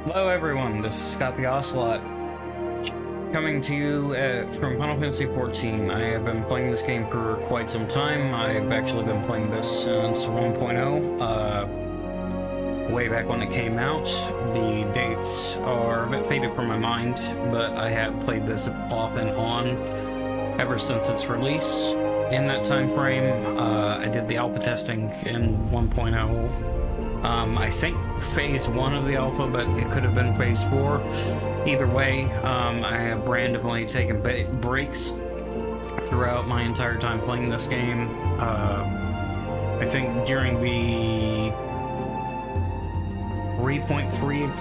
Hello everyone, this is Scott the Ocelot, coming to you from Final Fantasy XIV. I have been playing this game for quite some time. I've actually been playing this since 1.0, way back when it came out. The dates are a bit faded from my mind, but I have played this off and on ever since its release. In that time frame, I did the alpha testing in 1.0. I think phase 1 of the alpha, but it could have been phase 4. Either way, I have randomly taken breaks throughout my entire time playing this game. I think during the 3.3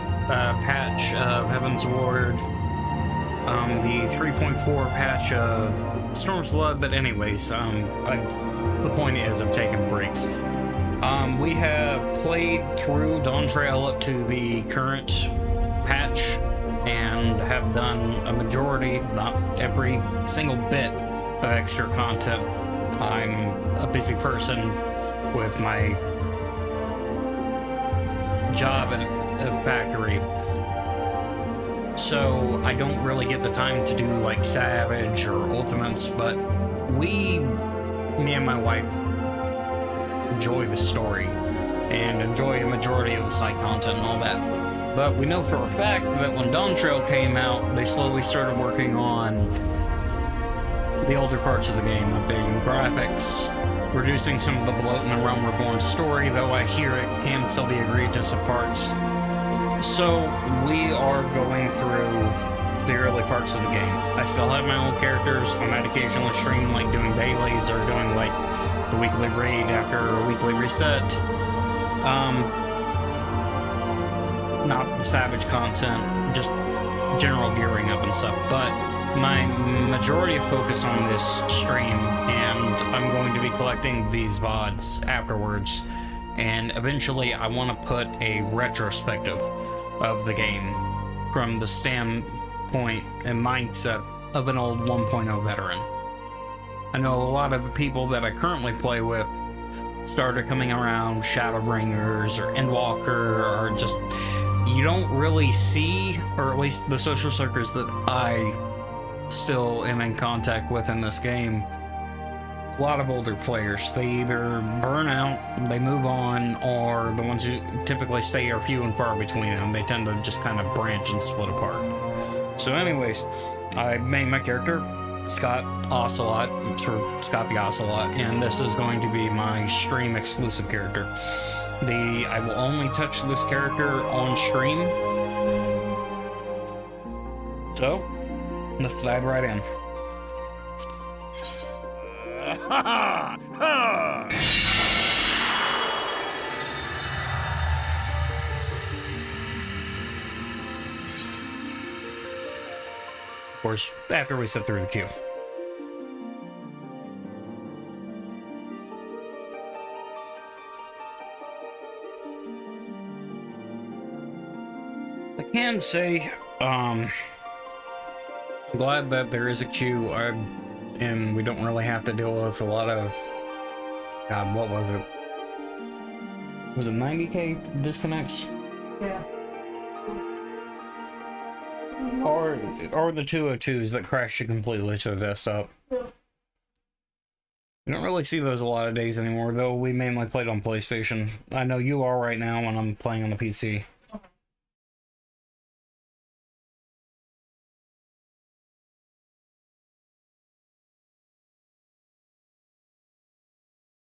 patch of Heaven's Ward, the 3.4 patch of Storm's Blood, but anyways, the point is I've taken breaks. We have played through Dawn Trail up to the current patch and have done a majority, not every single bit, of extra content. I'm a busy person with my job at a factory, so I don't really get the time to do like Savage or Ultimates, but me and my wife enjoy the story and enjoy a majority of the side content and all that. But we know for a fact that when Dawn Trail came out, they slowly started working on the older parts of the game, updating graphics, reducing some of the bloat in the Realm Reborn story, though I hear it can still be egregious at parts. So we are going through the early parts of the game. I still have my own characters. I might occasionally stream like doing dailies or doing like the weekly raid after a weekly reset. Not the Savage content, just general gearing up and stuff. But my majority of focus on this stream, and I'm going to be collecting these VODs afterwards, and eventually I want to put a retrospective of the game from the standpoint and mindset of an old 1.0 veteran. I know a lot of the people that I currently play with started coming around Shadowbringers or Endwalker, or just, you don't really see, or at least the social circles that I still am in contact with in this game, a lot of older players. They either burn out, they move on, or the ones who typically stay are few and far between them. They tend to just kind of branch and split apart. So anyways, I made my character Scott Ocelot, for Scott the Ocelot, and this is going to be my stream exclusive character. I will only touch this character on stream. So, let's dive right in. Of course, after we sit through the queue. I can say, I'm glad that there is a queue, and we don't really have to deal with a lot of, God, what was it? Was it 90k disconnects? Yeah. Or the 202s that crash you completely to the desktop. Yeah. We don't really see those a lot of days anymore, though we mainly played on PlayStation. I know you are right now when I'm playing on the PC.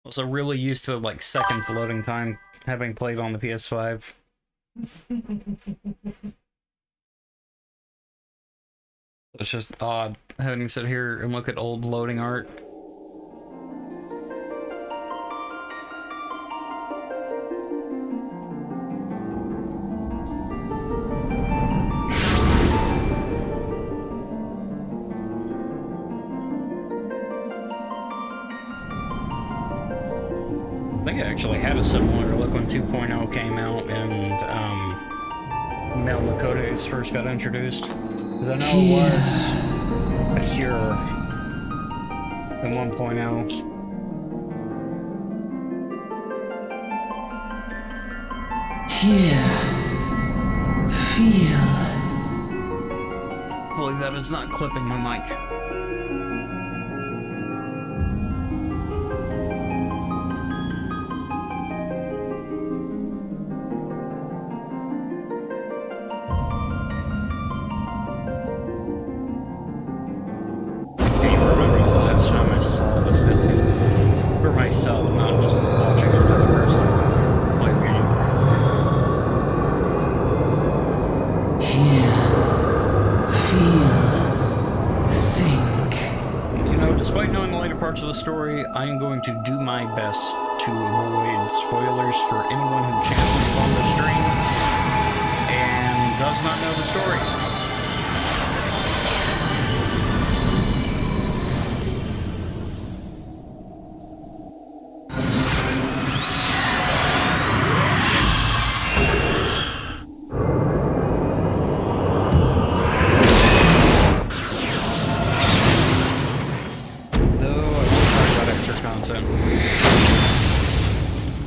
Also really used to like seconds loading time, having played on the PS5. It's just odd having to sit here and look at old loading art. I think it actually had a similar look when 2.0 came out and Mail Codex first got introduced. Because I know it was a cure in 1.0. Here. Feel. Hopefully that is not clipping my mic. Hey, remember the last time I saw this cutscene? For myself, not just watching another person play the game. Hear. Feel. Think. You know, despite knowing the later parts of the story, I'm going to do my best to avoid spoilers for anyone who chances upon the stream and does not know the story.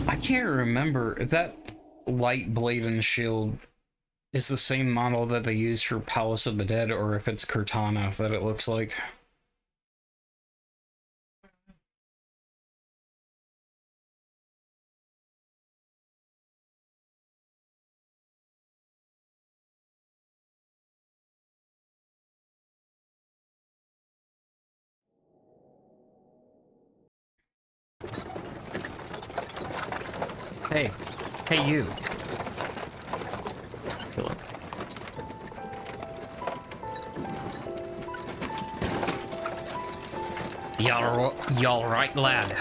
I can't remember if that light blade and shield is the same model that they use for Palace of the Dead, or if it's Cortana that it looks like. Hey. Hey, you. Y'all right, lad?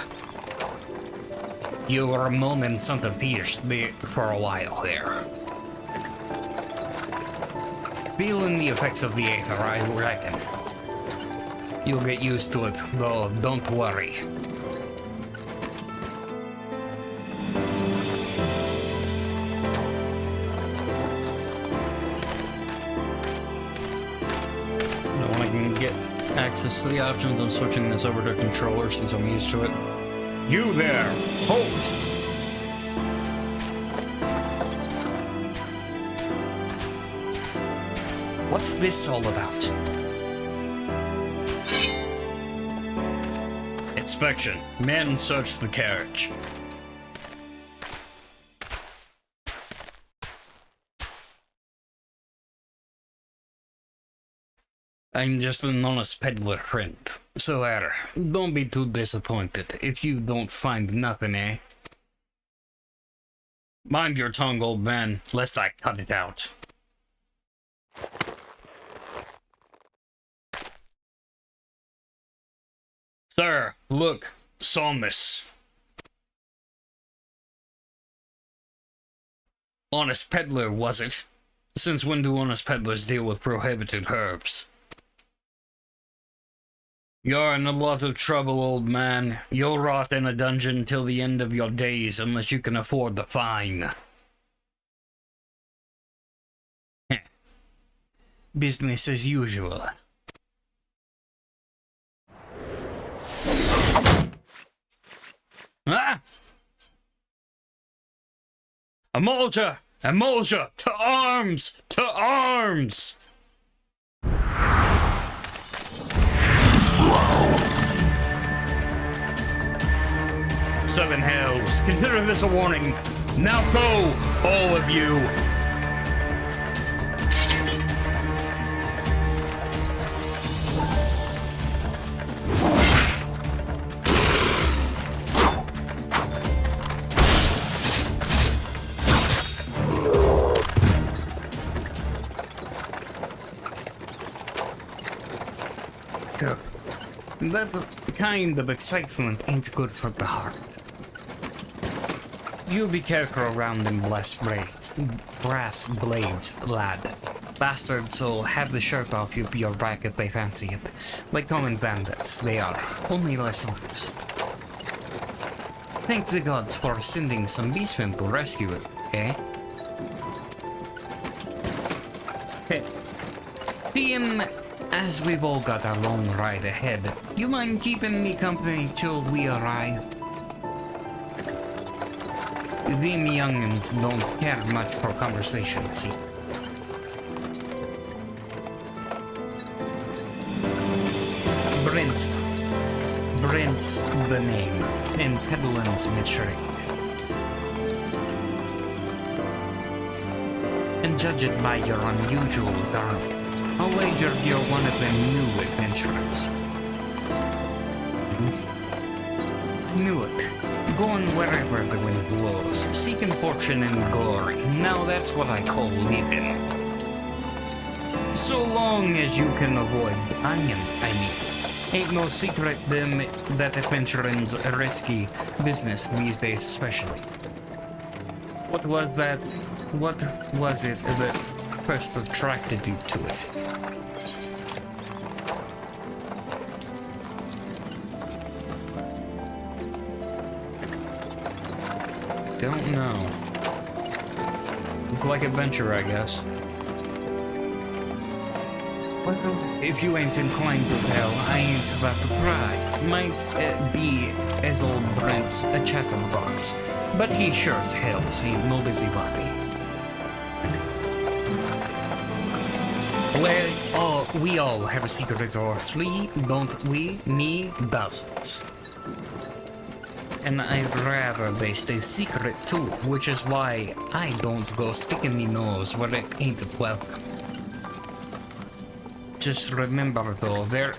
You were moaning something fierce for a while there. Feeling the effects of the aether, I reckon. You'll get used to it, though, don't worry. Access to the options. I'm switching this over to controller since I'm used to it. You there! Halt! What's this all about? Inspection. Men search the carriage. I'm just an honest peddler, friend. So, don't be too disappointed if you don't find nothing, eh? Mind your tongue, old man, lest I cut it out. Sir, look, Psalmist. Honest peddler, was it? Since when do honest peddlers deal with prohibited herbs? You're in a lot of trouble, old man. You'll rot in a dungeon till the end of your days unless you can afford the fine. Business as usual. Ah! Emulja! Emulja! To arms! To arms! Seven hells, consider this a warning. Now go, all of you. So, that kind of excitement ain't good for the heart. You be careful around them brass blades, lad. Bastards will have the shirt off your back if they fancy it. Like common bandits, they are, only less honest. Thank the gods for sending some beastmen to rescue it, eh? Being as we've all got a long ride ahead, you mind keeping me company till we arrive? Them young'uns don't care much for conversation, see? Brent's the name, and Pedlin's Mitchell. And judge it by your unusual garb, I'll wager you're one of them new adventurers. I knew it. Going wherever the wind blows, seeking fortune and glory. Now that's what I call living. So long as you can avoid dying, I mean. Ain't no secret them that adventuring's a risky business these days, especially. What was that? What was it that first attracted you to it? Don't know. Look like adventure, I guess. Well, if you ain't inclined to tell, I ain't about to pry. Might be as old Brent's a chatterbox, but he sure as hell ain't no busybody. Well, we all have a secret or three, don't we? Me doesn't. And I'd rather they stay secret too, which is why I don't go sticking me nose where it ain't welcome. Just remember though, there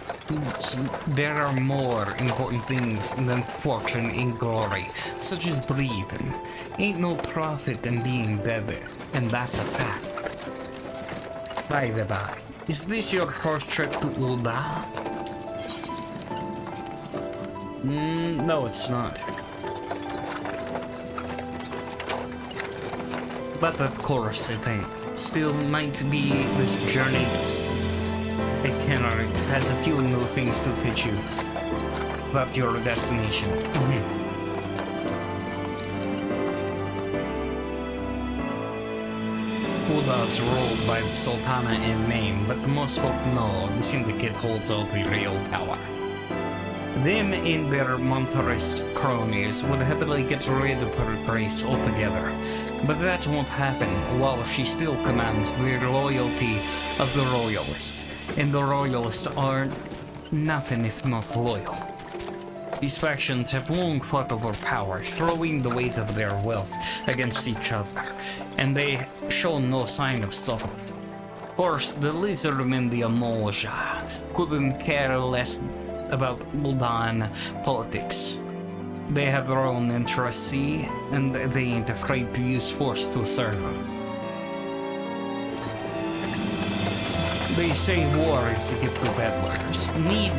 are more important things than fortune and glory, such as breathing. Ain't no profit in being dead, and that's a fact. By the by, is this your first trip to Ulda? No, it's not. But of course it ain't. Still might be this journey. It has a few new things to pitch you about your destination. Ulda's ruled by the Sultana in name, but most folk know the Syndicate holds all the real power. Them and their monetarist cronies would happily get rid of her grace altogether, but that won't happen while she still commands the loyalty of the Royalists, and the Royalists are nothing if not loyal. These factions have long fought over power, throwing the weight of their wealth against each other, and they show no sign of stopping. Of course, the Lizardmen and the Amolja couldn't care less about Uldan politics. They have their own interests, see, and they ain't afraid to use force to serve them. They say war is a gift to peddlers. Need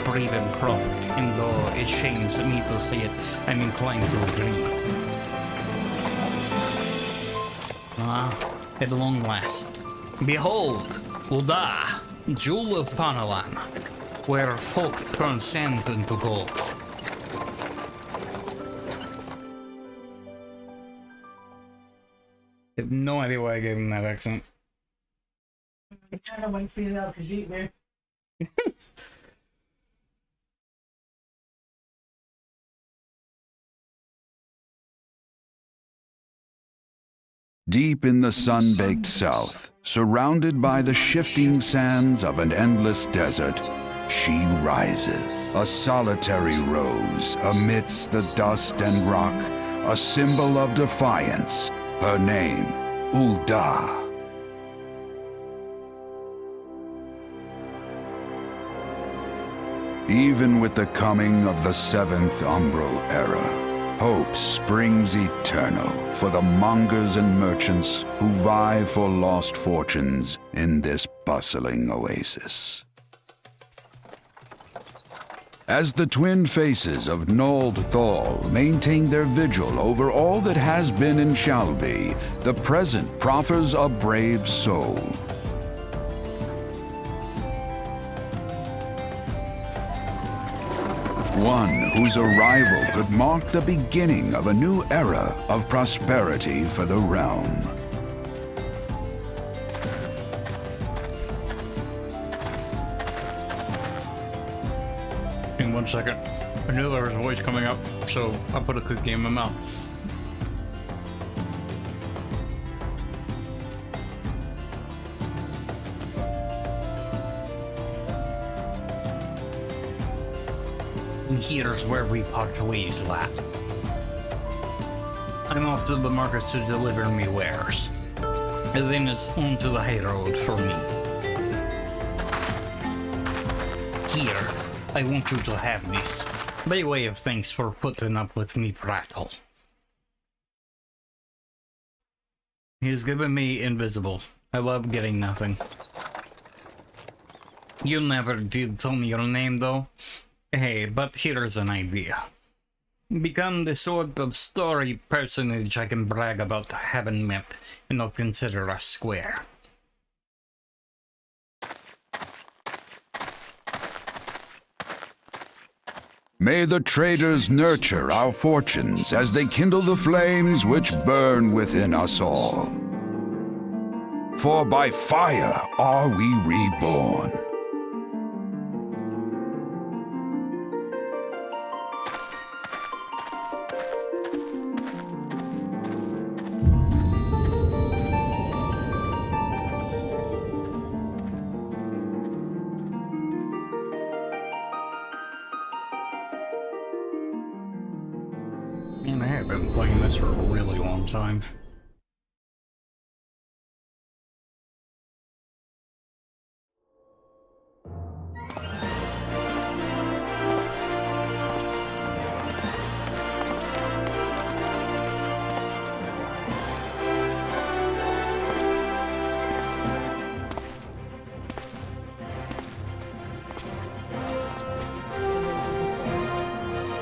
breed and profit, and though it shames me to say it, I'm inclined to agree. At long last. Behold, Ulda, Jewel of Thanalan, where folk turn sand into gold. I have no idea why I gave him that accent. I kind of like female Khajiit, man. Deep in the sun-baked south, surrounded by the shifting sands of an endless desert, she rises, a solitary rose amidst the dust and rock, a symbol of defiance, her name, Ulda. Even with the coming of the 7th Umbral Era, hope springs eternal for the mongers and merchants who vie for lost fortunes in this bustling oasis. As the twin faces of Nold Thal maintain their vigil over all that has been and shall be, the present proffers a brave soul. One whose arrival could mark the beginning of a new era of prosperity for the realm. In 1 second. I knew there was a voice coming up, so I put a cookie in my mouth. here's where we part ways, lad. I'm off to the markets to deliver me wares. And then it's on to the high road for me. Here, I want you to have this, by way of thanks for putting up with me prattle. He's given me invisible. I love getting nothing. You never did tell me your name though. Hey, but here's an idea. Become the sort of story personage I can brag about having met, and I'll consider us square. May the traders nurture our fortunes as they kindle the flames which burn within us all. For by fire are we reborn. Man, I have been playing this for a really long time.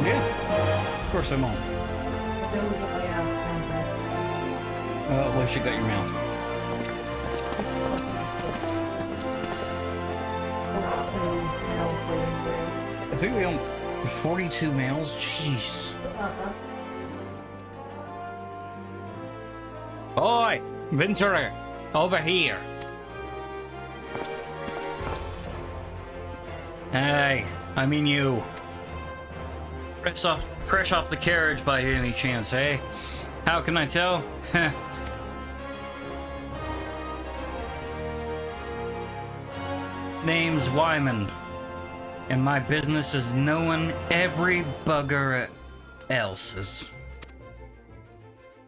Yeah, of course I'm on. Well, at least you got your mouth. I think we own 42 males. Jeez. Oi, Ventura, over here. Hey, I mean you. Fresh off the carriage by any chance, eh? How can I tell? Name's Wyman, and my business is knowing every bugger else's.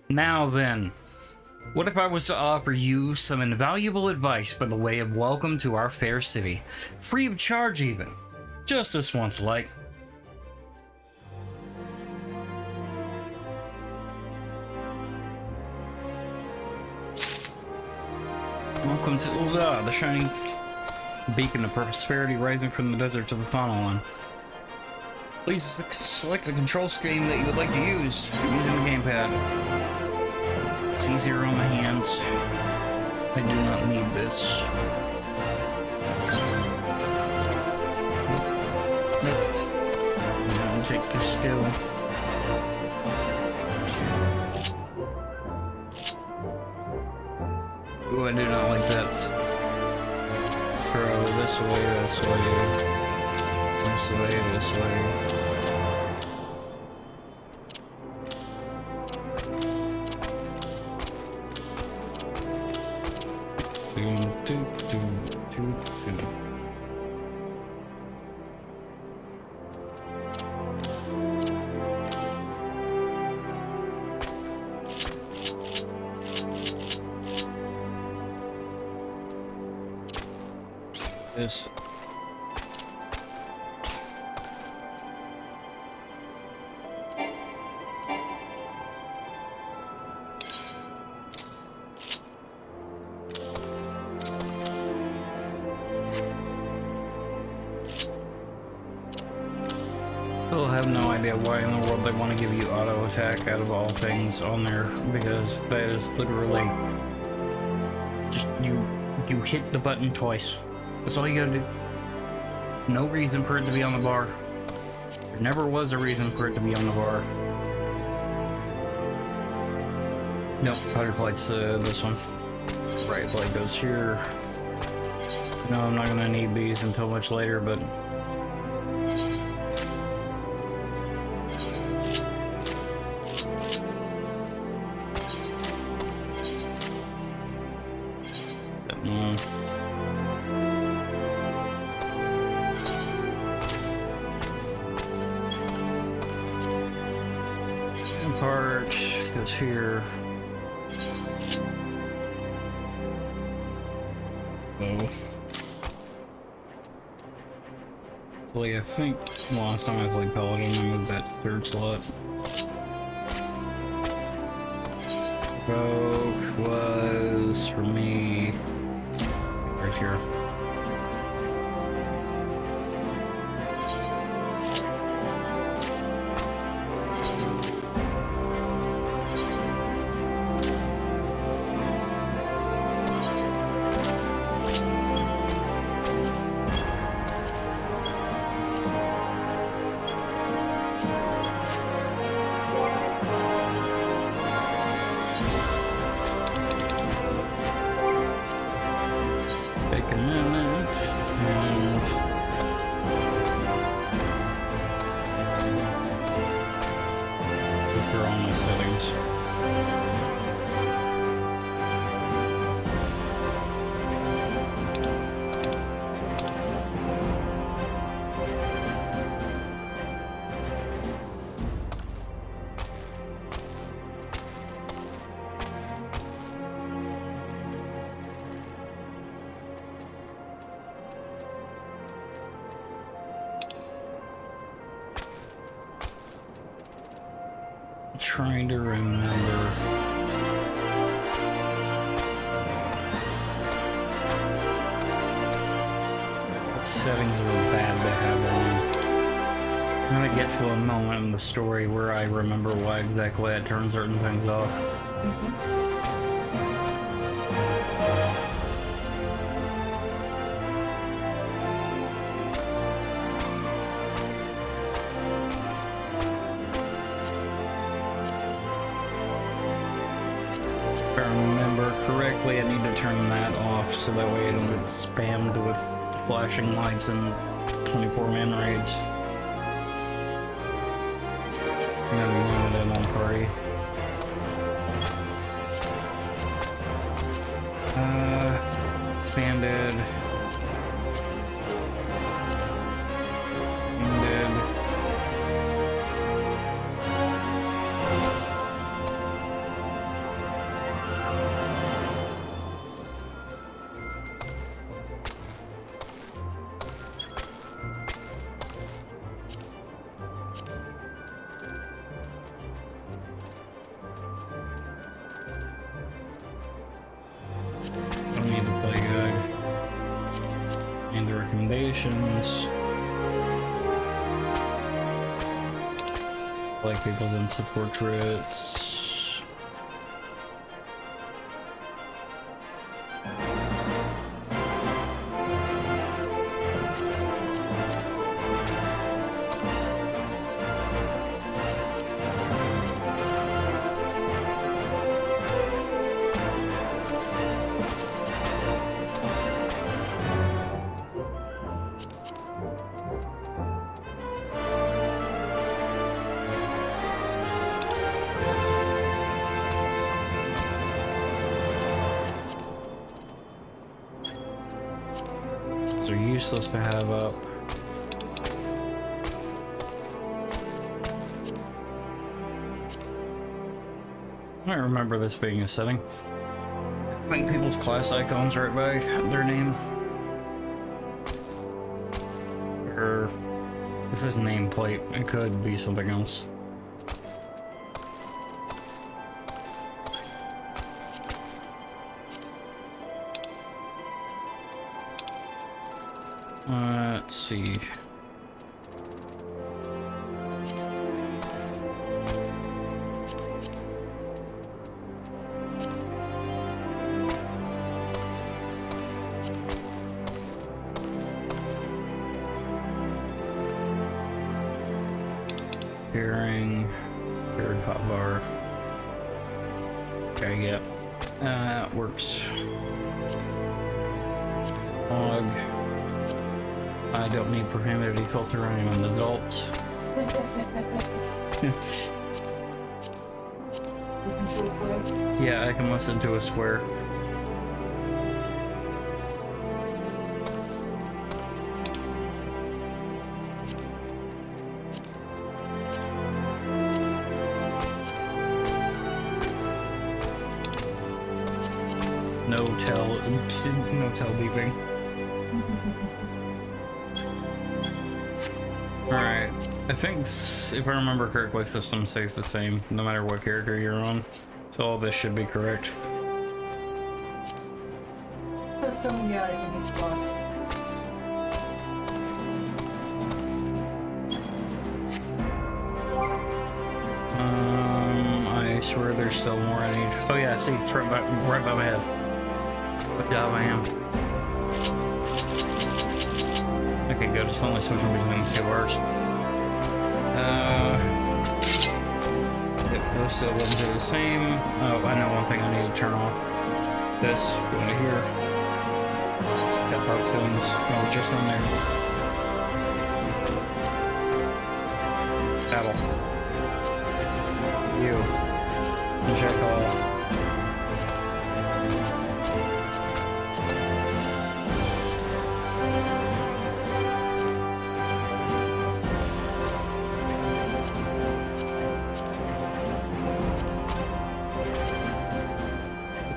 Now then, what if I was to offer you some invaluable advice by the way of welcome to our fair city? Free of charge even. Just this once, like. Welcome to Ulda, the shining beacon of prosperity rising from the desert to the final one. Please select the control scheme that you would like to use using the gamepad. It's easier on the hands. I do not need this. Nope. I'll take this still. Ooh, I do not like that. Throw this way, this way, this way, this way. Doom, doom, doom, doom, doom. This. Still have no idea why in the world they want to give you auto attack out of all things on there, because that is literally just you hit the button twice. That's all you gotta do. No reason for it to be on the bar. There never was a reason for it to be on the bar. Nope, powder flight's this one. Right blade goes here. No, I'm not gonna need these until much later, but here. Oh. Like, I think last time I played Paladin, I moved that third slot. Vogue was, for me, right here. Take a minute and go through all my settings. Trying to remember. What settings were bad to have on? I'm gonna get to a moment in the story where I remember why exactly I turned certain things off. If I remember correctly, I need to turn that off so that way I don't get spammed with flashing lights and 24-man raids. I'm gonna limit it on party. Banded. Banded. Don't need to play good. And the recommendations. Like people's instant portraits. They're useless to have up. I don't remember this being a setting. Make people's class icons right by their name. Or this is nameplate. It could be something else. Let's see. Pairing, third hotbar. Okay, yep. That works. Log. I don't need profanity filter, I'm an adult. Yeah, I can listen to a swear. No tail beeping. Alright, I think, if I remember correctly, system stays the same no matter what character you're on. So all this should be correct. System, yeah, I think it's locked. I swear there's still more I need. Oh yeah, see, it's right by my head. What job I am. Okay, good. It's only switching between the two bars. Yep, those still buttons are the same. Oh, I know one thing I need to turn off. This, go into here. Got park zones. Oh, just on there. Battle. You. And check all.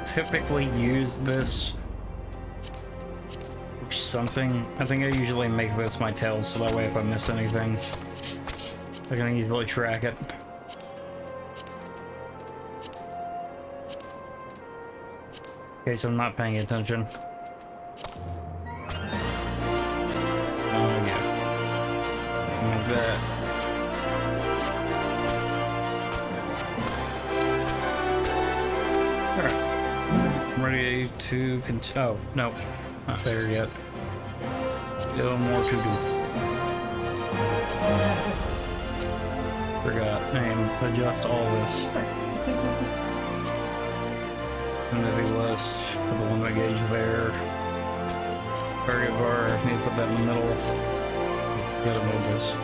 Typically use this something. I think I usually make this my tail so that way if I miss anything I can easily track it. Okay, so I'm not paying attention. Oh yeah. Like that. Ready to continue. Oh, no, not there yet. Still more to do. Forgot. Adjust all this. Entity list. Put the limit gauge there. Target bar. Need to put that in the middle. Gotta move this.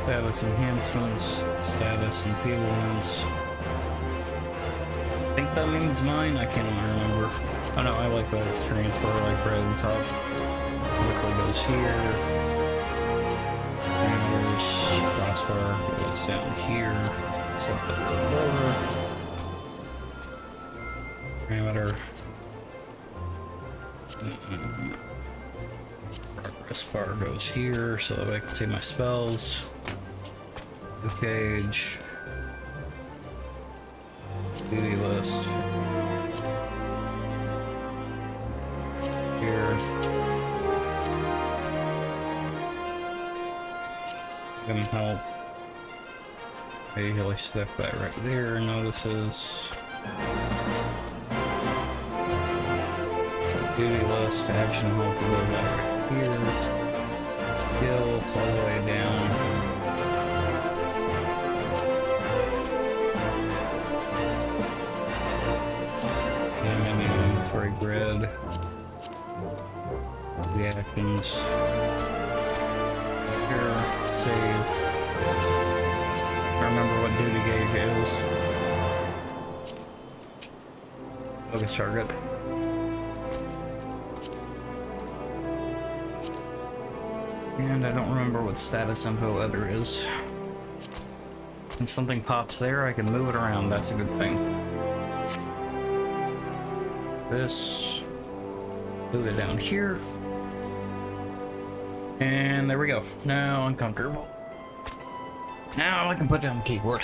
Status enhancements, status impediments. I think that means mine. I can't remember. Oh no, I like that experience bar like right at the top. Vertical goes here. And there's crossbar goes down here. Set that a little lower. Parameter. Progress bar goes here so that I can see my spells. Gauge, duty list here. Gonna help. I usually stick that right there. Notices duty list, action help will go that right here. Skill all the way down. For a grid, the actions here, save. I remember what duty gauge is. Focus target. And I don't remember what status info other is. When something pops there, I can move it around. That's a good thing. This, move it down here, and there we go. Now I'm comfortable. Now I can put down the keyboard.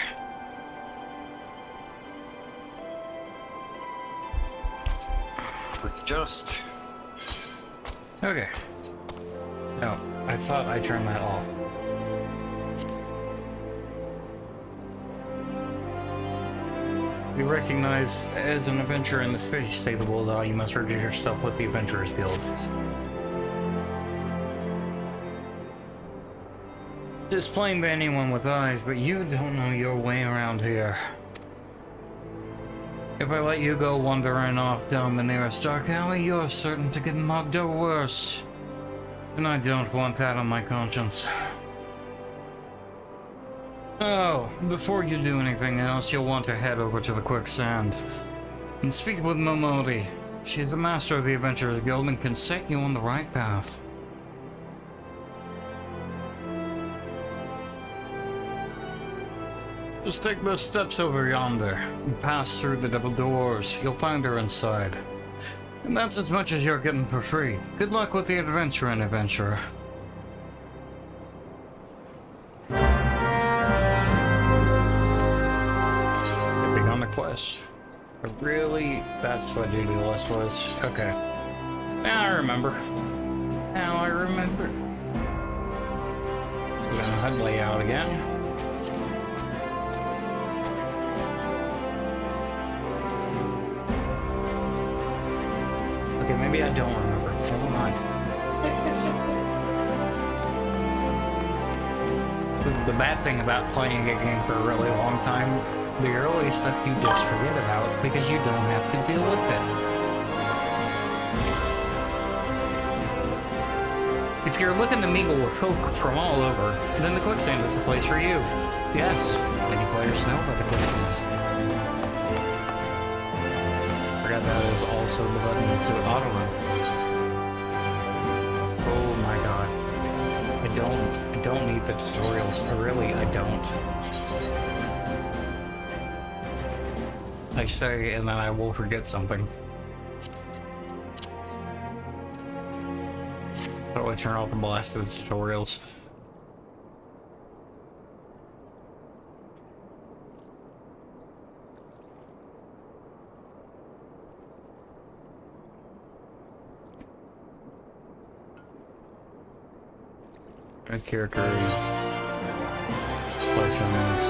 Just okay. Oh, I thought I turned that off. Be recognized as an adventurer in the state of the world. You must register yourself with the Adventurers Guild. It's plain to anyone with eyes, but you don't know your way around here. If I let you go wandering off down the nearest dark alley, you're certain to get mugged or worse. And I don't want that on my conscience. Oh, before you do anything else, you'll want to head over to the Quicksand and speak with Momodi. She's the master of the Adventurers Guild and can set you on the right path. Just take those steps over yonder and pass through the double doors. You'll find her inside. And that's as much as you're getting for free. Good luck with the adventure and adventurer. Big on the quest. Really? That's what duty list was. Okay. Now I remember. Now I remember. Let's go down the HUD layout again. Okay, maybe I don't remember. Never mind. The bad thing about playing a game for a really long time, the early stuff you just forget about because you don't have to deal with it. If you're looking to mingle with folk from all over, then the quicksand is the place for you. Yes, many players know about the quicksand. Forgot that is also the button to auto-run. Oh my god. I don't need the tutorials. Really, I don't. I say, and then I will forget something. So I turn off the blasted tutorials. Characters, collections,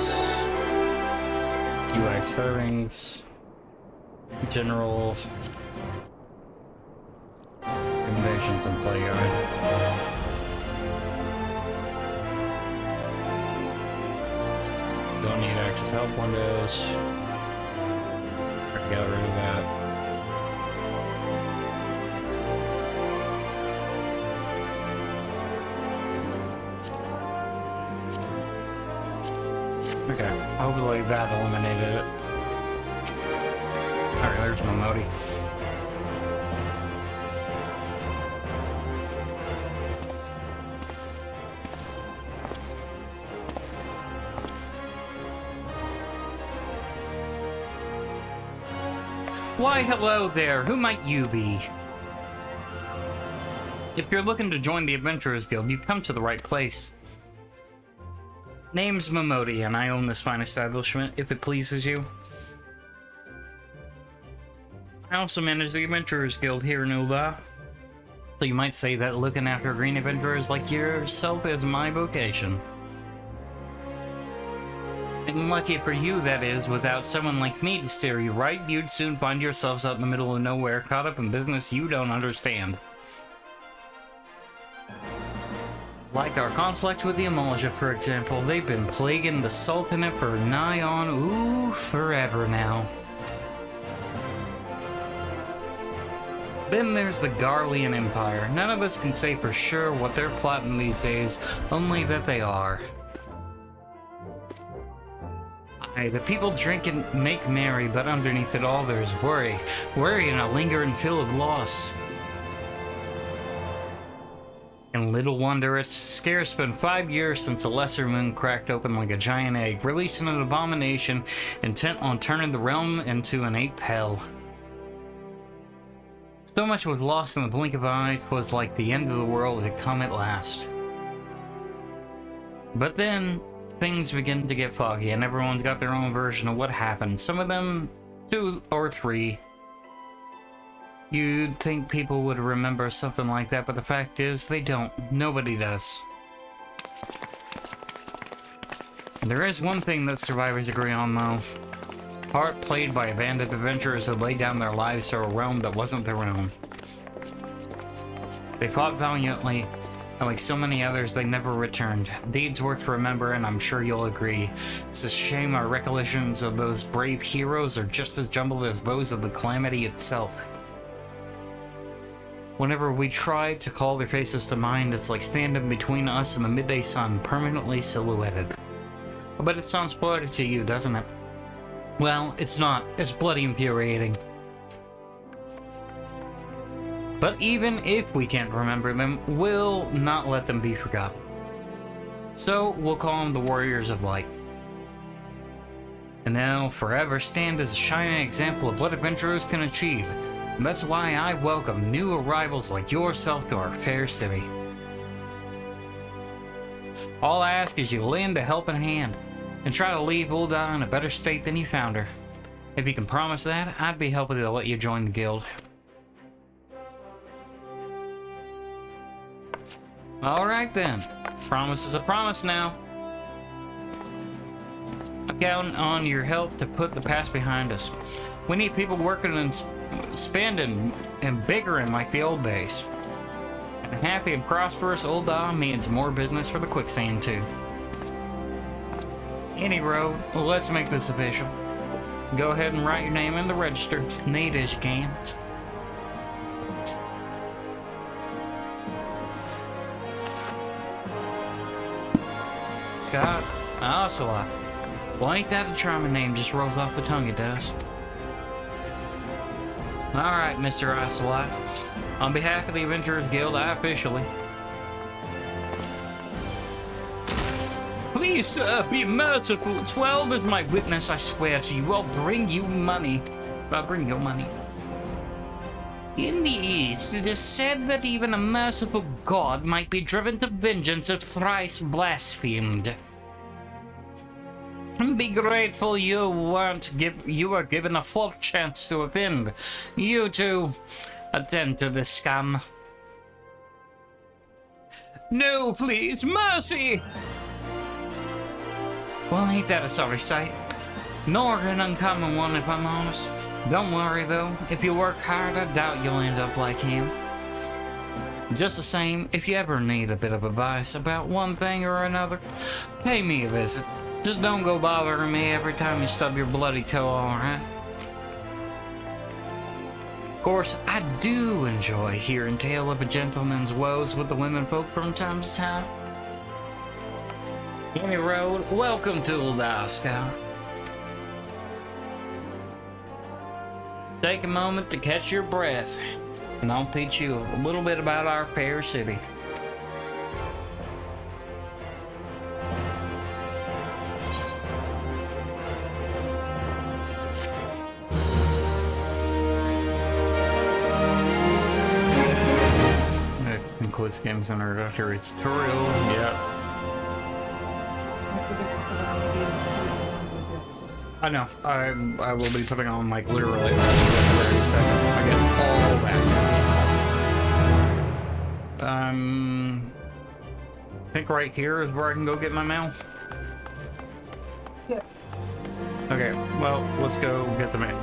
UI settings, general, recommendations, and play guide. Don't need active help windows. Got rid of that. Okay, hopefully that eliminated it. Alright, there's my Modi. Why, hello there, who might you be? If you're looking to join the Adventurers Guild, you've come to the right place. Name's Momodi, and I own this fine establishment, if it pleases you. I also manage the Adventurers Guild here in Ulda. So you might say that looking after green adventurers like yourself is my vocation. And lucky for you, that is, without someone like me to steer you right, you'd soon find yourselves out in the middle of nowhere, caught up in business you don't understand. Like our conflict with the Amalja, for example, they've been plaguing the Sultanate for nigh on, forever now. Then there's the Garlean Empire. None of us can say for sure what they're plotting these days, only that they are. Aye, the people drink and make merry, but underneath it all there's worry. Worry and a lingering feel of loss. And little wonder, it's scarce been 5 years since the Lesser Moon cracked open like a giant egg, releasing an abomination intent on turning the realm into an eighth hell. So much was lost in the blink of an eye, 'twas like the end of the world had come at last. But then, things begin to get foggy, and everyone's got their own version of what happened. Some of them, 2 or 3. You'd think people would remember something like that, but the fact is, they don't. Nobody does. There is one thing that survivors agree on, though. Part played by a band of adventurers who laid down their lives for a realm that wasn't their own. They fought valiantly, and like so many others, they never returned. Deeds worth remembering, I'm sure you'll agree. It's a shame our recollections of those brave heroes are just as jumbled as those of the calamity itself. Whenever we try to call their faces to mind, it's like standing between us and the midday sun, permanently silhouetted. But it sounds poetic to you, doesn't it? Well, it's not. It's bloody infuriating. But even if we can't remember them, we'll not let them be forgotten. So, we'll call them the Warriors of Light. and they'll forever stand as a shining example of what adventurers can achieve. And that's why I welcome new arrivals like yourself to our fair city. All I ask is you lend a helping hand and try to leave Ul'dah in a better state than you found her. If you can promise that, I'd be happy to let you join the guild. Alright then. Promise is a promise now. I'm counting on your help to put the past behind us. We need people working and spending and bickering like the old days. And a happy and prosperous Ul'dah means more business for the quicksand too. Any road, let's make this official. Go ahead and write your name in the register, neat as you can. Scott Ocelot. Well, ain't that a charming name? Just rolls off the tongue, it does. Alright, Mr. Ocelot. On behalf of the Adventurers Guild, I officially... Please, sir, be merciful. 12 is my witness, I swear to you. I'll bring you money. I'll bring you money. In the East, it is said that even a merciful god might be driven to vengeance if thrice blasphemed. Be grateful you were given a full chance to offend. You too, attend to this scum. No, please, mercy! Well, ain't that a sorry sight? Nor an uncommon one, if I'm honest. Don't worry, though. If you work hard, I doubt you'll end up like him. Just the same, if you ever need a bit of advice about one thing or another, pay me a visit. Just don't go bothering me every time you stub your bloody toe, alright? Of course, I do enjoy hearing tale of a gentleman's woes with the women folk from time to time. Any road, welcome to Ul'dah, Scout. Take a moment to catch your breath, and I'll teach you a little bit about our fair city. That concludes Games Introductory Tutorial. Yep. I know. I will be putting on like literally every second. I get all that. I think right here is where I can go get my mail. Yeah. Okay. Well, let's go get the mail.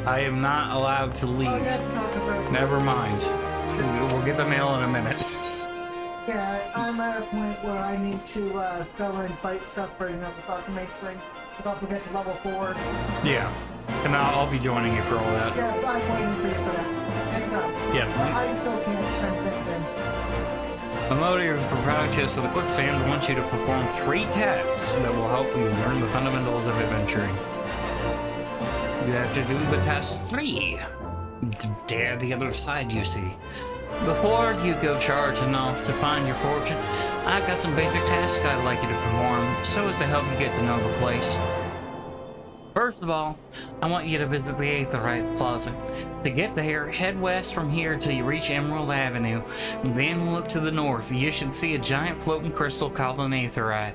I am not allowed to leave. Oh, that's not the road. Never mind. We'll get the mail in a minute. Yeah, I'm at a point where I need to go and fight stuff for the proclamation thing. Don't forget to level 4. Yeah. And I'll be joining you for all that. Yeah, I'm waiting for you for that. And go. Yeah. I still can't turn things in. The motive proprietress of the quicksand wants you to perform 3 tasks that will help you learn the fundamentals of adventuring. You have to do the task 3. Dare the other side, you see. Before you go charging off to find your fortune, I've got some basic tasks I'd like you to perform, so as to help you get to know the place. First of all, I want you to visit the Aetherite Plaza. To get there, head west from here till you reach Emerald Avenue, then look to the north. You should see a giant floating crystal called an Aetherite.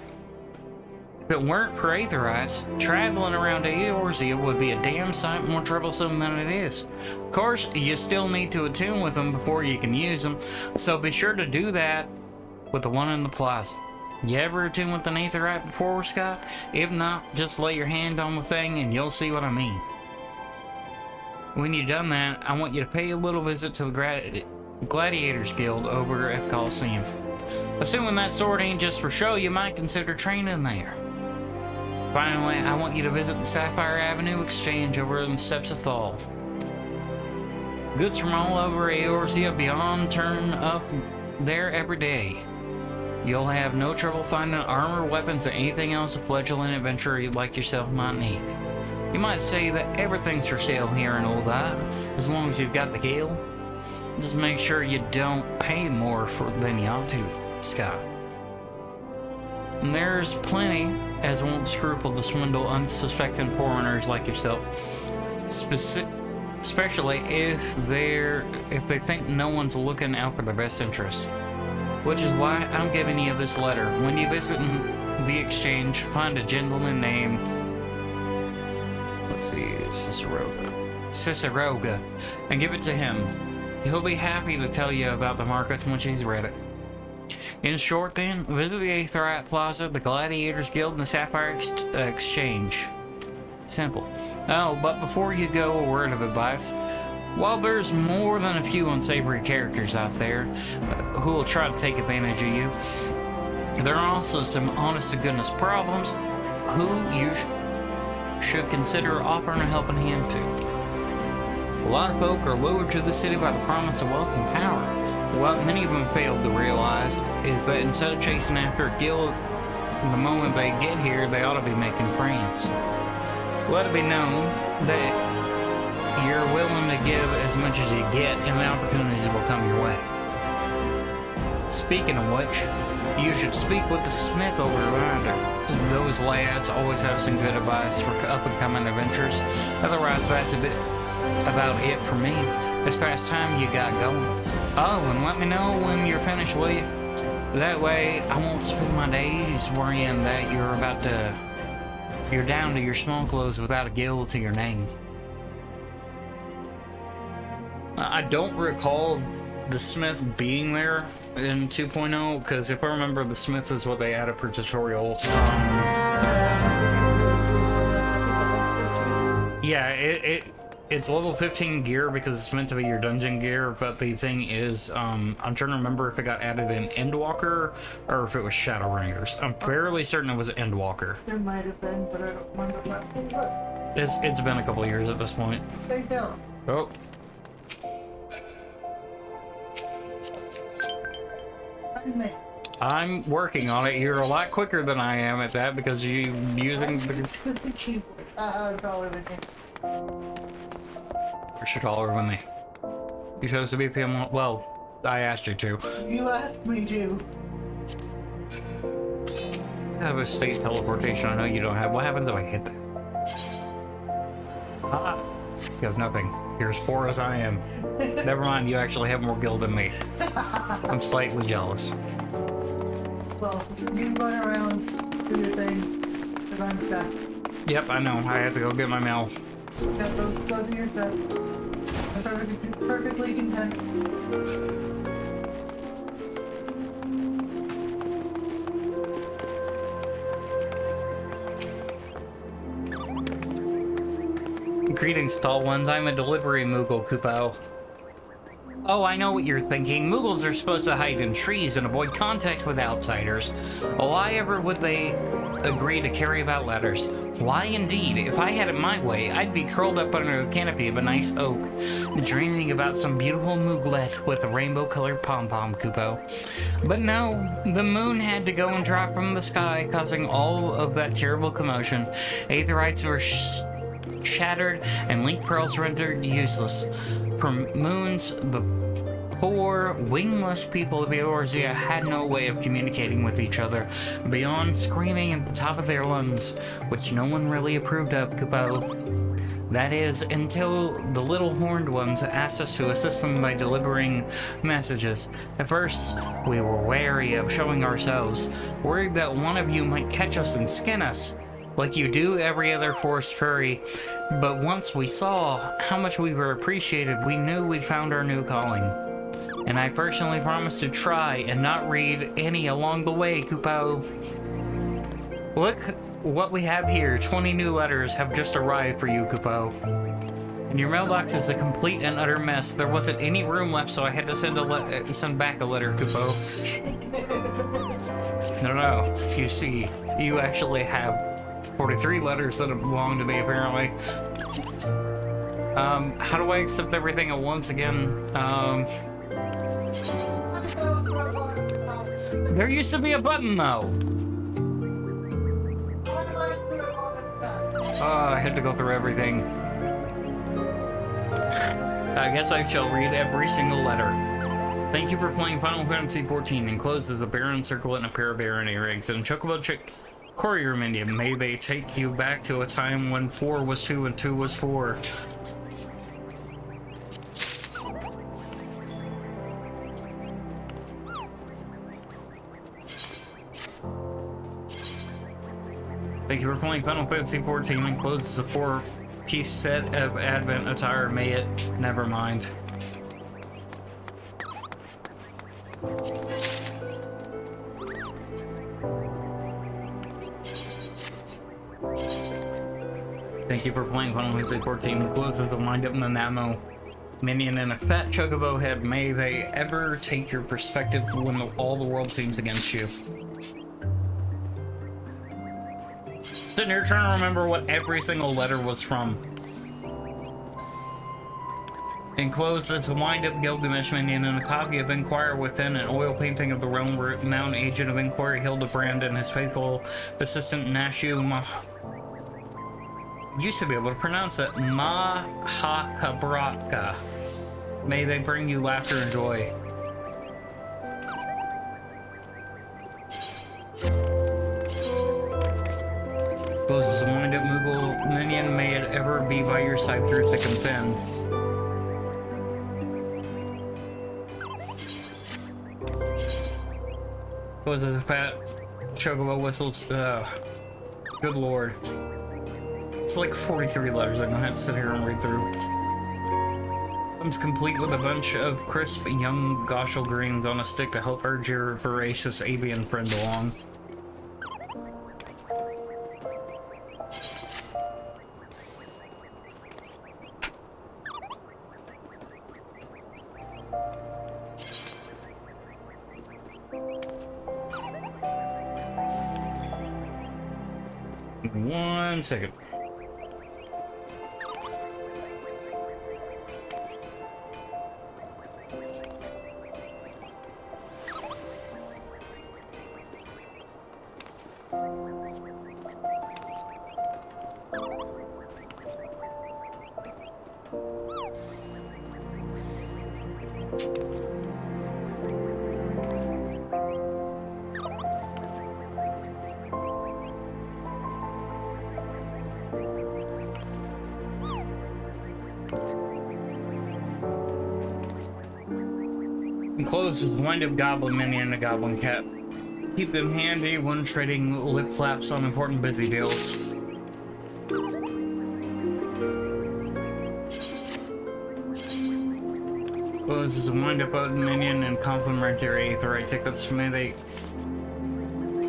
If it weren't for Aetherites, traveling around Eorzea would be a damn sight more troublesome than it is. Of course, you still need to attune with them before you can use them, so be sure to do that with the one in the plaza. You ever attune with an Aetherite before, Scott? If not, just lay your hand on the thing and you'll see what I mean. When you've done that, I want you to pay a little visit to the Gladiators Guild over at Coliseum. Assuming that sword ain't just for show, you might consider training there. Finally, I want you to visit the Sapphire Avenue Exchange over in the Steps of Thal. Goods from all over Eorzea beyond turn up there every day. You'll have no trouble finding armor, weapons, or anything else a fledgling adventurer like yourself might need. You might say that everything's for sale here in Ul'dah, as long as you've got the gale. Just make sure you don't pay more than you ought to, Scott. And there's plenty as won't scruple to swindle unsuspecting foreigners like yourself. Especially if they think no one's looking out for their best interests. Which is why I'm giving you this letter. When you visit the exchange, find a gentleman named, let's see, Ciceroga, and give it to him. He'll be happy to tell you about the markets once he's read it. In short, then, visit the Aetherite Plaza, the Gladiators Guild, and the Sapphire Exchange. Simple. Oh, but before you go, a word of advice. While there's more than a few unsavory characters out there who will try to take advantage of you, there are also some honest-to-goodness problems who you should consider offering a helping hand to. A lot of folk are lured to the city by the promise of wealth and power. What many of them failed to realize is that instead of chasing after a guild, the moment they get here, they ought to be making friends. Let it be known that you're willing to give as much as you get, and the opportunities will come your way. Speaking of which, you should speak with the smith over yonder. Those lads always have some good advice for up-and-coming adventures. Otherwise, that's a bit about it for me. It's past time you got going. Oh, and let me know when you're finished, will you? That way, I won't spend my days worrying that you're down to your small clothes without a guild to your name. I don't recall the Smith being there in 2.0, because if I remember, the Smith is what they added for tutorial. Yeah, it's level 15 gear because it's meant to be your dungeon gear, but the thing is, I'm trying to remember if it got added in Endwalker or if it was Shadowbringers. I'm fairly certain it was Endwalker. It might have been, but I don't remember that. It's been a couple of years at this point. Stay still. Oh. I'm working on it. You're a lot quicker than I am at that because you're using the keyboard. I'm taller than you. You're taller than me. You chose to be PM1. Well, I asked you to. You asked me to. I have a state teleportation. I know you don't have. What happens if I hit that? Ah, he has nothing. You're as poor as I am. Never mind, you actually have more guild than me. I'm slightly jealous. Well, you can run around, do your thing, because I'm set. Yep, I know. I have to go get my mail. Yeah, go do your set. I'm perfectly content. Greetings, tall ones. I'm a delivery Moogle, Kupo. Oh, I know what you're thinking. Moogles are supposed to hide in trees and avoid contact with outsiders. Why ever would they agree to carry about letters? Why indeed? If I had it my way, I'd be curled up under the canopy of a nice oak, dreaming about some beautiful Mooglet with a rainbow-colored pom-pom, Kupo. But no, the moon had to go and drop from the sky, causing all of that terrible commotion. Aetherites were shattered and link pearls rendered useless. From moons, the poor, wingless people of Eorzea had no way of communicating with each other beyond screaming at the top of their lungs, which no one really approved of, Kupo. That is, until the little horned ones asked us to assist them by delivering messages. At first, we were wary of showing ourselves, worried that one of you might catch us and skin us, like you do every other forest furry. But once we saw how much we were appreciated, we knew we'd found our new calling. And I personally promised to try and not read any along the way, Kupo. Look what we have here. 20 new letters have just arrived for you, Kupo. And your mailbox is a complete and utter mess. There wasn't any room left, so I had to send back a letter, Kupo. No. You see, you actually have 43 letters that belong to me, apparently. How do I accept everything at once again? There used to be a button, though. I had to go through everything. I guess I shall read every single letter. Thank you for playing Final Fantasy XIV. Enclosed is a Baron circle and a pair of Baron earrings. And Chocobo Chick Courier Minion. May they take you back to a time when 4 was 2 and 2 was 4. Thank you for playing Final Fantasy XIV. Enclosed is a 4-piece set of Advent attire. May it never mind. Thank you for playing Final Fantasy XIV. Enclosed is a wind-up Nanamo minion and a fat chocobo head. May they ever take your perspective when all the world seems against you. Sitting here trying to remember what every single letter was from. Enclosed is a wind-up Gilgamesh minion and a copy of Inquire Within, an oil painting of the realm-renowned agent of Inquiry Hildebrand and his faithful assistant Nashu used to be able to pronounce it, Mahakabraka. May they bring you laughter and joy. Enclosed is a wind-up Moogle minion. May it ever be by your side through thick and thin. Was it a fat chocobo whistles? Good lord. It's like 43 letters I'm gonna have to sit here and read through. Comes complete with a bunch of crisp young goshal greens on a stick to help urge your voracious avian friend along. One second. Enclosed is wind-up goblin minion and a goblin cat. Keep them handy when trading lip flaps on important busy deals. Enclosed is a wind-up Odin minion and complimentary aetheryte tickets. May they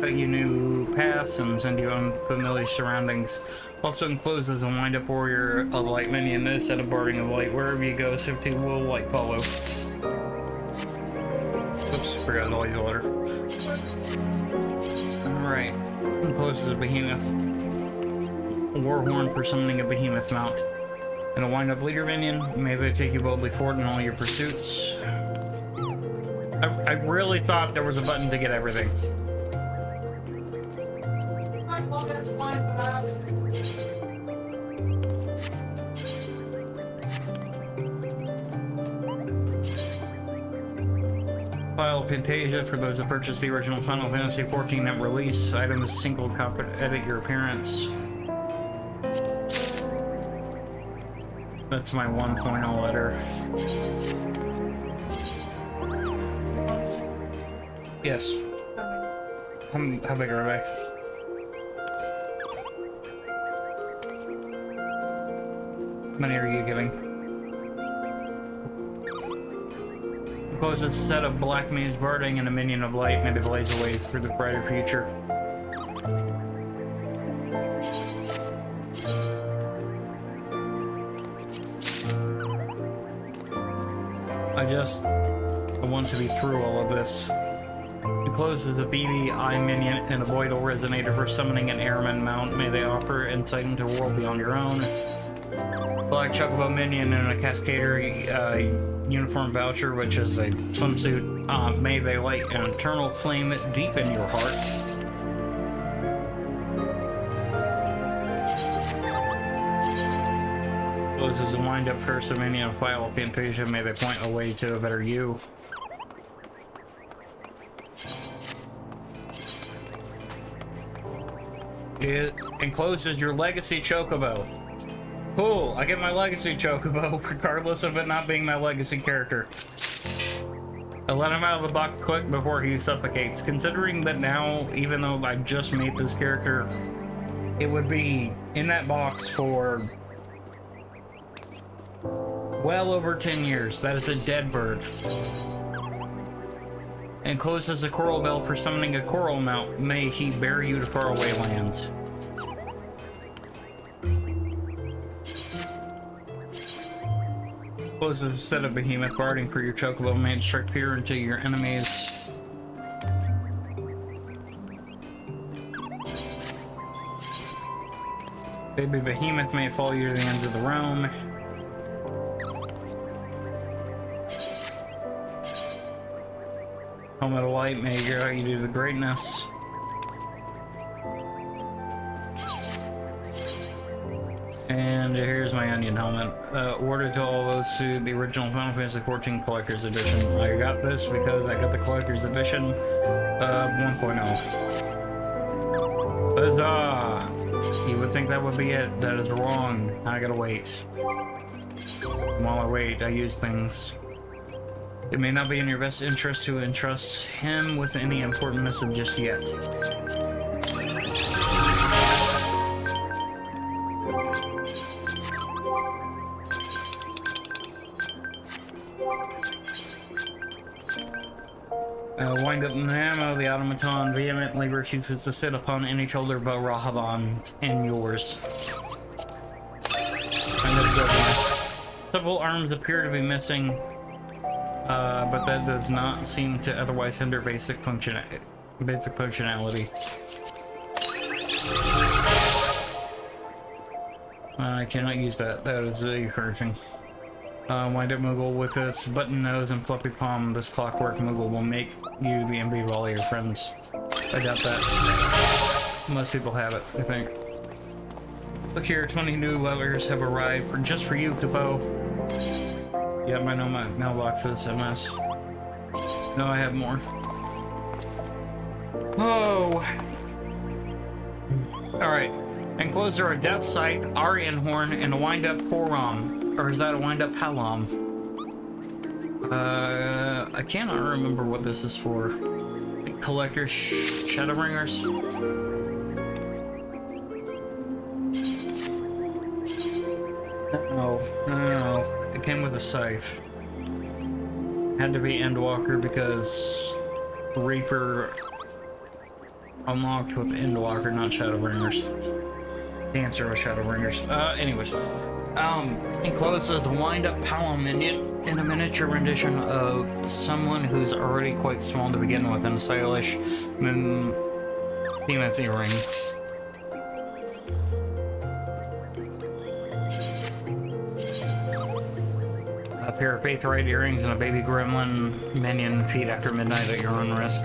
cut you new paths and send you unfamiliar surroundings. Also enclosed is a wind-up warrior of light minion and a set of barding of light. Wherever you go, so too will light follow. Oops, forgot to leave the letter. Alright. Enclosed is a behemoth. A warhorn for summoning a behemoth mount. And a wind-up leader minion. May they take you boldly forward in all your pursuits. I really thought there was a button to get everything. File Fantasia for those that purchased the original Final Fantasy XIV at release. Items single copy edit your appearance. That's my 1.0 letter. Yes. How big are they? How many are you giving? Enclosed a set of black mage barding and a minion of light. May they blaze away through the brighter future. I want to be through all of this. Enclosed is a beady eye minion and a voidal resonator for summoning an airman mount. May they offer insight into a world beyond your own. Black chocobo minion and a cascader uniform voucher, which is a swimsuit. May they light an eternal flame deep in your heart. This is a wind-up curse of minion of File Fantasia. May they point a way to a better you. It encloses your legacy chocobo. Cool, I get my legacy chocobo, regardless of it not being my legacy character. I let him out of the box quick before he suffocates. Considering that now, even though I just made this character, it would be in that box for well over 10 years. That is a dead bird. Encloses a coral bell for summoning a coral mount. May he bear you to faraway lands. Closes a set of behemoth guarding for your chocobo. May it strike fear into your enemies. Baby behemoth may follow you to the ends of the realm. Helmet of light may guide you to the greatness. And here's my onion helmet. Ordered to all those who the original Final Fantasy XIV Collector's Edition. I got this because I got the Collector's Edition 1.0. Huzzah! You would think that would be it. That is wrong. I gotta wait. While I wait, I use things. It may not be in your best interest to entrust him with any important message just yet. Wind up Namo, the automaton vehemently refuses to sit upon any shoulder but Rahaban and yours. Several arms appear to be missing, but that does not seem to otherwise hinder basic functionality. I cannot use that. That is encouraging. Wind up Moogle with its button nose and fluffy palm. This clockwork Moogle will make you the envy of all your friends. I doubt that. Most people have it, I think. Look here, 20 new letters have arrived just for you, Kupo. Yep, I know my mailbox is a mess. No, I have more. Oh! Alright. Enclosed are a Death Scythe, Aryan Horn, and a wind-up Koram. Or is that a wind-up Halom? I cannot remember what this is for. Collector Shadowbringers? No. It came with a scythe. Had to be Endwalker because Reaper unlocked with Endwalker, not Shadowbringers. The answer was Shadowbringers. Anyways. Encloses a wind-up Palom minion in a miniature rendition of someone who's already quite small to begin with and a stylish Behemoth's earring. A pair of Faithright earrings and a baby gremlin minion feed after midnight at your own risk.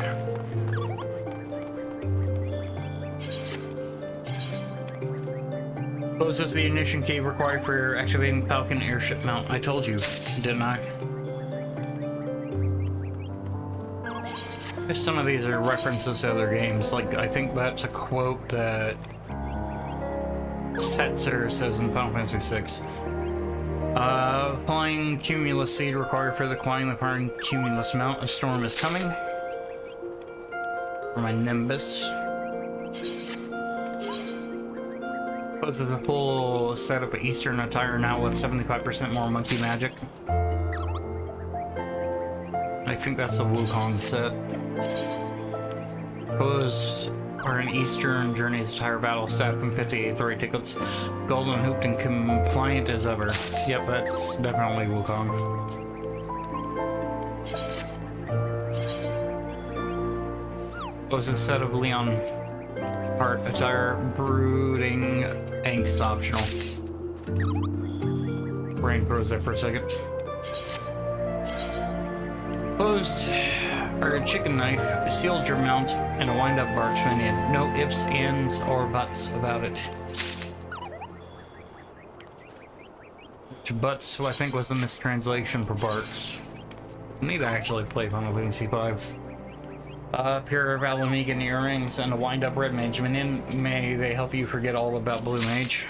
Closes the ignition key required for activating Falcon airship mount. I told you, didn't I? Some of these are references to other games. Like, I think that's a quote that Setzer says in Final Fantasy VI. Flying Cumulus seed required for the flying the firing Cumulus mount. A storm is coming. For my Nimbus. This is a full setup of Eastern attire now with 75% more monkey magic. I think that's the Wukong set. Clothes are in Eastern Journey's attire battle staff and 58 3 tickets. Golden hooped and compliant as ever. Yep, that's definitely Wukong. Was a set of Leon Heart attire, brooding angst optional. Brain froze there for a second. Closed are a chicken knife, a sealed your mount, and a wind-up Bart's minion. No ifs, ands, or buts about it. Which butts, I think, was the mistranslation for Bart's. I need to actually play Final Fantasy V. A pair of Alamegan earrings and a wind-up red mage minion. May they help you forget all about blue mage.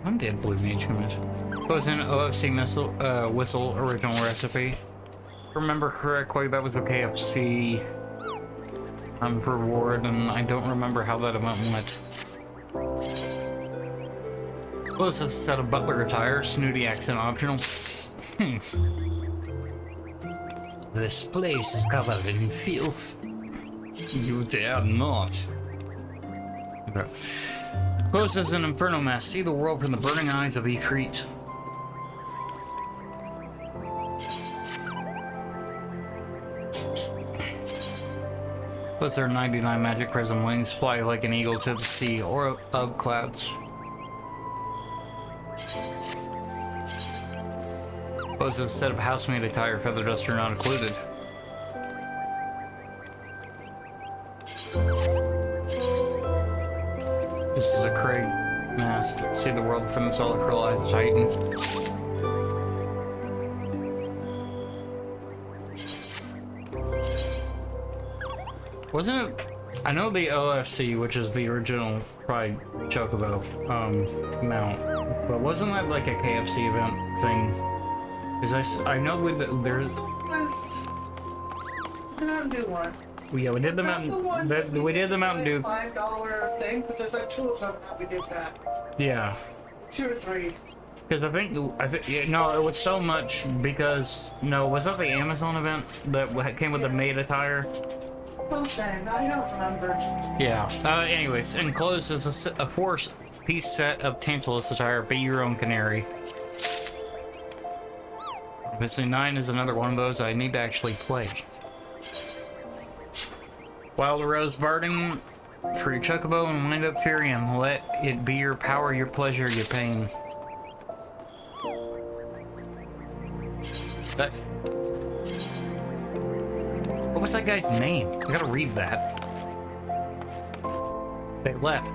When did blue mage come in? Was in OFC whistle original recipe. If I remember correctly, that was a KFC reward, and I don't remember how that event went. Was a set of butler attire, snooty accent optional. This place is covered in filth. You dare not. Okay. Close as an inferno mass. See the world from the burning eyes of Ifrit. Plus their 99 magic prism wings fly like an eagle to the sea or of clouds. Plus a set of housemaid attire, feather duster not included. This is a Craig mask. See the world from the solid pearl eyes of Titan. Wasn't it? I know the OFC, which is the original Pride Chocobo mount, but wasn't that like a KFC event thing? Because I know there's. Was the Mountain Dew one? Yeah, we did the Mountain. We did the Mountain Dew. $5 thing, because there's like 2 of them that we did that. Yeah. 2 or 3. Because I think yeah, no, it was so much because no, was that the Amazon event that came with the maid attire? Something, I don't remember. Yeah. Anyways, enclosed is a 4-piece set of Tantalus attire. Be your own canary. Missing 9 is another one of those I need to actually play. Wild Rose Barding for your Chocobo and Wind Up Fury, and let it be your power, your pleasure, your pain. What was that guy's name? I gotta read that. They left.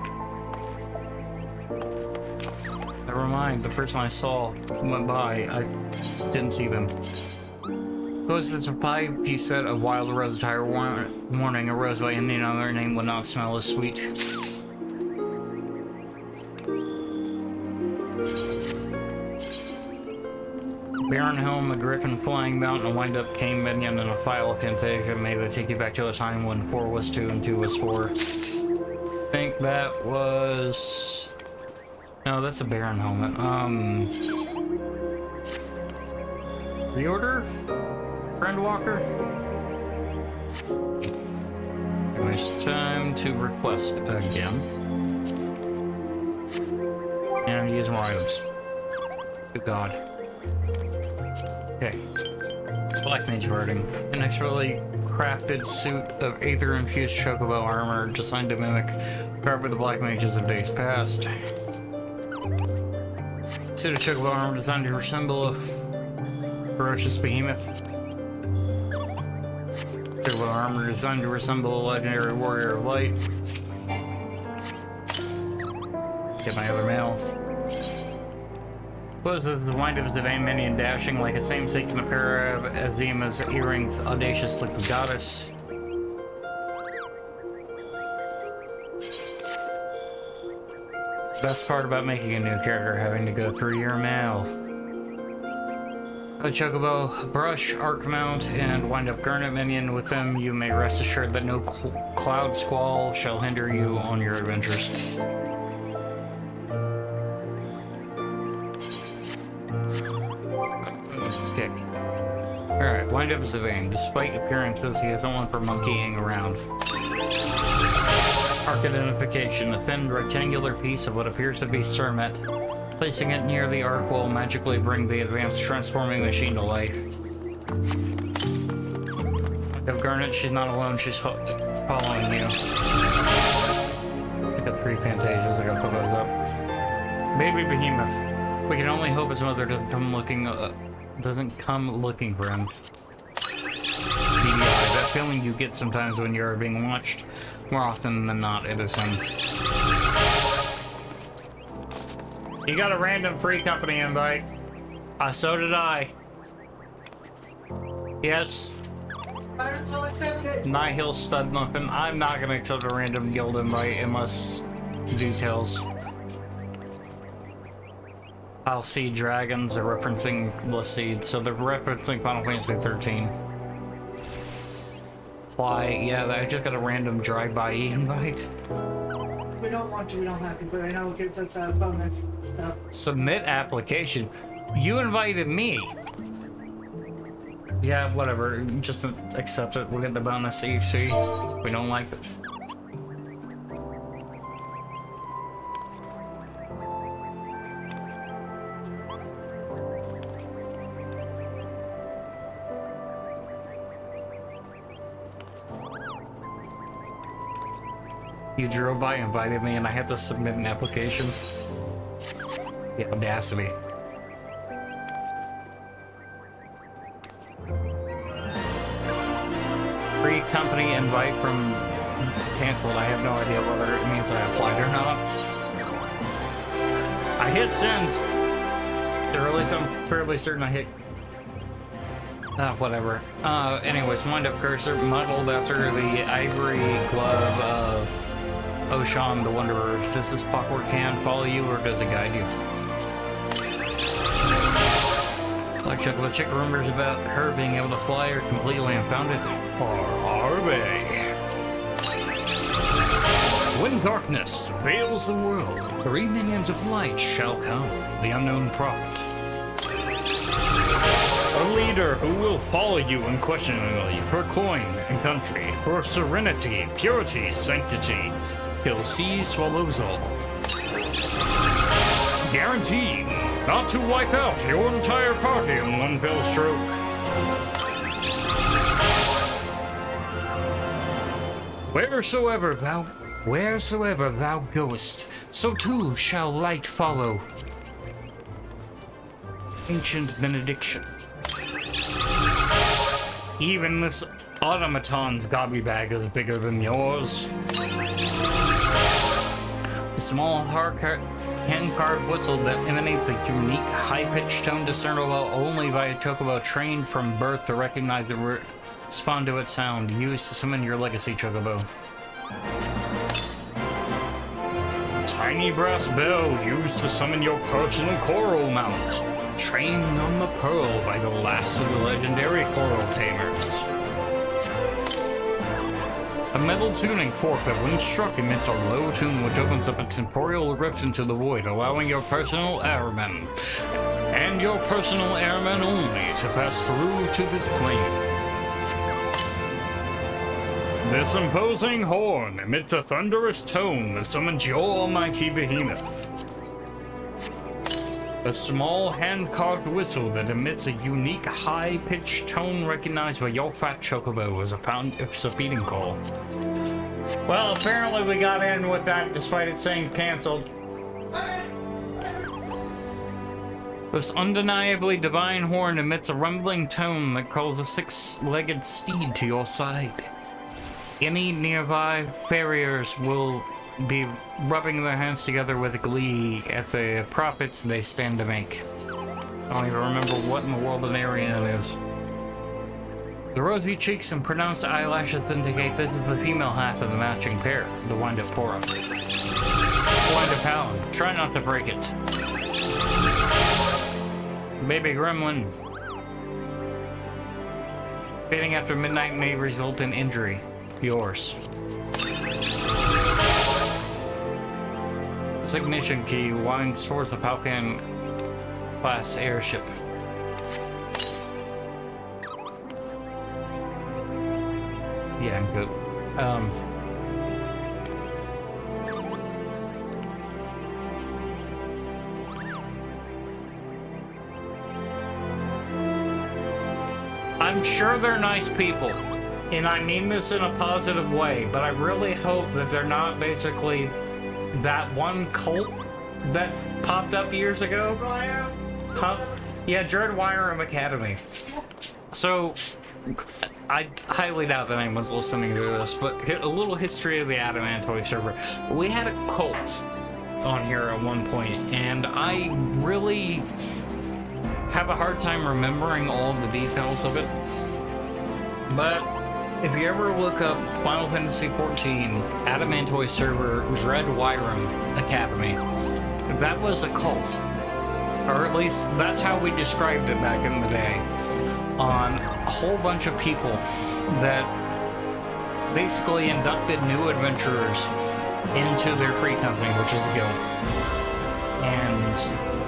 Never mind, the person I saw went by. I didn't see them. Goes it's a 5-piece set of Wild Rose attire. Warning, a rose by any other name will not smell as sweet. Baron Helm, a griffin flying mountain, a wind-up cane minion, and a file of Fantasia. May they take you back to a time when 4 was 2 and 2 was 4. I think that was... No, that's a Baron helmet. Reorder? Friend Walker? Anyways, time to request again. And use more items. Good God. Okay. Black Mage Birding. An expertly crafted suit of aether-infused chocobo armor designed to mimic carved with the Black Mages of days past. Suit of chocobo armor designed to resemble a ferocious behemoth. Chocobo armor designed to resemble a legendary warrior of light. Get my other mail. Poses the wind of the vein minion dashing like its namesake in a pair of Azima's earrings, audacious like the goddess. Best part about making a new character, having to go through your mail. A chocobo, brush, arc mount, and wind up garnet minion. With them, you may rest assured that no cloud squall shall hinder you on your adventures. Okay. Alright, wind up is the vein. Despite appearances, he has someone for monkeying around. Arc identification, a thin rectangular piece of what appears to be cermet. Placing it near the arc will magically bring the advanced transforming machine to life. Of Garnet, she's not alone, she's following you. I got 3 Fantasias, I gotta put those up. Baby Behemoth. We can only hope his mother doesn't come looking for him. DDI, that feeling you get sometimes when you're being watched. More often than not, it is him. You got a random free company invite. So did I. Yes. Might as well accept it. Nihil stud muffin. I'm not gonna accept a random guild invite unless details. I'll see dragons are referencing, let's see, so they're referencing Final Fantasy 13. Fly, yeah, I just got a random drive-by invite. We don't want to, we don't have to, but I know it gives us a bonus stuff. Submit application. You invited me. Yeah, whatever. Just accept it. We'll get the bonus EXP. We don't like it. You drove by, invited me, and I had to submit an application. The audacity. Free company invite from canceled. I have no idea whether it means I applied or not. I hit send. Or at least I'm fairly certain I hit. Whatever. Anyways, wind up cursor modeled after the ivory glove of Oshan the Wanderer. Does this clockwork hand follow you or does it guide you? Like Chocobo Chick, rumors about her being able to fly are completely unfounded. Or are they? When darkness veils the world, 3 minions of light shall come. The unknown prophet. A leader who will follow you unquestioningly for coin and country, for serenity, purity, sanctity. He'll see swallows all. Guaranteed not to wipe out your entire party in one fell stroke. Wheresoever thou goest, so too shall light follow. Ancient benediction. Even this automaton's gobby bag is bigger than yours. A small hand-carved whistle that emanates a unique high-pitched tone discernible only by a chocobo trained from birth to recognize and respond to its sound, used to summon your legacy chocobo. Tiny brass bell used to summon your personal coral mount, trained on the pearl by the last of the legendary coral tamers. A metal tuning fork that when struck emits a low tune which opens up a temporal rift into the void, allowing your personal airmen, and your personal airmen only, to pass through to this plane. This imposing horn emits a thunderous tone that summons your almighty behemoth. A small hand-carved whistle that emits a unique high-pitched tone recognized by your fat chocobo as a feeding call. Well, apparently we got in with that despite it saying canceled. This undeniably divine horn emits a rumbling tone that calls a 6-legged steed to your side. Any nearby farriers will be rubbing their hands together with glee at the profits they stand to make. I don't even remember what in the world an Aryan is. The rosy cheeks and pronounced eyelashes indicate this is the female half of the matching pair, the wind-up Pora. Wind-up Hound, try not to break it. Baby Gremlin. Fading after midnight may result in injury. Yours. This ignition key winds towards the Falcon class airship. Yeah, I'm good. I'm sure they're nice people, and I mean this in a positive way, but I really hope that they're not basically that one cult that popped up years ago. Huh? Yeah, Jared Wyram Academy. So, I highly doubt that anyone's listening to this, but a little history of the Adamantoid server. We had a cult on here at one point, and I really have a hard time remembering all the details of it. But if you ever look up Final Fantasy XIV Adamantoy server Dread Wyram Academy, that was a cult. Or at least that's how we described it back in the day. On a whole bunch of people that basically inducted new adventurers into their free company, which is a guild. And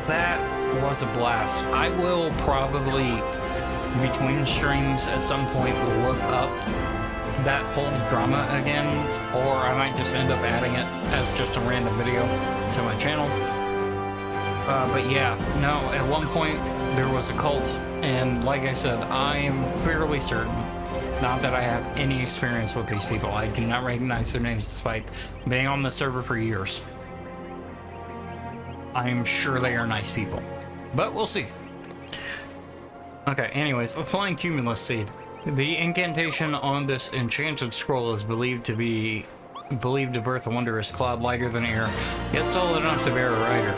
that was a blast. I will probably, between streams at some point, look up that whole drama again, or I might just end up adding it as just a random video to my channel. But yeah, no, at one point there was a cult, and like I said, I am fairly certain, not that I have any experience with these people, I do not recognize their names despite being on the server for years. I'm sure they are nice people, but we'll see. Okay, anyways, the Flying Cumulus Seed. The incantation on this enchanted scroll is believed to birth a wondrous cloud lighter than air, yet solid enough to bear a rider.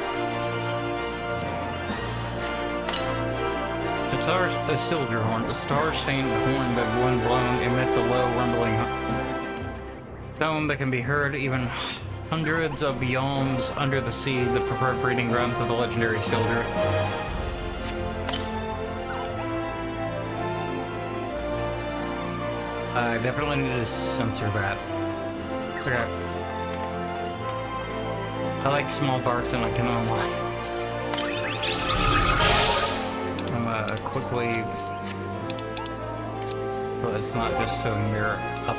A silver horn, a star-stained horn that, when blown, emits a low, rumbling tone that can be heard even hundreds of biomes under the sea, the preferred breeding ground for the legendary Sildur. I definitely need to censor that. Okay. I like small barks and I can unlock. Quickly, but it's not just so mirror up.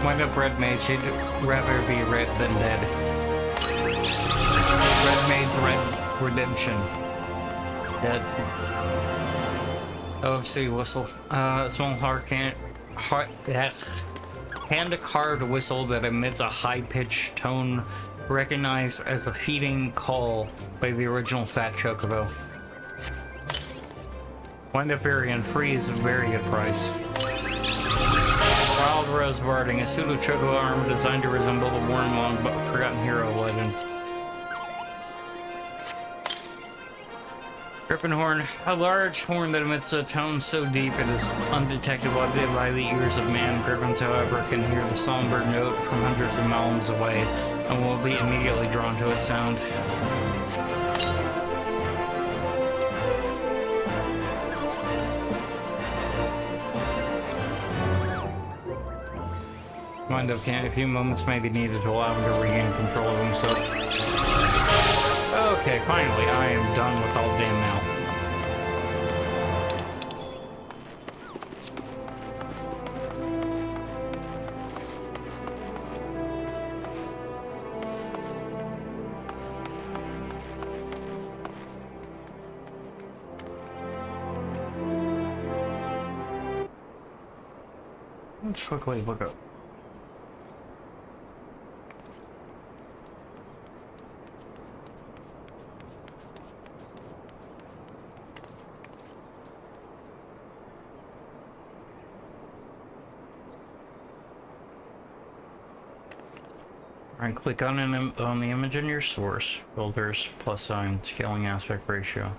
Wind up Red Mage, he'd rather be red than dead. Red Mage, Red Redemption. Dead. OFC whistle. A small hand-carved whistle that emits a high-pitched tone recognized as a feeding call by the original Fat Chocobo. Wind up Varian, free is a very good price. Wild Rose Barding, a pseudo chocobo arm designed to resemble the worn-long but forgotten hero legend. Griffin Horn, a large horn that emits a tone so deep it is undetectable by the ears of man. Griffins, however, can hear the somber note from hundreds of miles away and will be immediately drawn to its sound. Wind up can a few moments may be needed to allow him to regain control of himself. Okay, finally, I am done with all damn now. Let's quickly look up. Alright, click on the image in your source. Filters, plus sign, scaling aspect ratio.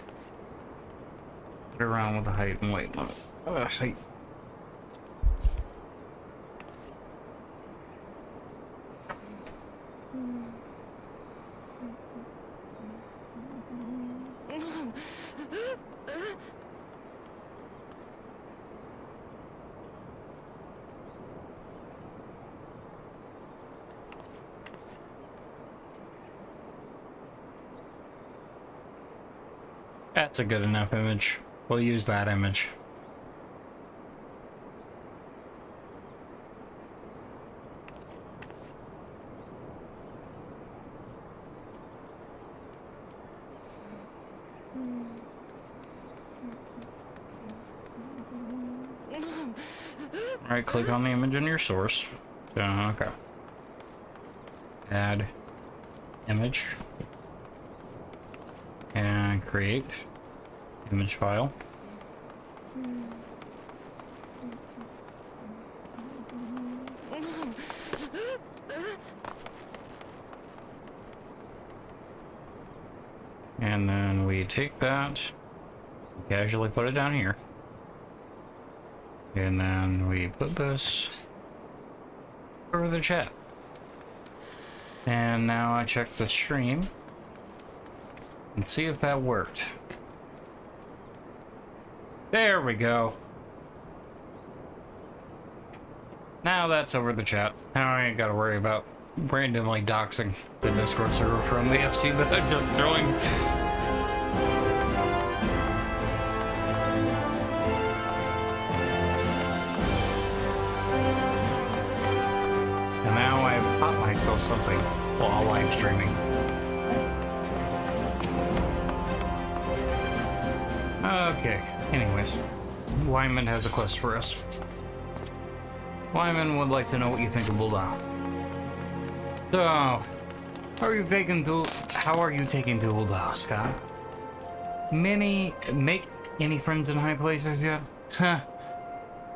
Put it around with the height and weight limit. Height. That's a good enough image. We'll use that image. Alright, click on the image in your source. Okay. Add image. And create image file. And then we take that, casually put it down here. And then we put this over the chat. And now I check the stream and see if that worked. There we go. Now that's over the chat. Now I ain't gotta worry about randomly doxing the Discord server from the FC that I just joined. And now I pop myself something while live streaming. Okay, anyways. Wyman has a quest for us. Wyman would like to know what you think of Bulldog. So, how are you taking Bulldog, Scott? Make any friends in high places yet? Huh.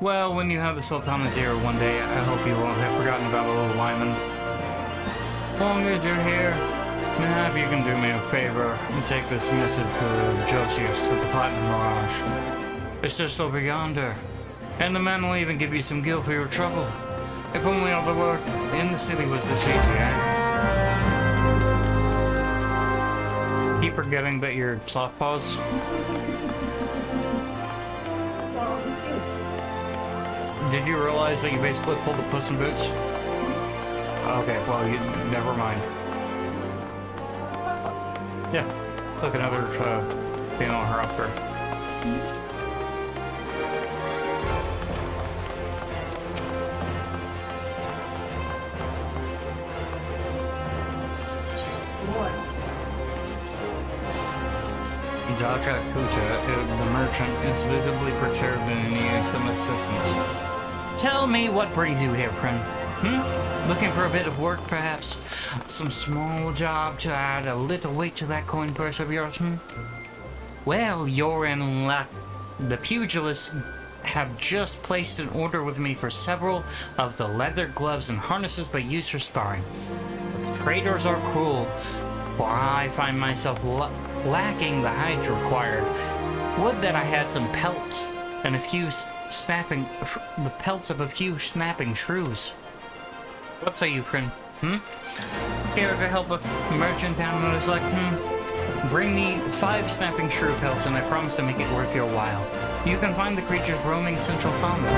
Well, when you have the Sultana's ear one day, I hope you won't have forgotten about little Wyman. As long as you're here, maybe you can do me a favor and take this missive to Josias at the Platinum Mirage. It's just over yonder. And the man will even give you some gil for your trouble. If only all the work in the city was this easy, eh? Keep forgetting that you're soft paws. Did you realize that you basically pulled the Puss in Boots? Okay, well, never mind. Yeah, look, another female helicopter. Jaja Kucha, the merchant, is visibly perturbed and needs some assistance. Tell me what brings you here, friend. Looking for a bit of work, perhaps? Some small job to add a little weight to that coin purse of yours, Well, you're in luck. The pugilists have just placed an order with me for several of the leather gloves and harnesses they use for sparring. But the traders are cruel, for I find myself lacking the hides required. Would that I had some pelts and the pelts of a few snapping shrews. What say you, friend? Here to help a merchant down on his luck, Bring me 5 snapping shrew pelts and I promise to make it worth your while. You can find the creatures roaming Central Farmland.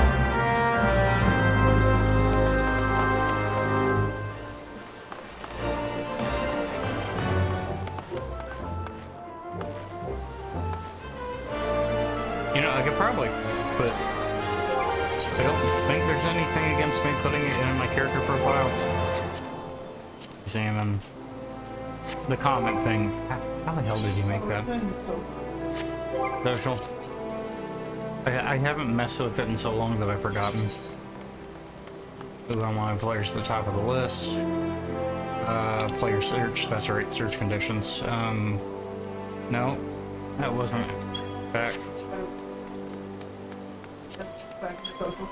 You know, I could probably put... I don't think there's anything against me putting it in my character profile. Examine the comment thing. How the hell did you make that? Social. I haven't messed with it in so long that I've forgotten. Move on my players to the top of the list. Player search, that's right, search conditions. No, that wasn't back. Back to social.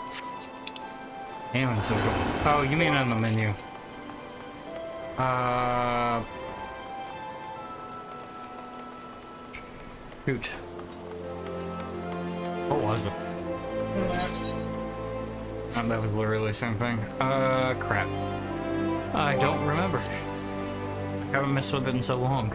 Damn, social. Oh, you mean on the menu. Shoot. What was it? That was literally the same thing. Crap. I don't remember. I haven't messed with it in so long.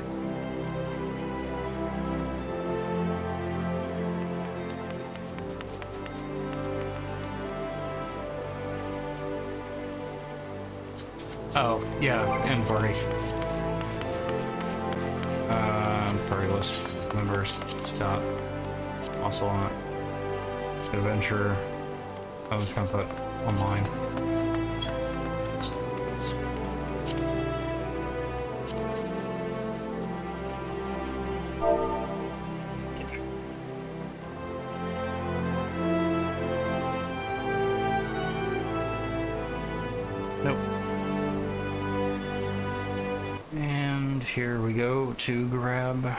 Oh, yeah, inventory. Party list. Members, Scott. Also on it. Adventure. I was gonna put online. Nope. And here we go to grab.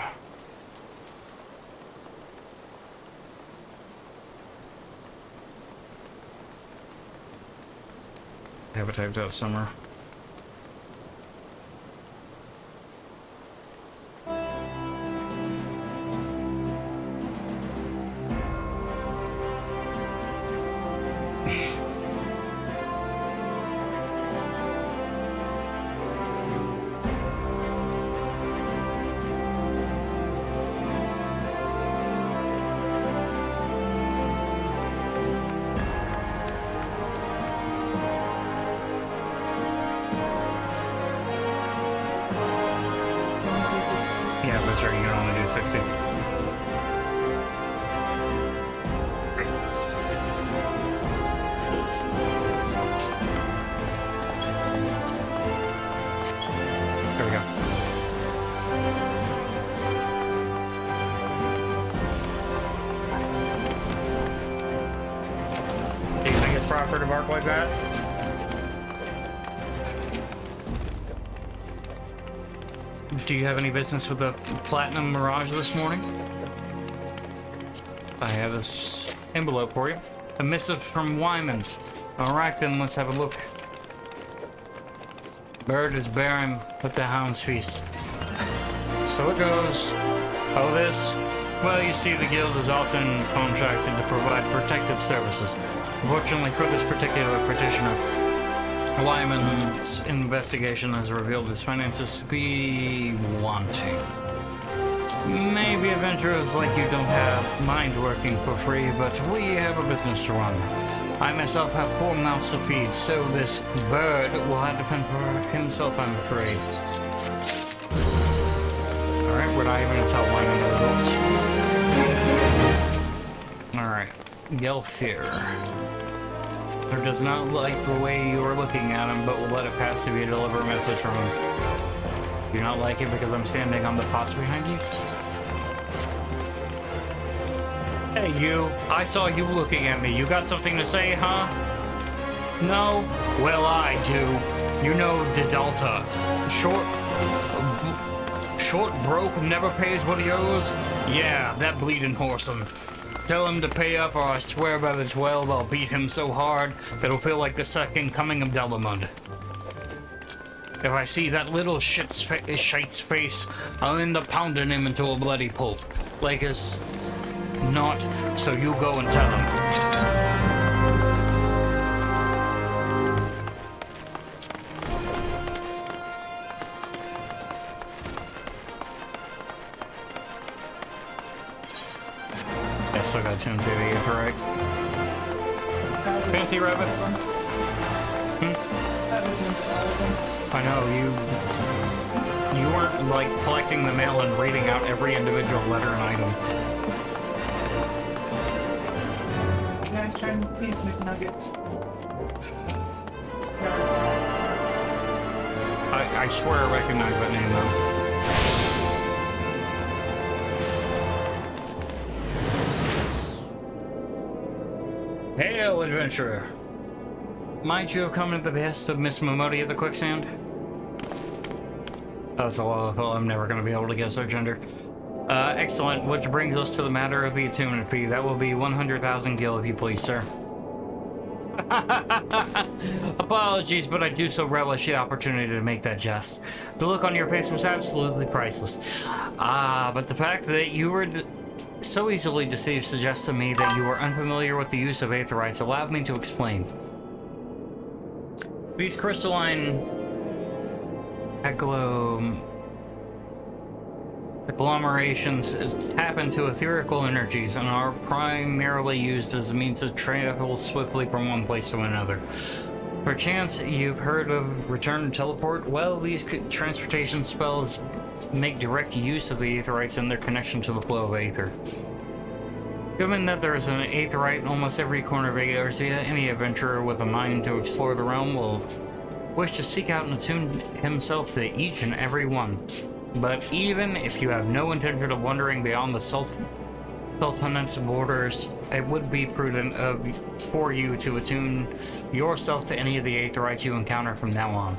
have it typed out somewhere. Yeah, that's right. You can only do 60. There we go. Do you think it's proper to bark like that? Do you have any business with the Platinum Mirage this morning? I have this envelope for you. A missive from Wyman. Alright then, let's have a look. Bird is bearing with the hounds feast. So it goes. Oh, this? Well, you see, the guild is often contracted to provide protective services. Fortunately for this particular petitioner, Lyman's investigation has revealed his finances to be wanting. Maybe adventurers like you don't have mind working for free, but we have a business to run. I myself have 4 mouths to feed, so this bird will have to fend for himself, I'm afraid. Alright, we're not even gonna tell Lyman the rules. Alright, Gelfir. Or does not like the way you are looking at him, but will let it pass if you deliver a message from him. Do you not like it because I'm standing on the pots behind you? Hey, you. I saw you looking at me. You got something to say, huh? No? Well, I do. You know Didalta. Short broke, never pays what he owes? Yeah, that bleeding whoreson. Tell him to pay up, or I swear by the 12 I'll beat him so hard it'll feel like the second coming of Delamund. If I see that little shite's face, I'll end up pounding him into a bloody pulp. Like as not, so you go and tell him. I still got tuned to the right. Fancy rabbit. I know you weren't like collecting the mail and reading out every individual letter and item. Nice trying to beat McNuggets. I swear I recognize that name though. Hail, adventurer! Might you have come at the behest of Miss Momodi at the quicksand? Oh, it's a lot. Well, I'm never going to be able to guess her gender. Excellent, which brings us to the matter of the attunement fee. That will be 100,000 gil, if you please, sir. Apologies, but I do so relish the opportunity to make that jest. The look on your face was absolutely priceless. But the fact that you were so easily deceived suggests to me that you are unfamiliar with the use of aetherites. Allow me to explain. These crystalline agglomerations tap into etherical energies and are primarily used as a means to travel swiftly from one place to another. Perchance you've heard of return and teleport? Well, these transportation spells make direct use of the aetherites and their connection to the flow of aether. Given that there is an aetherite in almost every corner of Eorzea, any adventurer with a mind to explore the realm will wish to seek out and attune himself to each and every one. But even if you have no intention of wandering beyond the Sultanate's borders, it would be prudent for you to attune yourself to any of the aetherites you encounter from now on.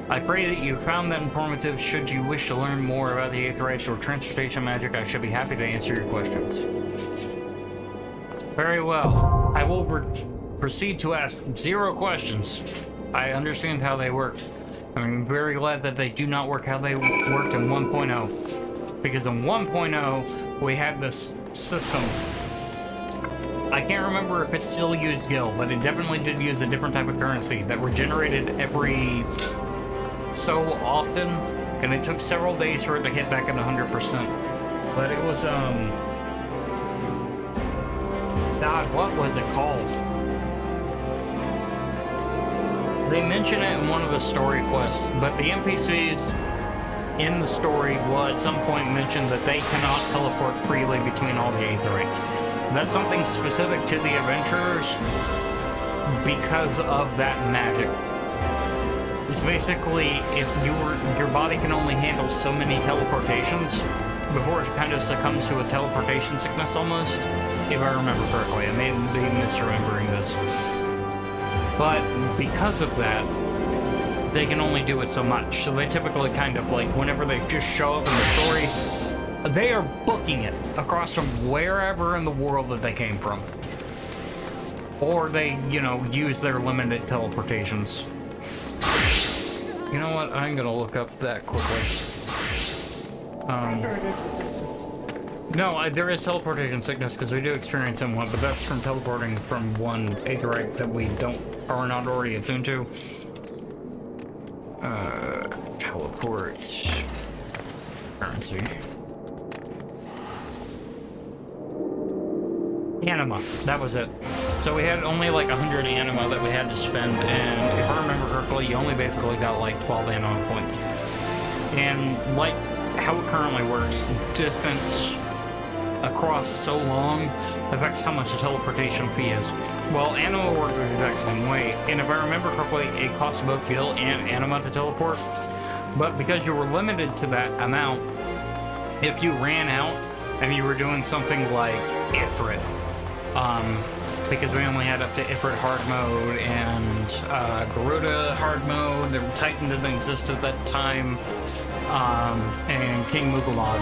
I pray that you found that informative. Should you wish to learn more about the aetherites or transportation magic, I should be happy to answer your questions. Very well. I will proceed to ask 0 questions. I understand how they work. I'm very glad that they do not work how they worked in 1.0. Because in 1.0, we had this system. I can't remember if it still used Gil, but it definitely did use a different type of currency that regenerated every so often, and it took several days for it to hit back at 100%. But it was, God, what was it called? They mention it in one of the story quests, but the NPCs in the story will at some point mention that they cannot teleport freely between all the Aetherites. That's something specific to the adventurers because of that magic. It's basically if your body can only handle so many teleportations before it kind of succumbs to a teleportation sickness almost, if I remember correctly. I may be misremembering this. But because of that, they can only do it so much. So they typically kind of like, whenever they just show up in the story, they are booking it across from wherever in the world that they came from. Or they, you know, use their limited teleportations. You know what? I'm gonna look up that quickly. No, there is teleportation sickness because we do experience in one, but that's from teleporting from one Aetherite that we are not already attuned to. Teleport currency. Anima, that was it. So we had only like 100 anima that we had to spend, and if I remember correctly, you only basically got like 12 anima points. And like how it currently works, distance across so long affects how much the teleportation fee is. Well, anima work the exact same way, and if I remember correctly, it costs both Gil and anima to teleport, but because you were limited to that amount, if you ran out and you were doing something like Ifrit, because we only had up to Ifrit hard mode and Garuda hard mode, the Titan didn't exist at that time, and King Mugamog.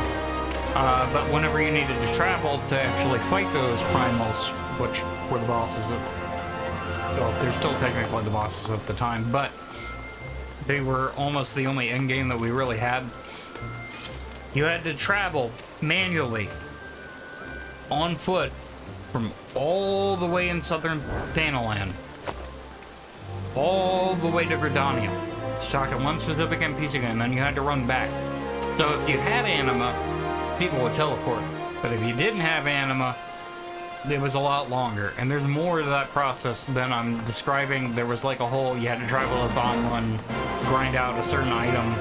But whenever you needed to travel to actually fight those primals, which were the bosses well, they're still technically the bosses at the time, but they were almost the only endgame that we really had. You had to travel manually on foot from all the way in southern Thanalan, all the way to Gridania, to talk to one specific NPC, and then you had to run back. So if you had anima, people would teleport, but if you didn't have anima, it was a lot longer, and there's more to that process than I'm describing. There was like a whole, you had to travel a bomb one, grind out a certain item,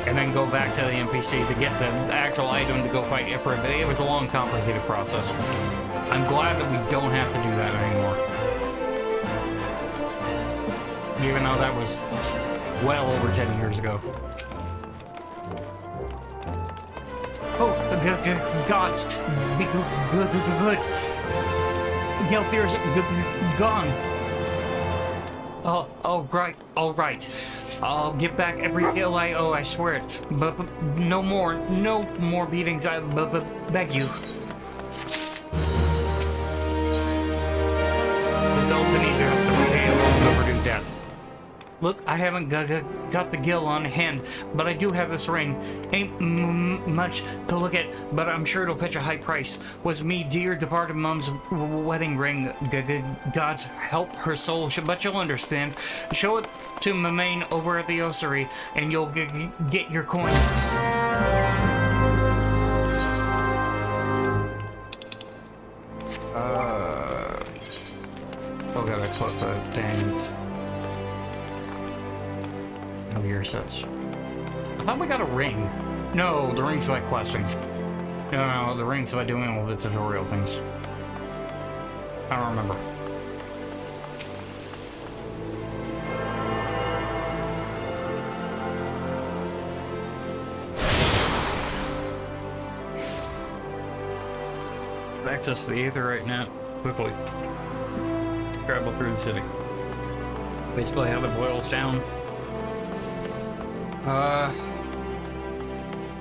and then go back to the NPC to get the actual item to go fight Ifrit, but it was a long, complicated process. I'm glad that we don't have to do that anymore. Even though that was well over 10 years ago. Oh, gods, be good. Gelthir's gone. Oh, right, all right. I'll give back every gil I owe, I swear it. But no more beatings, I beg you. The Dolphin Eater have to repay a long overdue death. Look, I haven't got the gil on hand, but I do have this ring. Ain't much to look at, but I'm sure it'll fetch a high price. Was me dear departed mom's wedding ring. God's help her soul, but you'll understand. Show it to Mamain over at the ossuary, and you'll get your coin. Oh god, I put the dang gear sets. I thought we got a ring. No, the ring's by questing. No, the ring's by doing all the tutorial things. I don't remember. Access the Aether right now. Quickly. Travel through the city. Basically how it boils down. You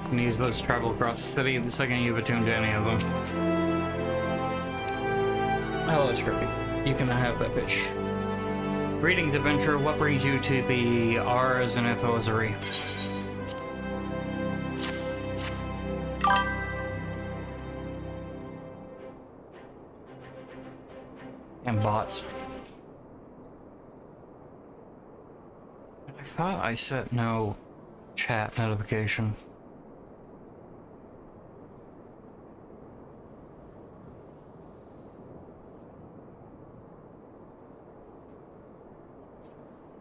can use those to travel across the city the second you've attuned to any of them. Oh, that's tricky. You can have that bitch. Greetings, adventurer. What brings you to the Zenith Rosary? And bots. I thought I set no chat notification.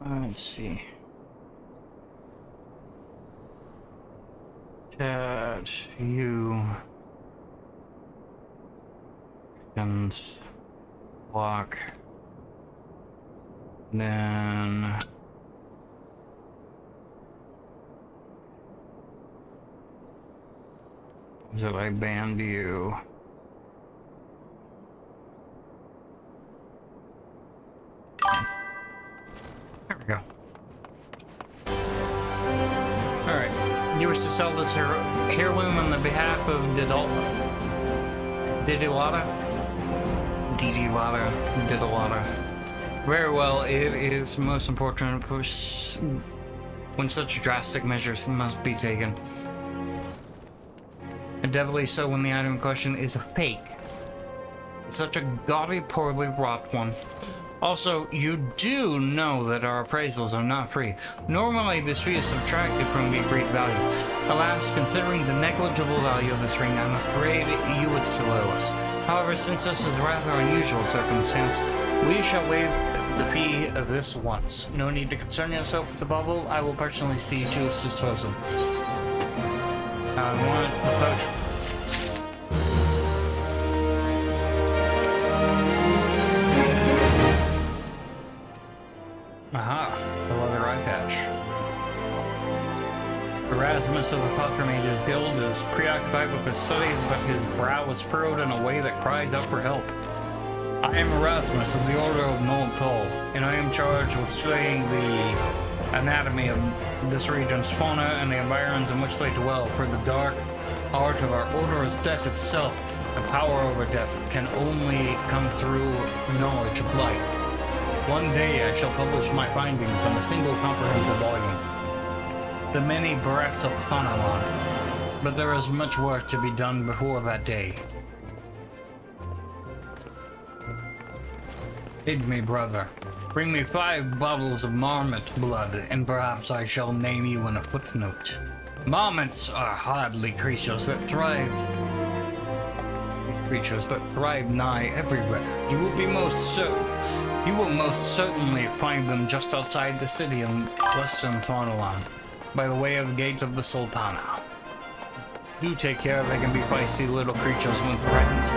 Let's see. Chat, you, and block, then so I banned you. There we go. Alright. You wish to sell this heirloom on the behalf of Didilata? Very well, it is most important when such drastic measures must be taken. And doubly so when the item in question is a fake. Such a gaudy, poorly wrought one. Also, you do know that our appraisals are not free. Normally, this fee is subtracted from the agreed value. Alas, considering the negligible value of this ring, I'm afraid you would slow us. However, since this is a rather unusual circumstance, we shall waive the fee of this once. No need to concern yourself with the bubble. I will personally see to its disposal. Let's potion. Aha, the leather eye patch. Erasmus of the Foster Mages Guild is preoccupied with his studies, but his brow is furrowed in a way that cries out for help. I am Erasmus of the Order of Noel Toll, and I am charged with studying the anatomy of this region's fauna and the environs in which they dwell, for the dark art of our order is death itself. The power over death can only come through knowledge of life. One day I shall publish my findings on a single comprehensive volume. The many breaths of Thanalan. But there is much work to be done before that day. Aid me, brother. Bring me 5 bottles of marmot blood, and perhaps I shall name you in a footnote. Marmots are hardly creatures that thrive nigh everywhere. You will most certainly find them just outside the city in western Thanalan, by the way of the gate of the Sultana. Do take care, they can be feisty little creatures when threatened.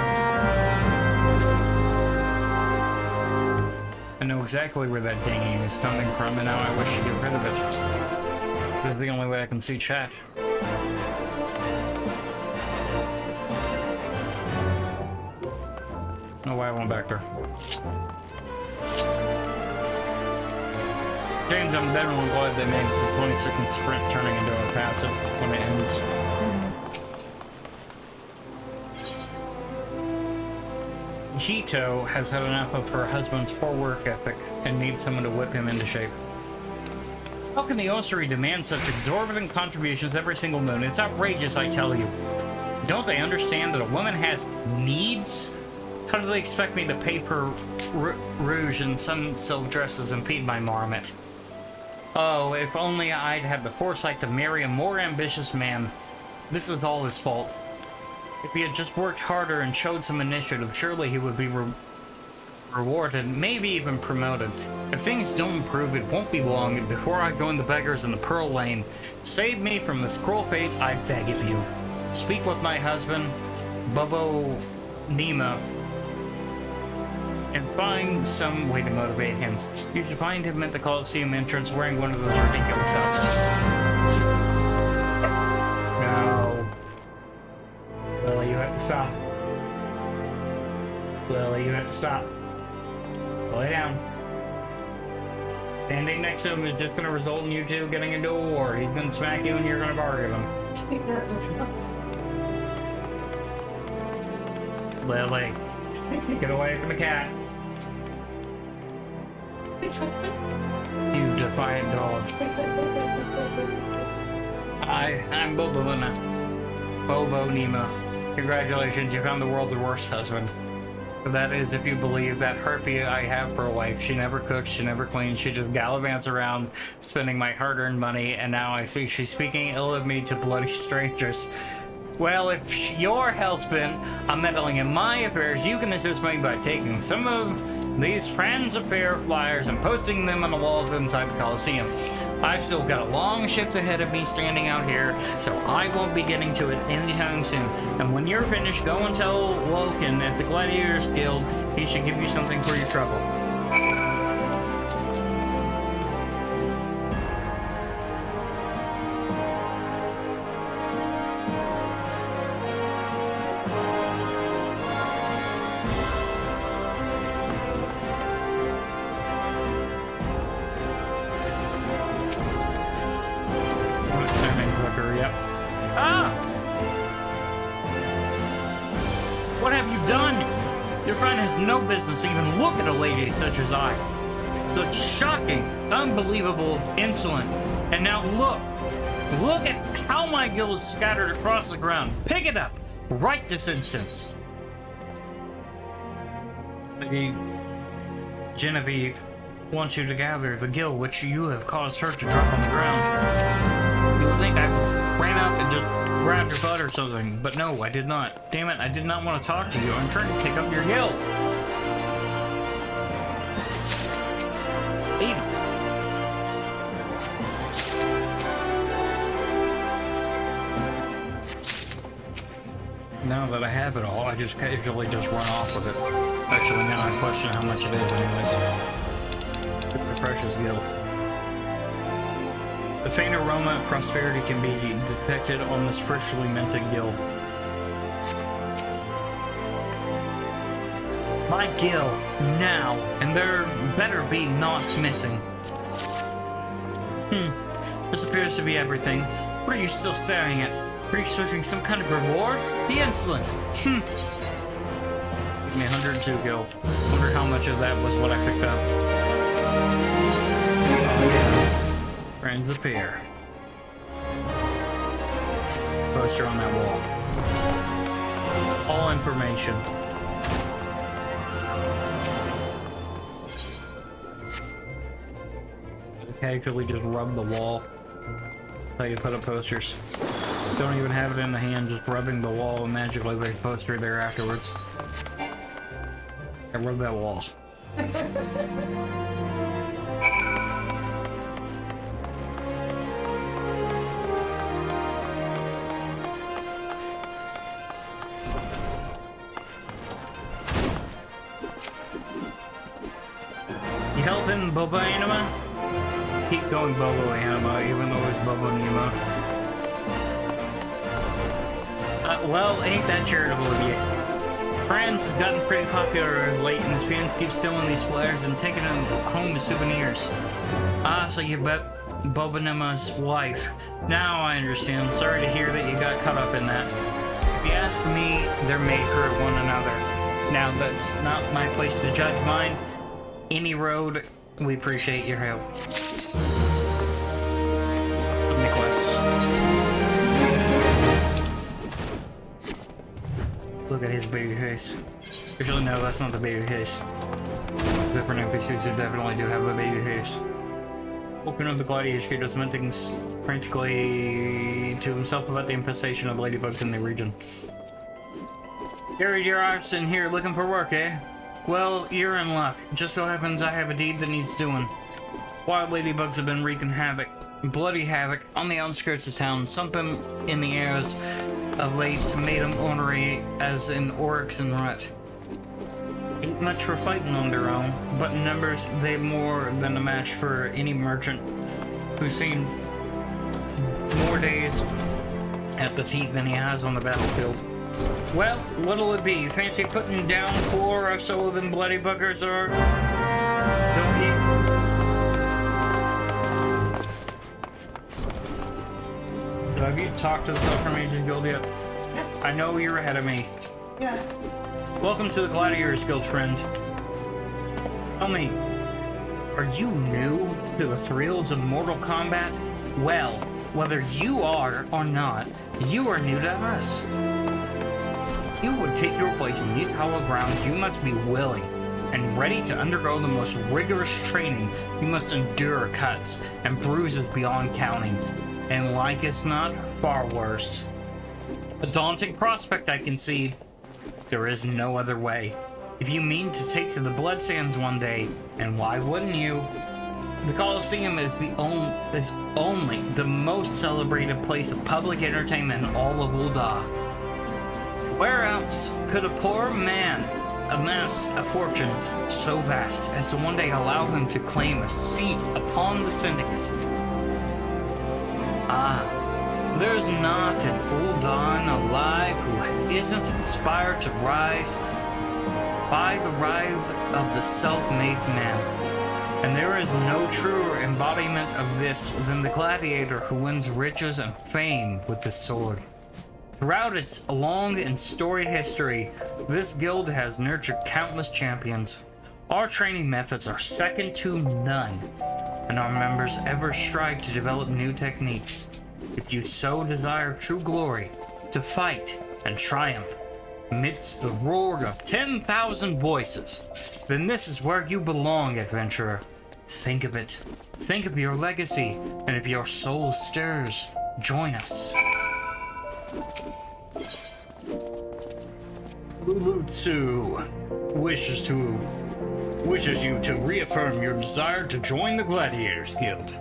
I know exactly where that dinging is coming from, and now I wish to get rid of it. This is the only way I can see chat. No way I went back there. James, I'm definitely glad they made the 20-second sprint turning into a passive when it ends. Hito has had enough of her husband's poor work ethic and needs someone to whip him into shape. How can the Ossuary demand such exorbitant contributions every single moon? It's outrageous, I tell you. Don't they understand that a woman has needs? How do they expect me to pay for rouge and sun silk dresses and feed my marmot? Oh, if only I'd had the foresight to marry a more ambitious man. This is all his fault. If he had just worked harder and showed some initiative, surely he would be rewarded, maybe even promoted. If things don't improve, it won't be long before I join the beggars in the Pearl Lane. Save me from this cruel fate, I beg of you. Speak with my husband, Bobo Nima, and find some way to motivate him. You should find him at the Coliseum entrance wearing one of those ridiculous outfits. No. Lily, you have to stop. Lily, you have to stop. Lay down. Standing next to him is just going to result in you two getting into a war. He's going to smack you and you're going to bargain him. That's what it was. Lily, get away from the cat. You defiant dog. I'm Bobo Nemo. Congratulations, you found the world's worst husband. That is, if you believe that harpy I have for a wife. She never cooks, she never cleans, she just gallivants around spending my hard-earned money, and now I see she's speaking ill of me to bloody strangers. Well, if your husband are meddling in my affairs, you can assist me by taking some of these Friends Affair flyers and posting them on the walls inside the Coliseum. I've still got a long shift ahead of me standing out here, so I won't be getting to it anytime soon. And when you're finished, go and tell Woken at the Gladiators Guild he should give you something for your trouble. What have you done? Your friend has no business even look at a lady such as I. Such shocking, unbelievable insolence. And now look at how my guild is scattered across the ground. Pick it up right this instant. Lady Genevieve wants you to gather the guild which you have caused her to drop on the ground. You would think I ran up and just grabbed your butt or something, but no, I did not. Damn it, I did not want to talk to you. I'm trying to pick up your guild. Leave. Now that I have it all, I just casually just run off with it. Actually, now I question how much it is anyways. The precious guild. The faint aroma of prosperity can be detected on this freshly minted guild. My guild, now, and there better be naught missing. This appears to be everything. What are you still staring at? Are you expecting some kind of reward? The insolence! Give me 102 gil. Wonder how much of that was what I picked up. Oh yeah. Friends appear. Poster on that wall. All information. Casually just rub the wall. How you put up posters. Don't even have it in the hand, just rubbing the wall and magically there's a poster there afterwards. I rubbed that wall. You helping, Bobo Anima? Keep going, Bobo Anima, even though it's Bobo Nemo. Well, ain't that charitable of you? Franz has gotten pretty popular of late, and his fans keep stealing these flyers and taking them home as souvenirs. Ah, so you bet Bobo Nema's wife. Now I understand. Sorry to hear that you got caught up in that. If you ask me, they may hurt one another. Now, that's not my place to judge mine. Any road, we appreciate your help. Nicholas. Look at his baby face. Actually, no, that's not the baby face. Different NPCs who definitely do have a baby face. Open of the Gladiators Guild was venting frantically to himself about the infestation of ladybugs in the region. Gary, you're in here looking for work, eh? Well, you're in luck. Just so happens I have a deed that needs doing. Wild ladybugs have been wreaking havoc, bloody havoc, on the outskirts of town. Something in the airs of late made them ornery as in oryx and rut. Ain't much for fighting on their own, but in numbers they more than a match for any merchant who's seen more days at the teeth than he has on the battlefield. Well, what'll it be? Fancy putting down 4 or so of them bloody buggers, or don't you? Have you talked to the Transformation Guild yet? Yeah. I know you're ahead of me. Yeah. Welcome to the Gladiators Guild, friend. Tell me, Are you new to the thrills of Mortal Kombat? Well, whether you are or not, you are new to us. If you would take your place in these hallowed grounds, you must be willing and ready to undergo the most rigorous training. You must endure cuts and bruises beyond counting, and like as not, far worse. A daunting prospect, I concede. There is no other way. If you mean to take to the Blood Sands one day, and why wouldn't you? The Coliseum is only the most celebrated place of public entertainment in all of Ul'dah. Where else could a poor man amass a fortune so vast as to one day allow him to claim a seat upon the syndicate? There's not an Ul'dah alive who isn't inspired to rise by the rise of the self-made man. And there is no truer embodiment of this than the gladiator who wins riches and fame with the sword. Throughout its long and storied history, this guild has nurtured countless champions. Our training methods are second to none, and our members ever strive to develop new techniques. If you so desire true glory, to fight and triumph amidst the roar of 10,000 voices, then this is where you belong, adventurer. Think of it. Think of your legacy, and if your soul stirs, join us. Lulutsu wishes you to reaffirm your desire to join the Gladiators Guild.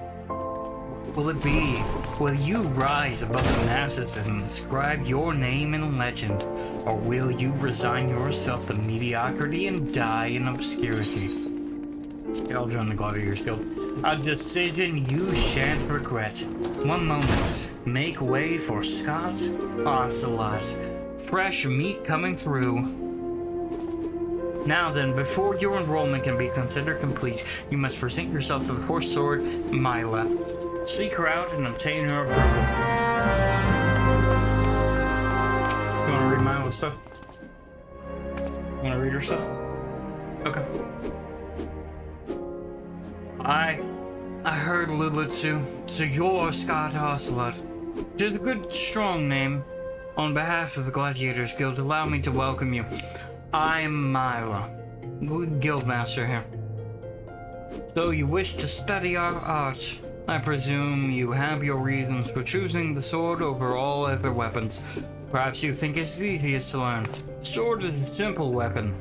Will it be? Will you rise above the masses and inscribe your name in legend, or will you resign yourself to mediocrity and die in obscurity? I'll join the Gladiators Guild. A decision you shan't regret. One moment, make way for Scott Ocelot. Fresh meat coming through. Now then, before your enrollment can be considered complete, you must present yourself to the horse sword, Mila. Seek her out and obtain her approval. You want to read Mila's stuff? You want to read her stuff? Okay. I heard Lulutsu, so you're Scott Ocelot. Just a good, strong name. On behalf of the Gladiators Guild, allow me to welcome you. I'm Mila, Guildmaster here. So you wish to study our arts. I presume you have your reasons for choosing the sword over all other weapons. Perhaps you think it's easiest to learn. Sword is a simple weapon,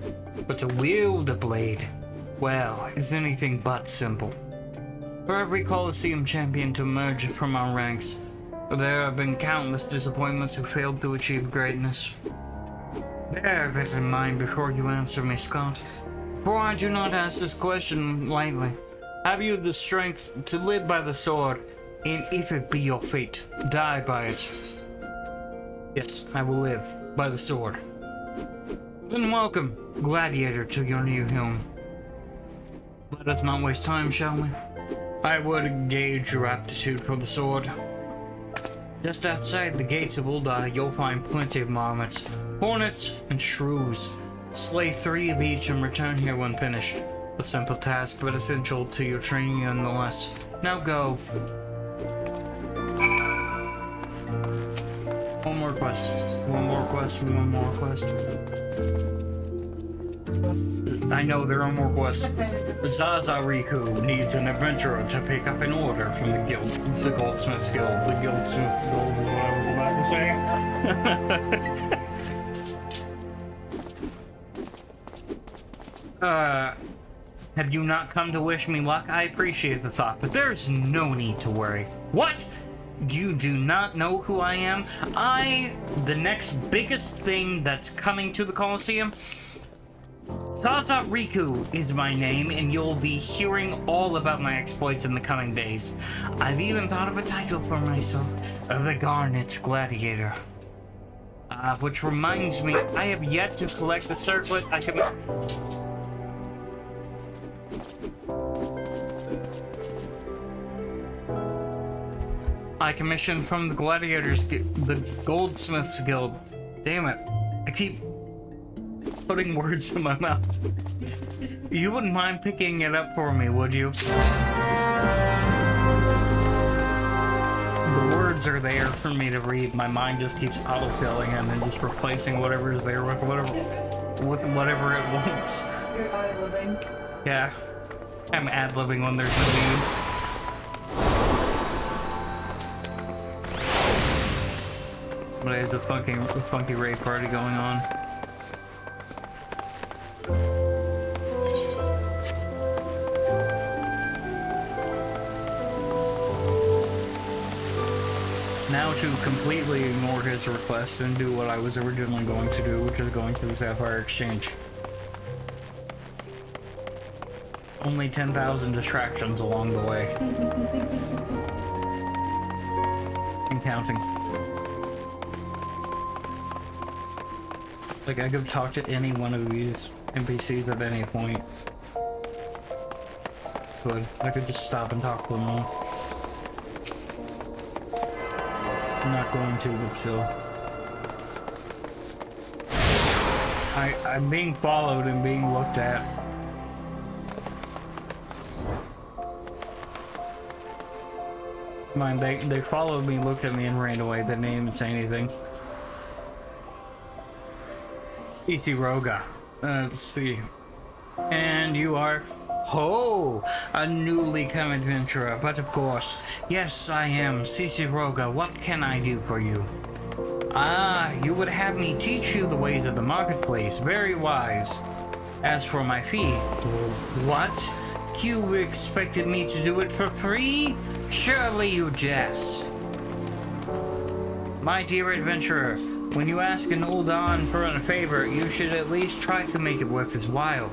but to wield a blade, well, is anything but simple. For every Coliseum champion to emerge from our ranks, there have been countless disappointments who failed to achieve greatness. Bear that in mind before you answer me, Scott. For I do not ask this question lightly. Have you the strength to live by the sword, and if it be your fate, die by it? Yes, I will live by the sword. Then welcome, Gladiator, to your new home. Let us not waste time, shall we? I would gauge your aptitude for the sword. Just outside the gates of Ul'dah, you'll find plenty of marmots, hornets, and shrews. Slay 3 of each and return here when finished. A simple task, but essential to your training nonetheless. Now go. One more quest. One more quest. One more quest. I know there are more quests. Zaza Riku needs an adventurer to pick up an order from the guild. The Goldsmith's Guild. The Goldsmith's Guild is what I was about to say. Have you not come to wish me luck? I appreciate the thought, but there's no need to worry. What? You do not know who I am? The next biggest thing that's coming to the Coliseum? Zaza Riku is my name, and you'll be hearing all about my exploits in the coming days. I've even thought of a title for myself, the Garnet Gladiator. Which reminds me, I have yet to collect the circlet I commissioned from the Gladiators, the Goldsmiths Guild. Damn it. putting words in my mouth. You wouldn't mind picking it up for me, would you? The words are there for me to read. My mind just keeps autofilling them and just replacing whatever is there with whatever it wants. You're ad-libbing. Yeah, I'm ad-libbing when there's no need. But there's a funky raid party going on. Now to completely ignore his request and do what I was originally going to do, which is going to the Sapphire Exchange. Only 10,000 distractions along the way. And counting. Like, I could talk to any one of these NPCs at any point. I could just stop and talk to them all. I'm not going to, but still. I'm being followed and being looked at. Mind, they followed me, looked at me, and ran away. They didn't even say anything. E.T. Roga. Let's see. And you are... Oh, a newly come adventurer, but of course, yes, I am Cici Roga. What can I do for you? Ah, you would have me teach you the ways of the marketplace. Very wise. As for my fee, what? You expected me to do it for free? Surely you jest. My dear adventurer, when you ask an Uldan for a favor, you should at least try to make it worth his while.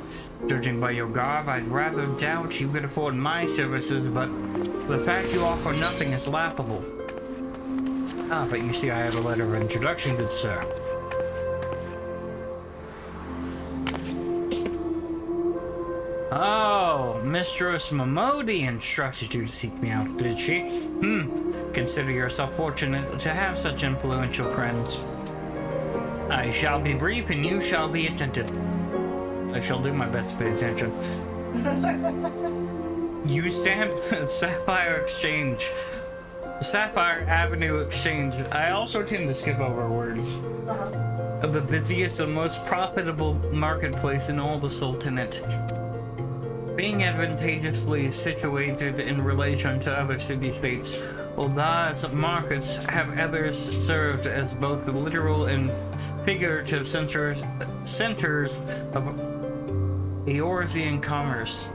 Judging by your garb, I'd rather doubt you could afford my services, but the fact you offer nothing is laughable. Ah, but you see I have a letter of introduction, good sir. Oh, Mistress Momodi instructed you to seek me out, did she? Consider yourself fortunate to have such influential friends. I shall be brief and you shall be attentive. I shall do my best to pay attention. You stand at Sapphire Exchange. Sapphire Avenue Exchange. I also tend to skip over words. Of the busiest and most profitable marketplace in all the Sultanate. Being advantageously situated in relation to other city-states, Ulda's markets have others served as both the literal and figurative centers of Eorzean commerce.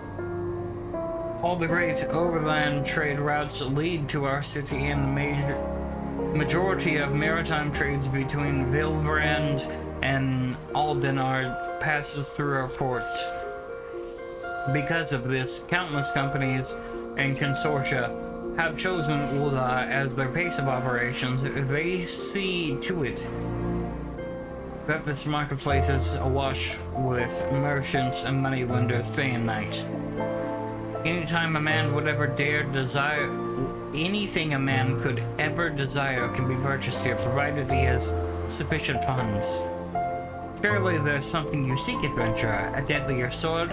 All the great overland trade routes lead to our city, and the majority of maritime trades between Vilbrand and Aldenard passes through our ports. Because of this, countless companies and consortia have chosen Ulda as their base of operations. They see to it that this marketplace is awash with merchants and moneylenders day and night. Anytime a man would ever dare desire, anything a man could ever desire can be purchased here, provided he has sufficient funds. Surely there's something you seek, adventurer, a deadlier sword,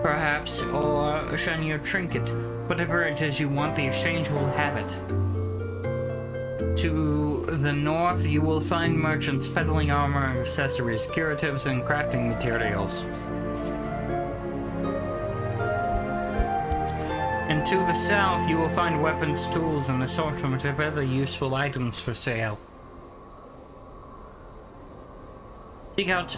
perhaps, or a shinier trinket. Whatever it is you want, the exchange will have it. To the north, you will find merchants peddling armor and accessories, curatives, and crafting materials. And to the south, you will find weapons, tools, and assortment of other useful items for sale. Seek out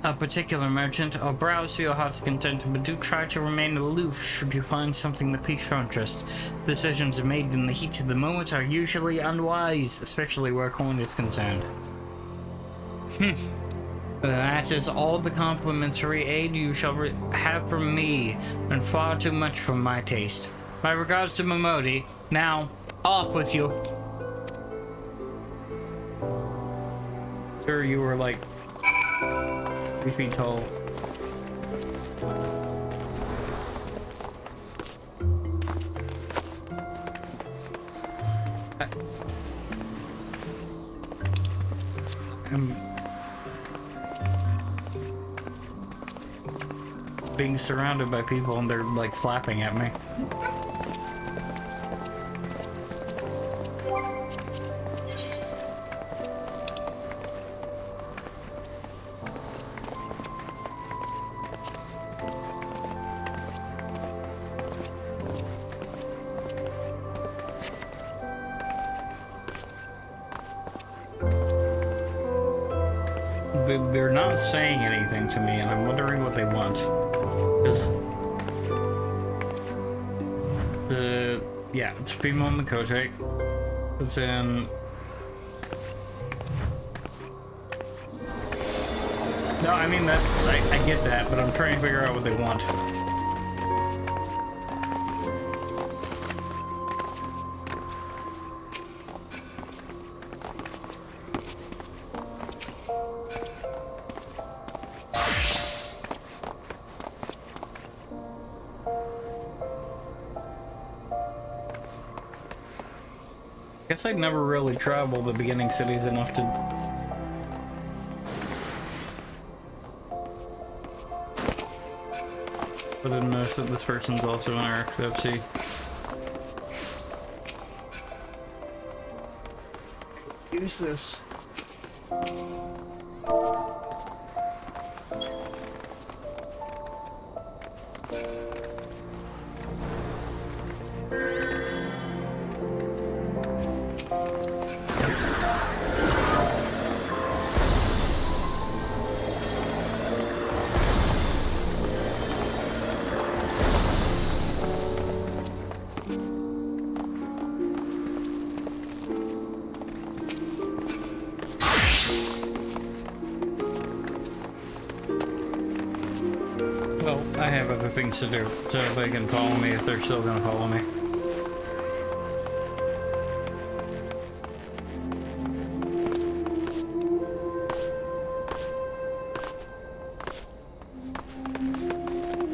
a particular merchant or browse to your heart's content, but do try to remain aloof should you find something that piques your interest. Decisions made in the heat of the moment are usually unwise, especially where coin is concerned. That is all the complimentary aid you shall have from me, and far too much for my taste. My regards to Momodi. Now, off with you. Sir, you were like 3 feet tall. being surrounded by people and they're like flapping at me. They're not saying anything to me, and I'm wondering what they want. Because it's female in the Kotek. It's in. No, I mean I get that, but I'm trying to figure out what they want. Guess I'd never really traveled the beginning cities enough to... But I didn't notice that this person's also in our FC. Use this. Well, I have other things to do, so they can follow me if they're still gonna follow me.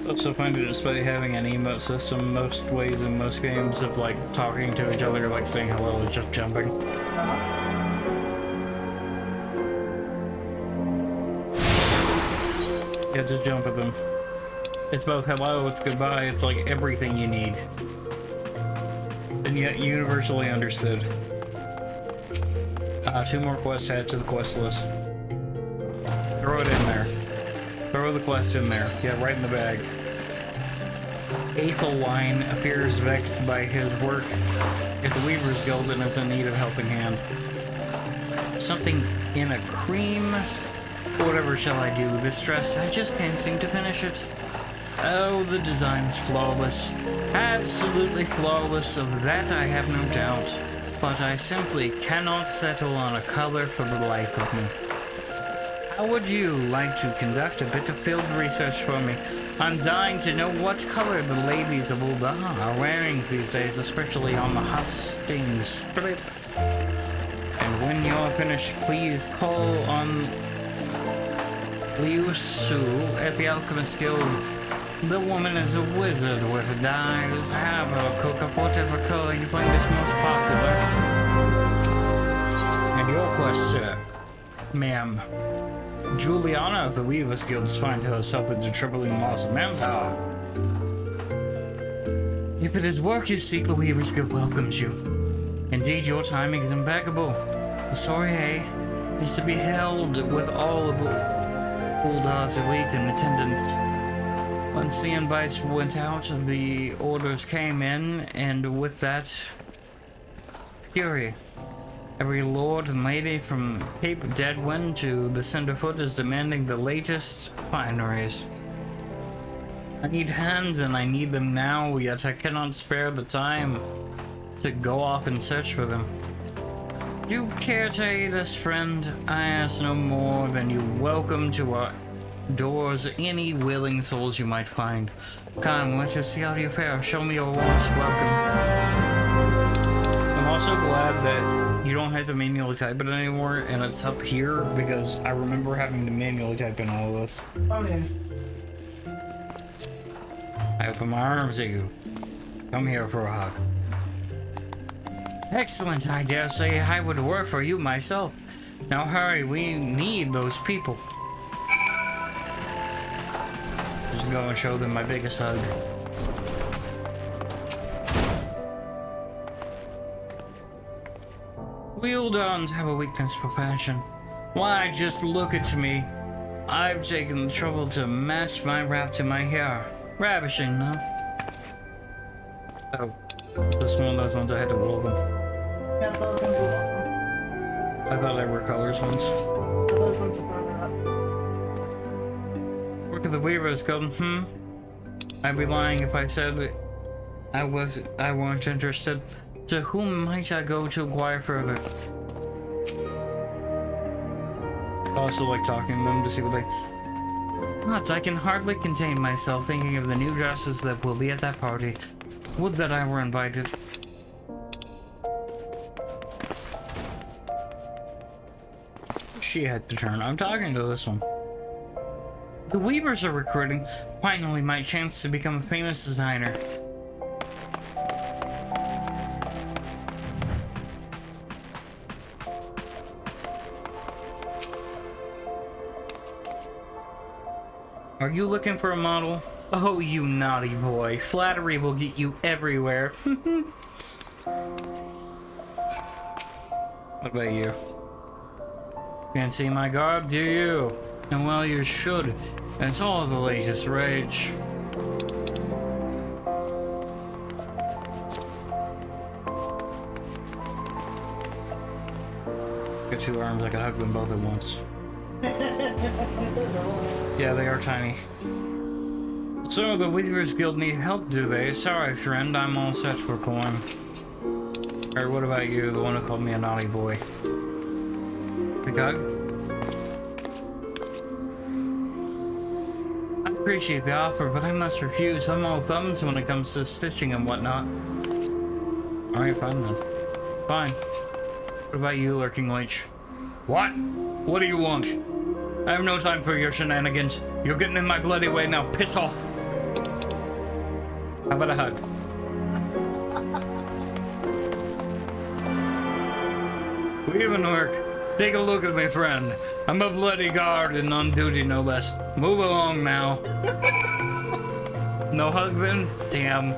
Also find it, despite having an emote system, most ways in most games of like talking to each other, like saying hello, is just jumping. Yeah, just jump at them. It's both hello, it's goodbye, it's like everything you need. And yet universally understood. 2 more quests added to the quest list. Throw it in there. Throw the quest in there. Yeah, right in the bag. Apeline appears vexed by his work at the Weaver's Guild and is in need of helping hand. Something in a cream? Whatever shall I do? This dress, I just can't seem to finish it. Oh, the design is flawless. Absolutely flawless, of that I have no doubt. But I simply cannot settle on a color for the life of me. How would you like to conduct a bit of field research for me? I'm dying to know what color the ladies of Ulda are wearing these days, especially on the hustings strip. And when you're finished, please call on Liu Su at the Alchemist Guild. The woman is a wizard with dyes. Have her cook up whatever color you find is most popular. And your quest, sir. Ma'am. Juliana of the Weavers Guild is finding herself with the troubling loss of manpower. If it is work you seek, the Weavers Guild welcomes you. Indeed, your timing is impeccable. The soiree is to be held with all of Ulda's elite in attendance. Once the invites went out, the orders came in, and with that, fury. Every lord and lady from Cape Deadwind to the Cinderfoot is demanding the latest fineries. I need hands, and I need them now, yet I cannot spare the time to go off and search for them. Do you care to aid us, friend? I ask no more than you welcome to our doors any willing souls you might find. Come, let us see how you fare. Show me your warmest welcome. I'm also glad that you don't have to manually type it anymore, and it's up here, because I remember having to manually type in all of this. Oh, yeah. I open my arms to you. Come here for a hug. Excellent, I dare say I would work for you myself. Now hurry, we need those people. just go and show them my biggest hug. Wheeldons have a weakness for fashion. Why, just look at me. I've taken the trouble to match my wrap to my hair. Ravishing, no? Oh, this one of those ones I had to roll them. Yeah, those ones are I thought they were colors ones. those ones are burning up. Work of the Weavers Guild, I'd be lying if I said I weren't interested. To whom might I go to inquire further? I also like talking to them to see what they... Gods, I can hardly contain myself thinking of the new dresses that will be at that party. Would that I were invited. She had to turn. I'm talking to this one. The Weavers are recruiting. Finally, my chance to become a famous designer. Are you looking for a model? Oh, you naughty boy. Flattery will get you everywhere. What about you? Can't see my garb, do you? And well, you should. It's all the latest rage. Got two arms, I could hug them both at once. Yeah, they are tiny. So, the Weavers Guild need help, do they? Sorry, friend, I'm all set for coin. Or what about you, the one who called me a naughty boy? Big hug? I appreciate the offer, but I must refuse. I'm all thumbs when it comes to stitching and whatnot. Alright, fine then. Fine. What about you, Lurking Leech? What? What do you want? I have no time for your shenanigans. You're getting in my bloody way now. Piss off. How about a hug? We even work. Take a look at me, friend. I'm a bloody guard and on duty, no less. Move along now. No hug then? Damn.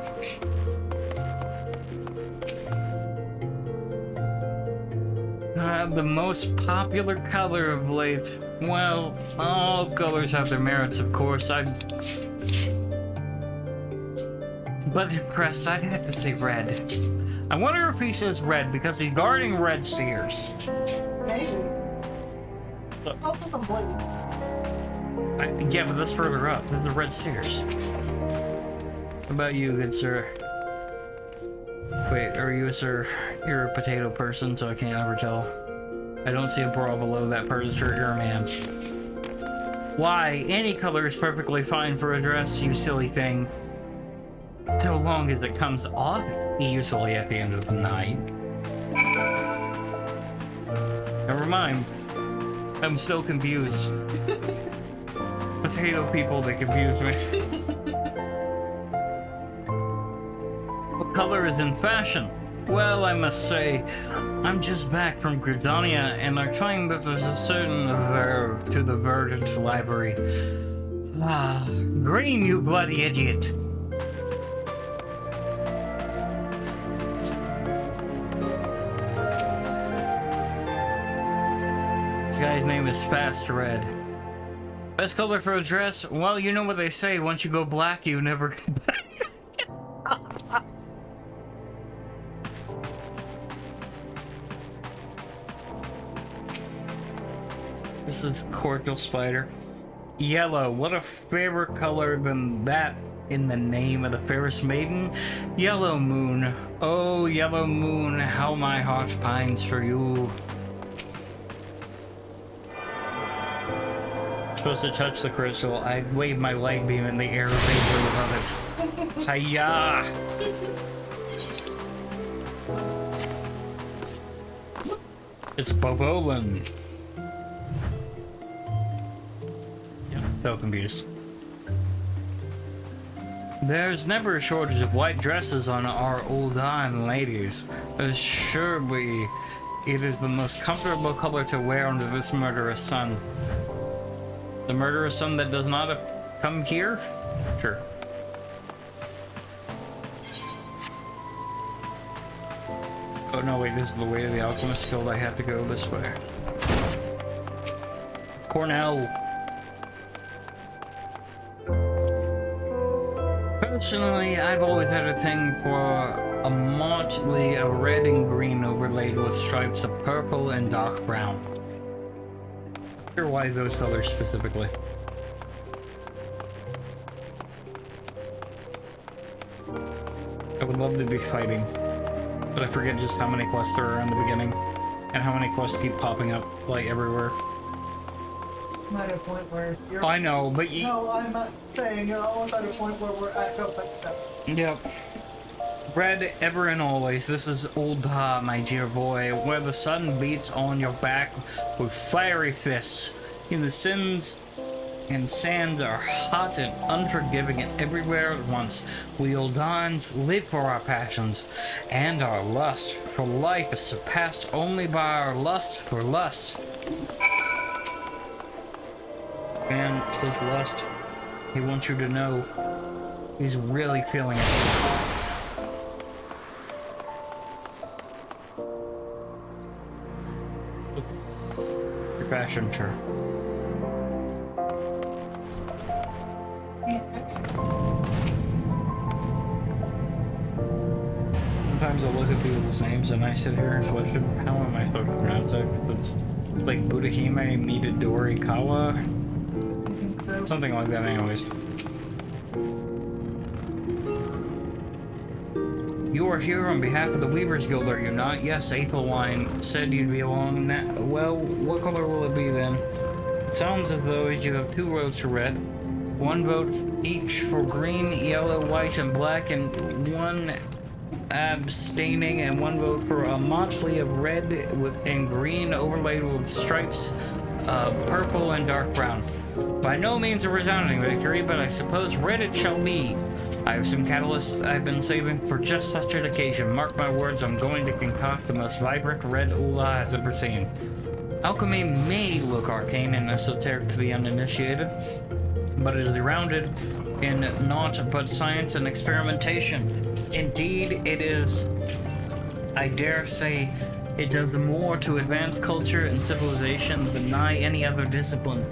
The most popular color of late. Well, all colors have their merits, of course. But impressed, I'd have to say red. I wonder if he says red because he's guarding red steers. Maybe. I'll put them blue. Yeah, but that's further up. Those are red steers. What about you, good sir? Wait, are you a sir? You're a potato person, so I can't ever tell. I don't see a bra below that person's shirt. You're a man. Why? Any color is perfectly fine for a dress, you silly thing. So long as it comes off easily at the end of the night. Never mind. I'm still confused. Potato people, they confuse me. What color is in fashion? Well, I must say, I'm just back from Gridania, and I find that there's a certain verve to the verdant library. Ah, green, you bloody idiot! This guy's name is Fast Red. Best color for a dress? Well, you know what they say, once you go black, you never go back. This is Cordial Spider. Yellow, what a fairer color than that in the name of the fairest maiden? Yellow Moon. Oh, Yellow Moon, how my heart pines for you. Supposed to touch the crystal. I wave my light beam in the air, vapor above it. Hiya! It's Bobolin. So confused. There's never a shortage of white dresses on our old time ladies. Surely it is the most comfortable color to wear under this murderous sun. The murderous sun that does not come here? Sure. Oh no, wait, this is the way to the Alchemist Guild. I have to go this way. Cornell. Personally, I've always had a thing for a motley of red and green overlaid with stripes of purple and dark brown. Not sure why those colors specifically. I would love to be fighting, but I forget just how many quests there are in the beginning, and how many quests keep popping up, like, everywhere. I'm at a point where you're... I know, but you... No, I'm not saying you're almost at a point where we're at open stuff. Yep. Red, ever and always. This is Ul'dah, my dear boy, where the sun beats on your back with fiery fists. The sins and sands are hot and unforgiving and everywhere at once. We Uldans live for our passions and our lust, for life is surpassed only by our lust for lust. Man says lust. He wants you to know he's really feeling it. Your passion, sure. Sometimes I look at people's names and I sit here and question, how am I supposed to pronounce it? Because it's like Budahime Midorikawa. Something like that, anyways. You are here on behalf of the Weavers Guild, are you not? Yes, Aethelwine said you'd be along. Well, what color will it be then? It sounds as though you have 2 votes for red. 1 vote each for green, yellow, white, and black, and 1 abstaining, and 1 vote for a motley of red and green overlaid with stripes of purple and dark brown. By no means a resounding victory, but I suppose red it shall be. I have some catalysts I've been saving for just such an occasion. Mark my words, I'm going to concoct the most vibrant red Ul'dah has ever seen. Alchemy may look arcane and esoteric to the uninitiated, but it is grounded in naught but science and experimentation. Indeed, it is, I dare say, it does more to advance culture and civilization than nigh any other discipline.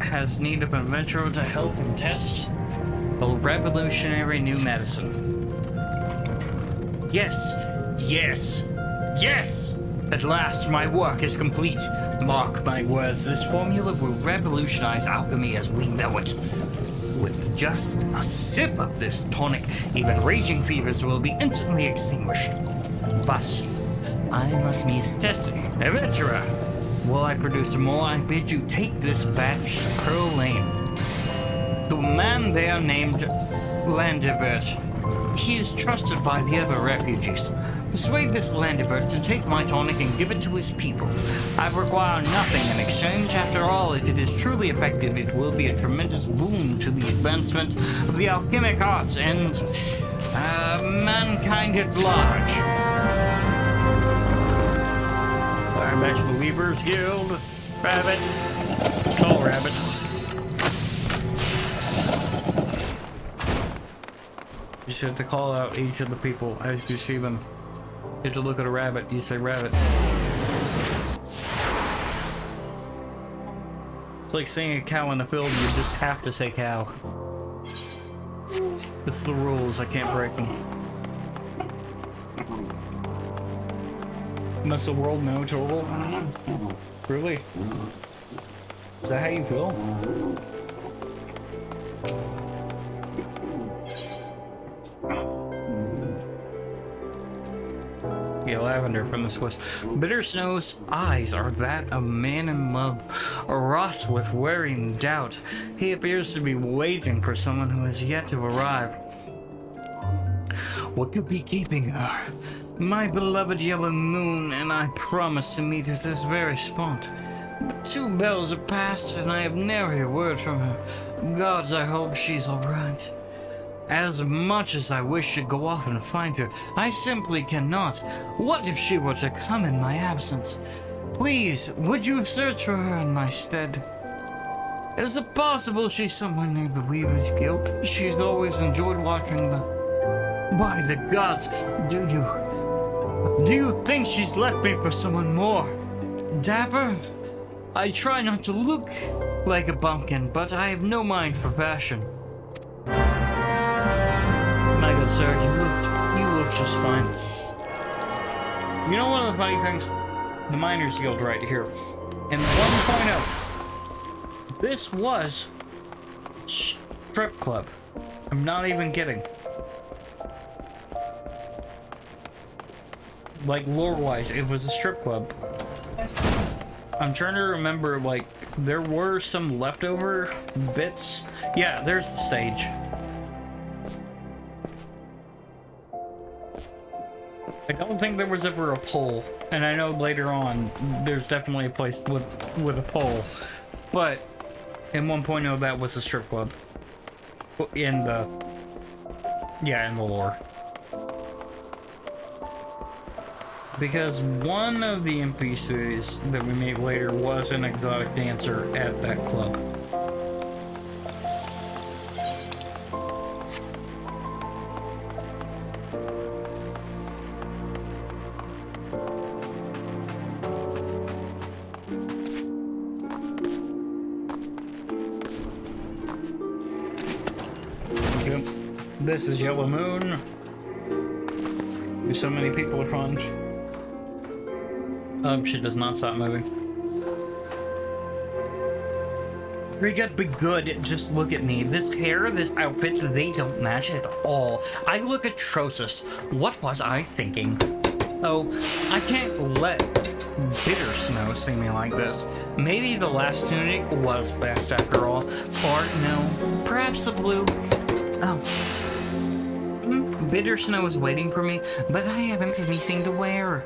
Has need of an adventurer to help him test a revolutionary new medicine. Yes, yes, yes! At last, my work is complete. Mark my words, this formula will revolutionize alchemy as we know it. With just a sip of this tonic, even raging fevers will be instantly extinguished. But I must needs test it. Adventurer! Will I produce more? I bid you take this batch to Pearl Lane. To a man there named Landibert. He is trusted by the other refugees. Persuade this Landibert to take my tonic and give it to his people. I require nothing in exchange. After all, if it is truly effective, it will be a tremendous boon to the advancement of the alchemic arts and mankind at large. Back to the Weavers Guild. Rabbit. Tall rabbit. You just have to call out each of the people as you see them. You have to look at a rabbit, you say rabbit. It's like seeing a cow in the field, you just have to say cow. It's the rules, I can't break them. Must the world know, Torval? Really? Is that how you feel? Yeah, Lavender from this quest. Bitter Snow's eyes are that of man in love, wrought with worrying doubt. He appears to be waiting for someone who has yet to arrive. What could be keeping her? My beloved yellow moon, and I promised to meet at this very spot. But 2 bells have passed, and I have never heard a word from her. Gods, I hope she's all right. As much as I wish to go off and find her, I simply cannot. What if she were to come in my absence? Please, would you search for her in my stead? Is it possible she's somewhere near the Weaver's Guild? She's always enjoyed watching the... By the gods, do you think she's left me for someone more? Dapper? I try not to look like a bumpkin, but I have no mind for fashion. My good sir, you look just fine. You know one of the funny things? The Miners Guild right here. In 1.0, this was a strip club. I'm not even kidding. Like, lore-wise, it was a strip club. I'm trying to remember, like, there were some leftover bits. Yeah, there's the stage. I don't think there was ever a pole, and I know later on there's definitely a place with a pole, but in 1.0 that was a strip club. In the lore. Because one of the NPCs that we meet later was an exotic dancer at that club. Yep. This is Yellow Moon. There's so many people around. She does not stop moving. We gotta be good. Just look at me. This hair, this outfit, they don't match at all. I look atrocious. What was I thinking? Oh, I can't let Bitter Snow see me like this. Maybe the last tunic was best after all. Or no, perhaps the blue. Oh. Bitter Snow is waiting for me, but I haven't anything to wear.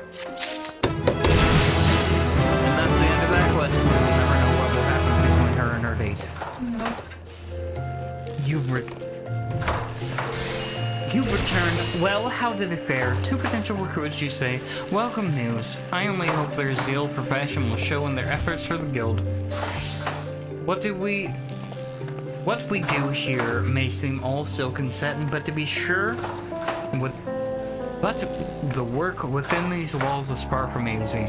And that's the end of that quest. We'll never know what will happen between her and her date. You returned. Well, how did it fare? 2 potential recruits, you say. Welcome news. I only hope their zeal for fashion will show in their efforts for the guild. What we do here may seem all silk and satin, but to be sure, the work within these walls is far from easy.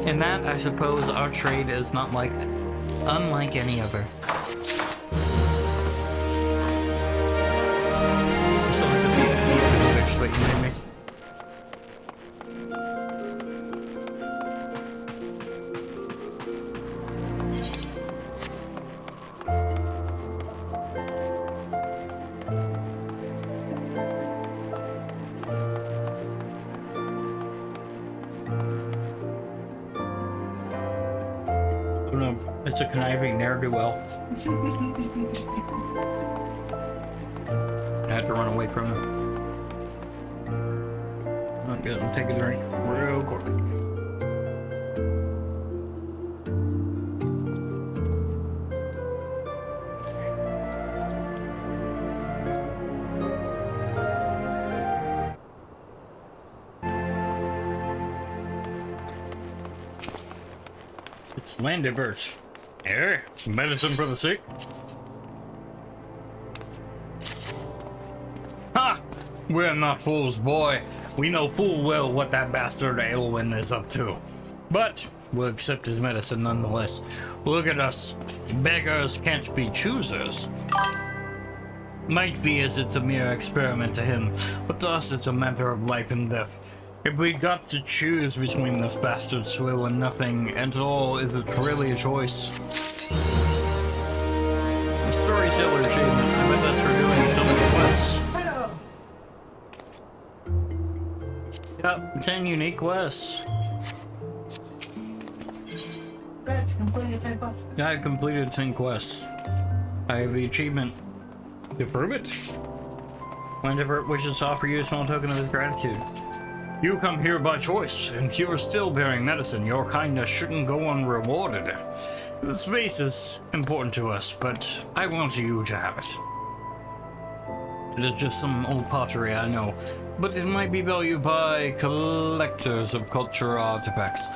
In that, I suppose our trade is not unlike any other. So like the this bitch that you made me. It's a conniving ne'er-do-well. I have to run away from him. I'm gonna take a drink real quick. It's landed birch. Here, medicine for the sick. Ha! We're not fools, boy. We know full well what that bastard Aelwyn is up to. But we'll accept his medicine nonetheless. Look at us. Beggars can't be choosers. Might be as it's a mere experiment to him, but to us it's a matter of life and death. If we got to choose between this bastard swill and nothing at all, is it really a choice? The storyteller achievement. I bet that's for doing so many quests. Yep, 10 unique quests. That's completed 10 quests. I've completed 10 quests. I have the achievement to prove it. Whenever wishes to offer you a small token of his gratitude. You come here by choice, and you're still bearing medicine. Your kindness shouldn't go unrewarded. The space is important to us, but I want you to have it. It is just some old pottery, I know, but it might be valued by collectors of cultural artifacts.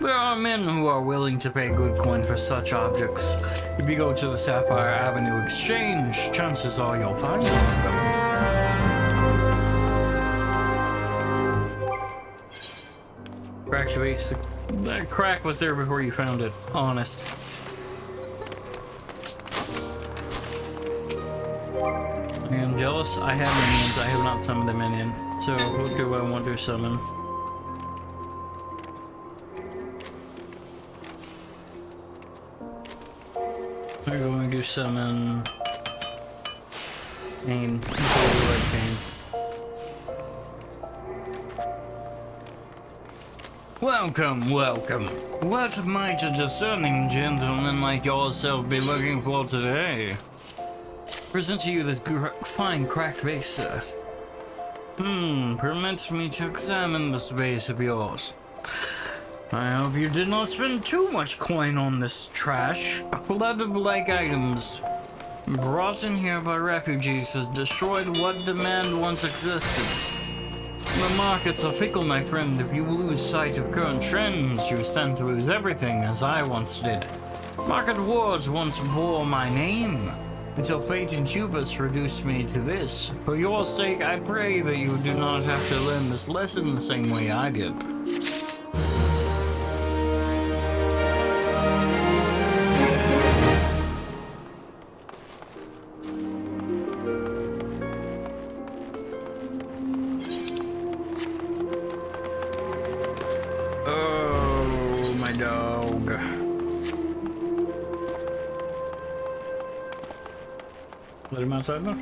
There are men who are willing to pay good coin for such objects. If you go to the Sapphire Avenue Exchange, chances are you'll find one of them. Cracked base. That crack was there before you found it. Honest. I am jealous. I have minions. I have not summoned a minion. So what do I want to summon? I'm going to summon Pain. Pain. Welcome, welcome. What might a discerning gentleman like yourself be looking for today? Present to you this fine cracked vase, sir. Permit me to examine this vase of yours. I hope you did not spend too much coin on this trash. A flood of like items brought in here by refugees has destroyed what demand once existed. The markets are fickle, my friend. If you lose sight of current trends, you stand to lose everything, as I once did. Market wards once bore my name, until fate and hubris reduced me to this. For your sake, I pray that you do not have to learn this lesson the same way I did. Let him outside though.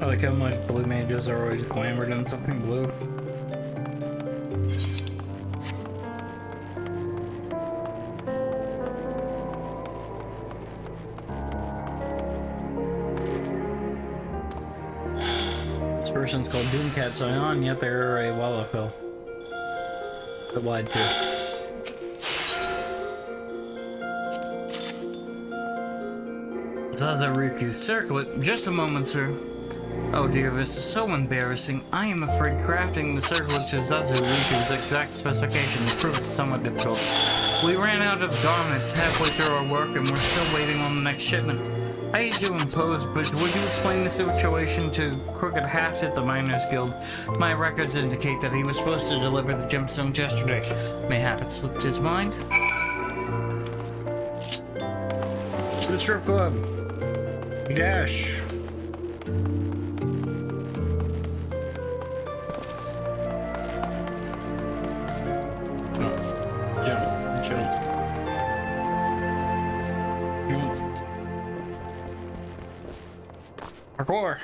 I like how much blue mages are always glamored in something blue. This person's called Doomcat Scion, yet they're a Wallafell. But lied to. Zazariku circlet. Just a moment, sir. Oh dear, this is so embarrassing. I am afraid crafting the circlet to Zazariku's exact specifications proved somewhat difficult. We ran out of garments halfway through our work and we're still waiting on the next shipment. I hate to impose, but would you explain the situation to Crooked Hat at the Miners Guild? My records indicate that he was supposed to deliver the gemstones yesterday. Mayhap it slipped his mind? To the strip club. Dash. Parkour.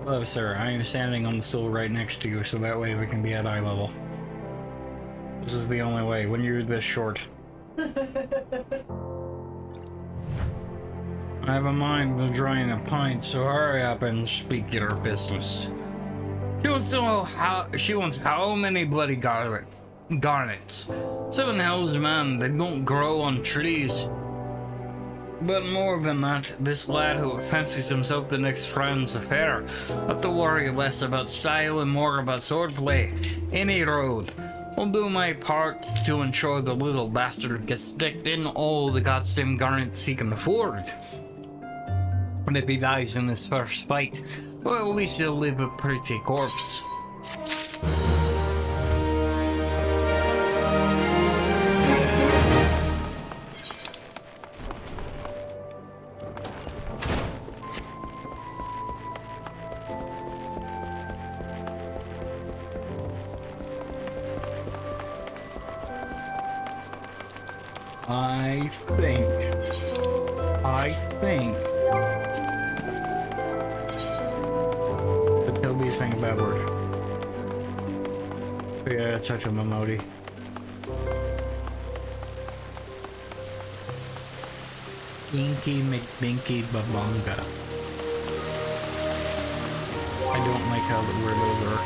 Hello, sir. I am standing on the stool right next to you, so that way we can be at eye level. This is the only way, when you're this short. I have a mind of drawing a pint, so hurry up and speak your business. She wants to know how many bloody garnets. 7 hells, man, they don't grow on trees. But more than that, this lad who fancies himself the next Franz affair ought to worry less about style and more about swordplay. Any road. I'll do my part to ensure the little bastard gets sticked in all the goddamn garnets he can afford. And if he dies in his first fight, well, at least he'll leave a pretty corpse. I think. But Toby is saying a bad word. Yeah, touch him, Emoti. Inky McBinky Babonga. I don't like how where those are.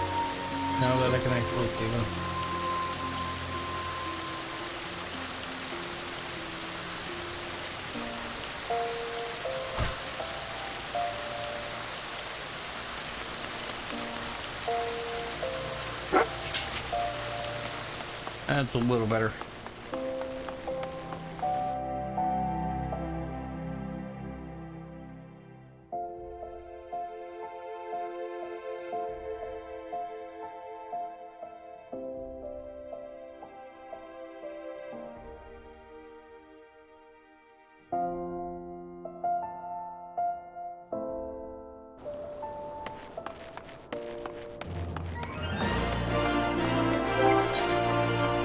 Now that I can actually see them. That's a little better.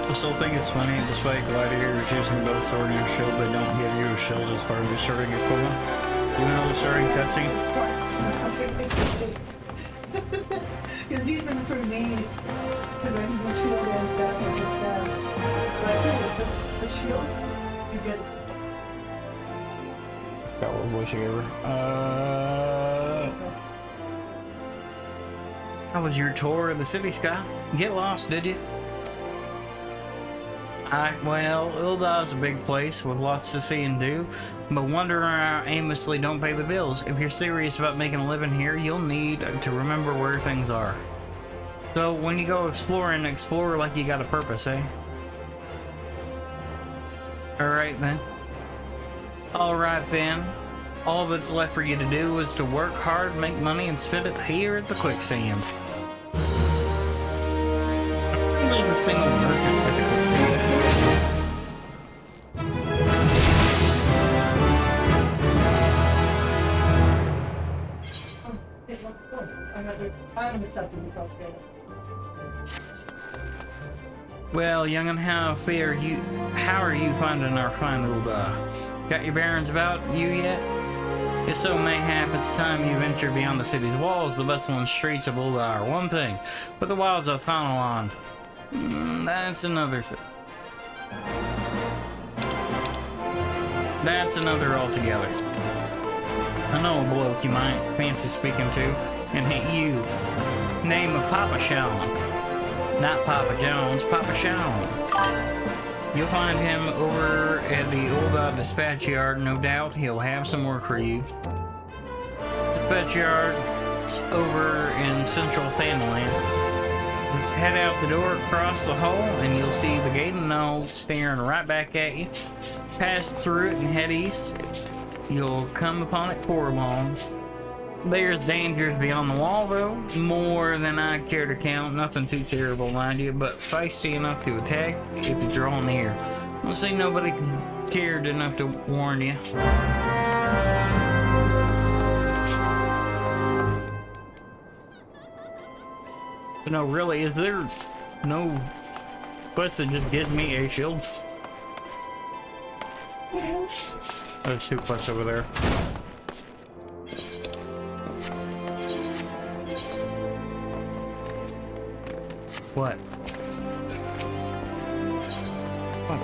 I still think it's funny, despite gladiators using both sword and shield, they don't give you a shield as part of the starting equipment. Even though the starting cutscene. Because even for me, because I need a shield as that much of that. But the shield, you get it. Got one voicing over. How was your tour of the city, Scott? Get lost, did you? Well, Ul'dah's a big place with lots to see and do, but wandering around aimlessly don't pay the bills. If you're serious about making a living here, you'll need to remember where things are. So when you go exploring, explore like you got a purpose, eh? Alright then. Alright then. All that's left for you to do is to work hard, make money, and spend it here at the quicksand. There's a single merchant at the quicksand. Well, young'un, how are you finding our fine Ul'dah? Got your bearings about you yet? If so, mayhap it's time you venture beyond the city's walls. The bustling streets of Ul'dah are one thing, but the wilds of Thanalan, that's another thing. That's another altogether. I know a bloke you might fancy speaking to, and hit you. Name of Papa Sean. Not Papa Jones, Papa Sean. You'll find him over at the Ul'dah Dispatch Yard, no doubt. He'll have some work for you. Dispatch Yard's over in central Thanalan. Let's head out the door across the hall, and you'll see the gate and all staring right back at you. Pass through it and head east. You'll come upon it before long. There's dangers beyond the wall, though. More than I care to count. Nothing too terrible, mind you, but feisty enough to attack if you draw near. I'll say nobody cared enough to warn you. No, really, is there no quest that just gives me a shield? There's two quests over there. What? What?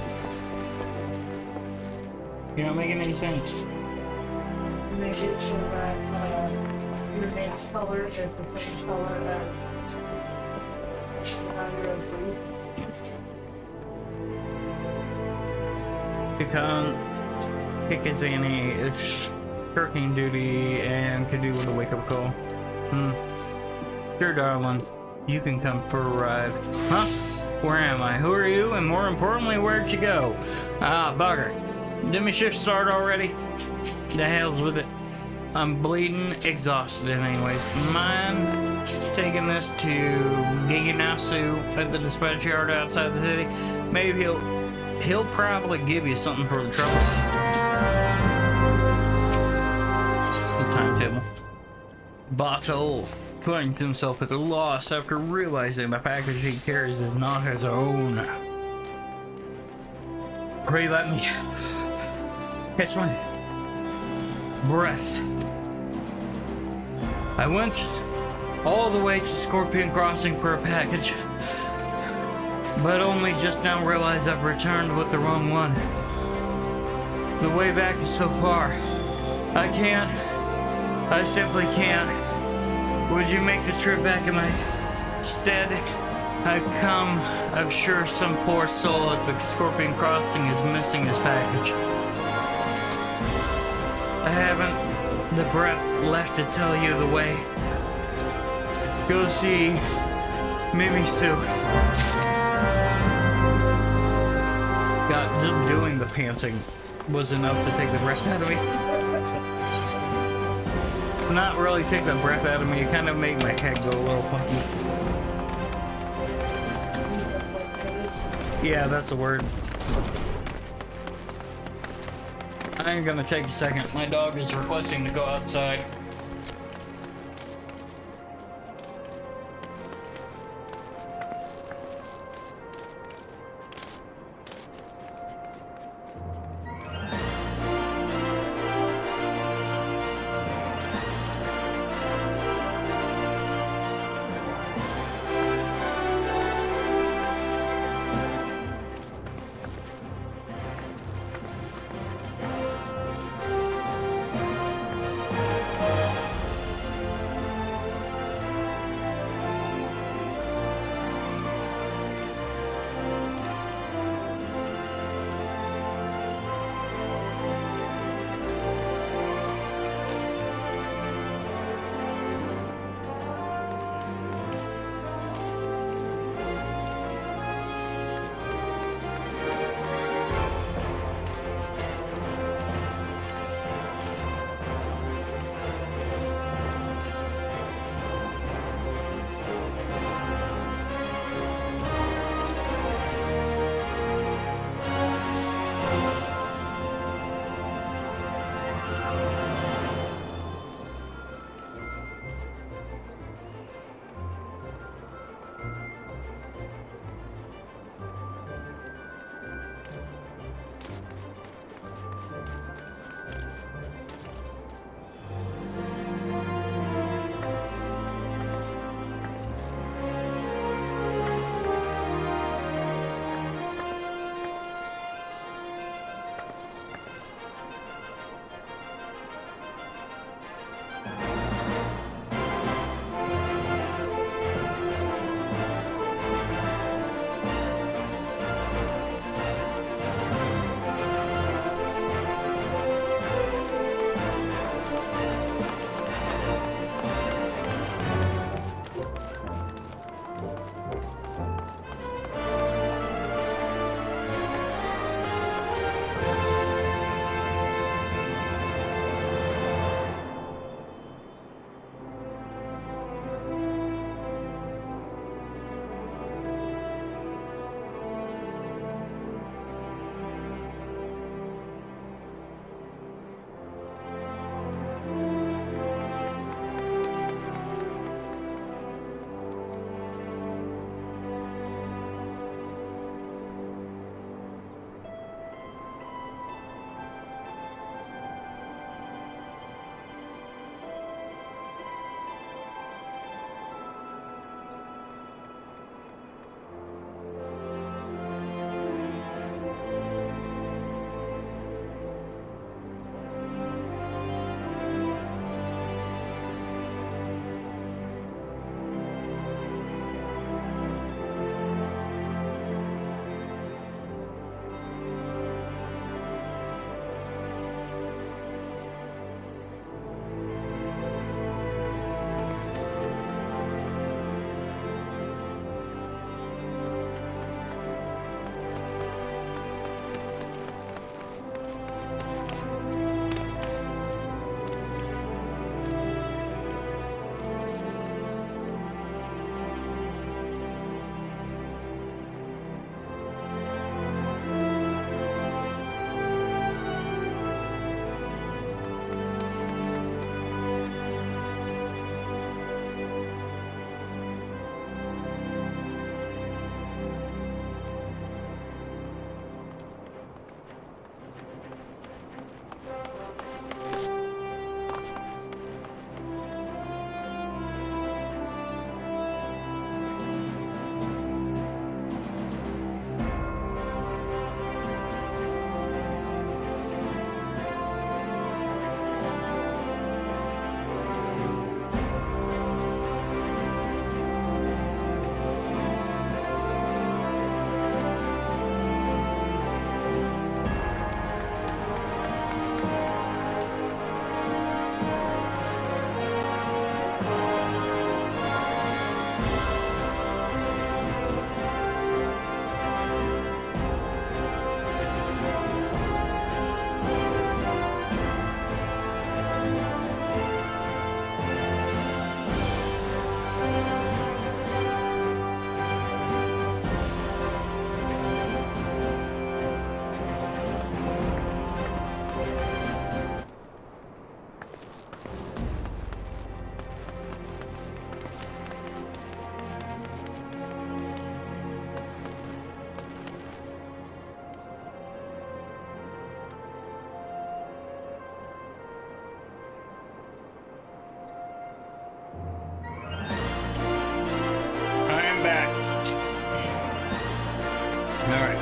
You're not making any sense. Make it so that your name's color is the same color as your blue. Kikazani is shirking duty and could do with a wake-up call. Sure, darling. You can come for a ride. Huh? Where am I? Who are you? And more importantly, where'd you go? Ah, bugger. Did my shift start already? The hell's with it. I'm bleeding, exhausted anyways. Mind taking this to Gigi Nasu at the dispatch yard outside the city? Maybe he'll probably give you something for the trouble. The timetable. Bottle finds himself at a loss after realizing the package he carries is not his own. Pray let me catch my breath. I went all the way to Scorpion Crossing for a package, but only just now realized I've returned with the wrong one. The way back is so far. I simply can't. Would you make this trip back in my stead? I'm sure some poor soul at the Scorpion Crossing is missing his package. I haven't the breath left to tell you the way. Go see Mimi Sue. God, just doing the panting was enough to take the breath out of me. Not really take the breath out of me, it kind of made my head go a little funky. Yeah, that's the word. I'm gonna take a second. My dog is requesting to go outside.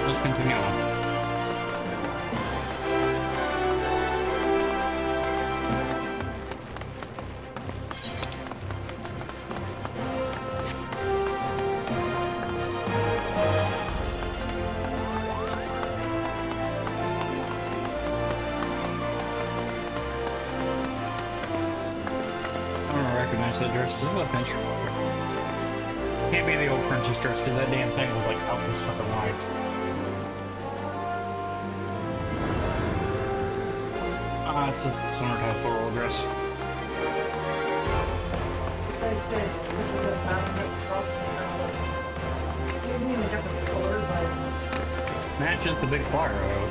let's continue on. The dress is a pinch. Can't be the old princess dress, dude. That damn thing was like out this fucking light. It's just a summertime floral dress. Matches the big flyer, though.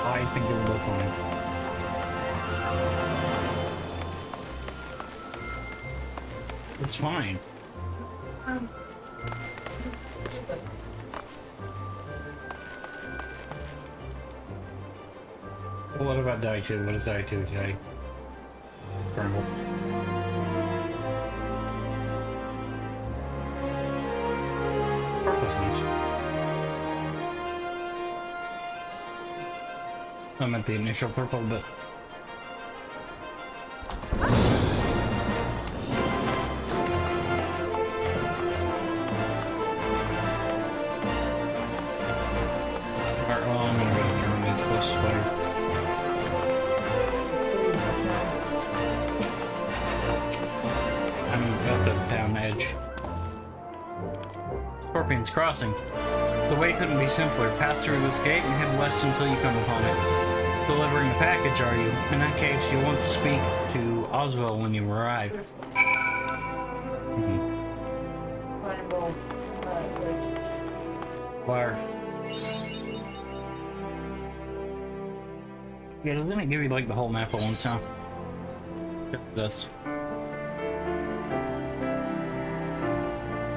I think it would look fine. It's fine. What about die 2? What does die 2 say? Tremble. Purposeless. I meant the initial purple bit. Alright, well, I'm gonna go turn these close spider. I'm at the town edge. Scorpion's Crossing. The way couldn't be simpler. Pass through this gate and head west until you come upon it. Delivering a package, are you? In that case, you'll want to speak to Oswald when you arrive. Wire. Yeah, doesn't it give you like the whole map at one time? Check this.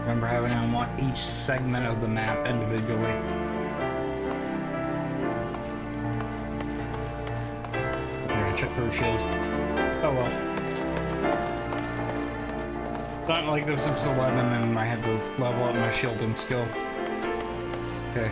Remember having to unlock each segment of the map individually. Alright, check for a shield. Oh well. It's not like this is 11 and I had to level up my shielding skill. Okay.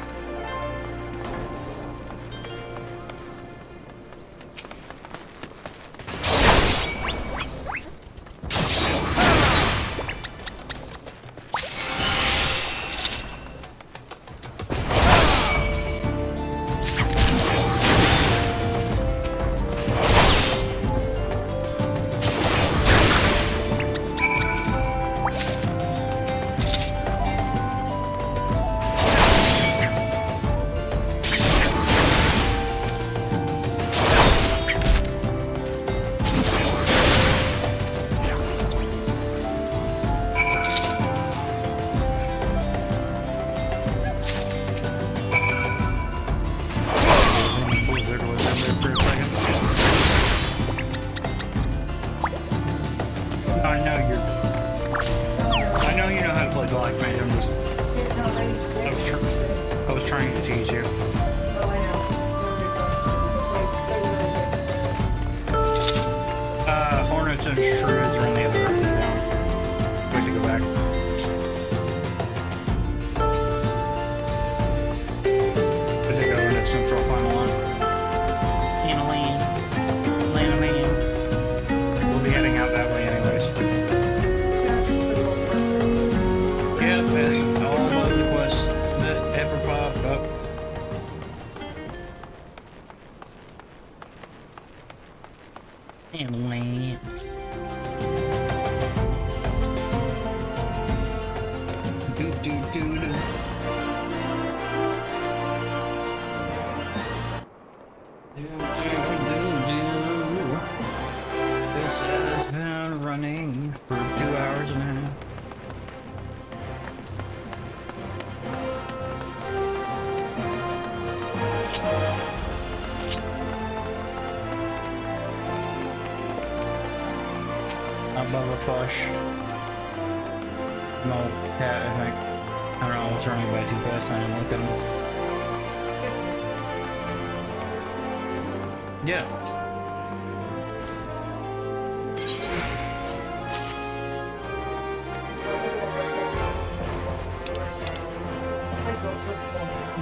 This has been running for 2 hours and a half. Above a push. No, cat, I think. I don't know, I was running by too fast, I didn't look at him. Yeah.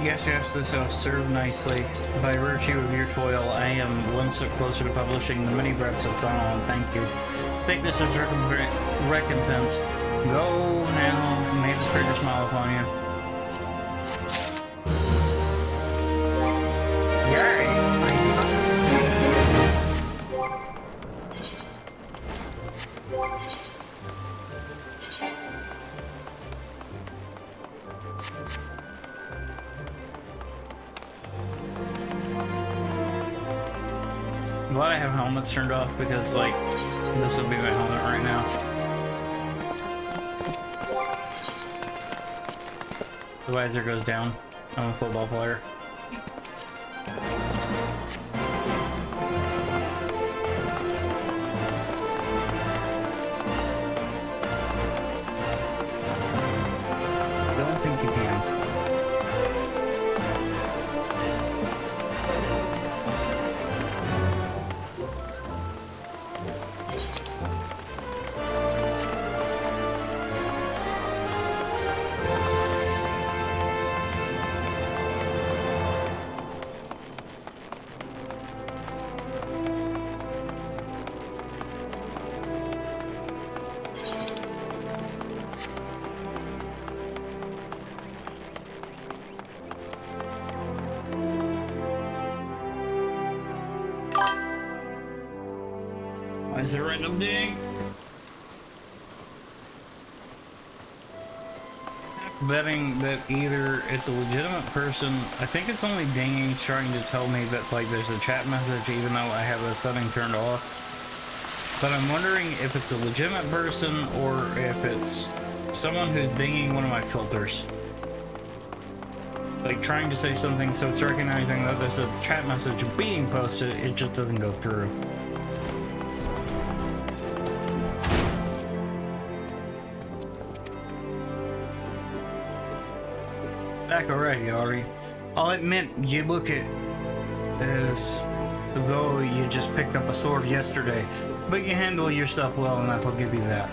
Yes, this has served nicely. By virtue of your toil, I am one step closer to publishing the many breaths of Through. Thank you. Take this as recompense. Go now, and may the traitor smile upon you. Yay! I'm glad I have helmets turned off because, like, this would be my helmet right now. The visor goes down. I'm a football player. Don't think you can. Why is it random ding? Betting that either it's a legitimate person. I think it's only dinging trying to tell me that, like, there's a chat message even though I have the setting turned off. But I'm wondering if it's a legitimate person or if it's someone who's dinging one of my filters. Like, trying to say something so it's recognizing that there's a chat message being posted, it just doesn't go through. Back already, Ari. I'll admit, you look at as though you just picked up a sword yesterday, but you handle yourself well enough, I'll give you that.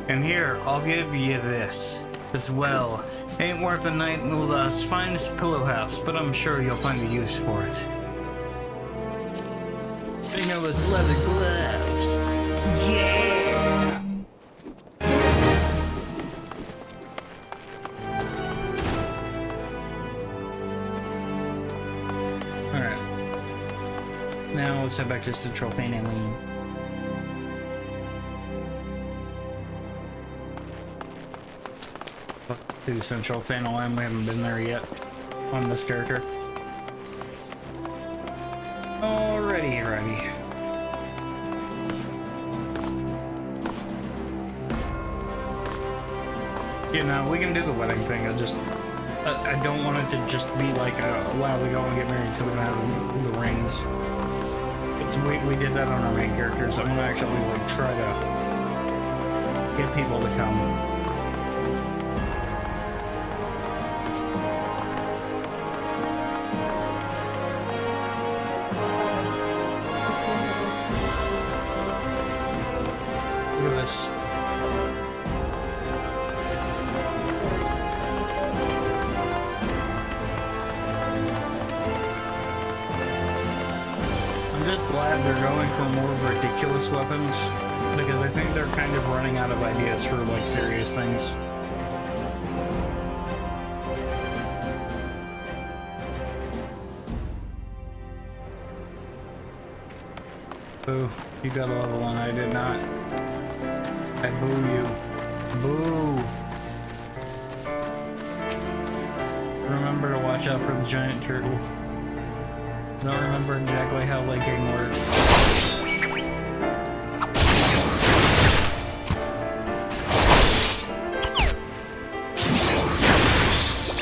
And here, I'll give you this as well. Ain't worth the night in Ula's finest pillow house, but I'm sure you'll find a use for it. Fingerless leather gloves. Yeah! Now let's head back to Central Fanning. To Central Fanning, we haven't been there yet on this character. Alrighty, righty. You know, we can do the wedding thing. I don't want it to just be like, wow, we go and get married so we don't have the rings. We did that on our main characters. I'm gonna actually like try to get people to come. Look at this. I'm just glad they're going for more ridiculous weapons, because I think they're kind of running out of ideas for like serious things. Boo, you got a level 1, I did not. I boo you. Boo! Remember to watch out for the giant turtle. Don't remember exactly how linking works.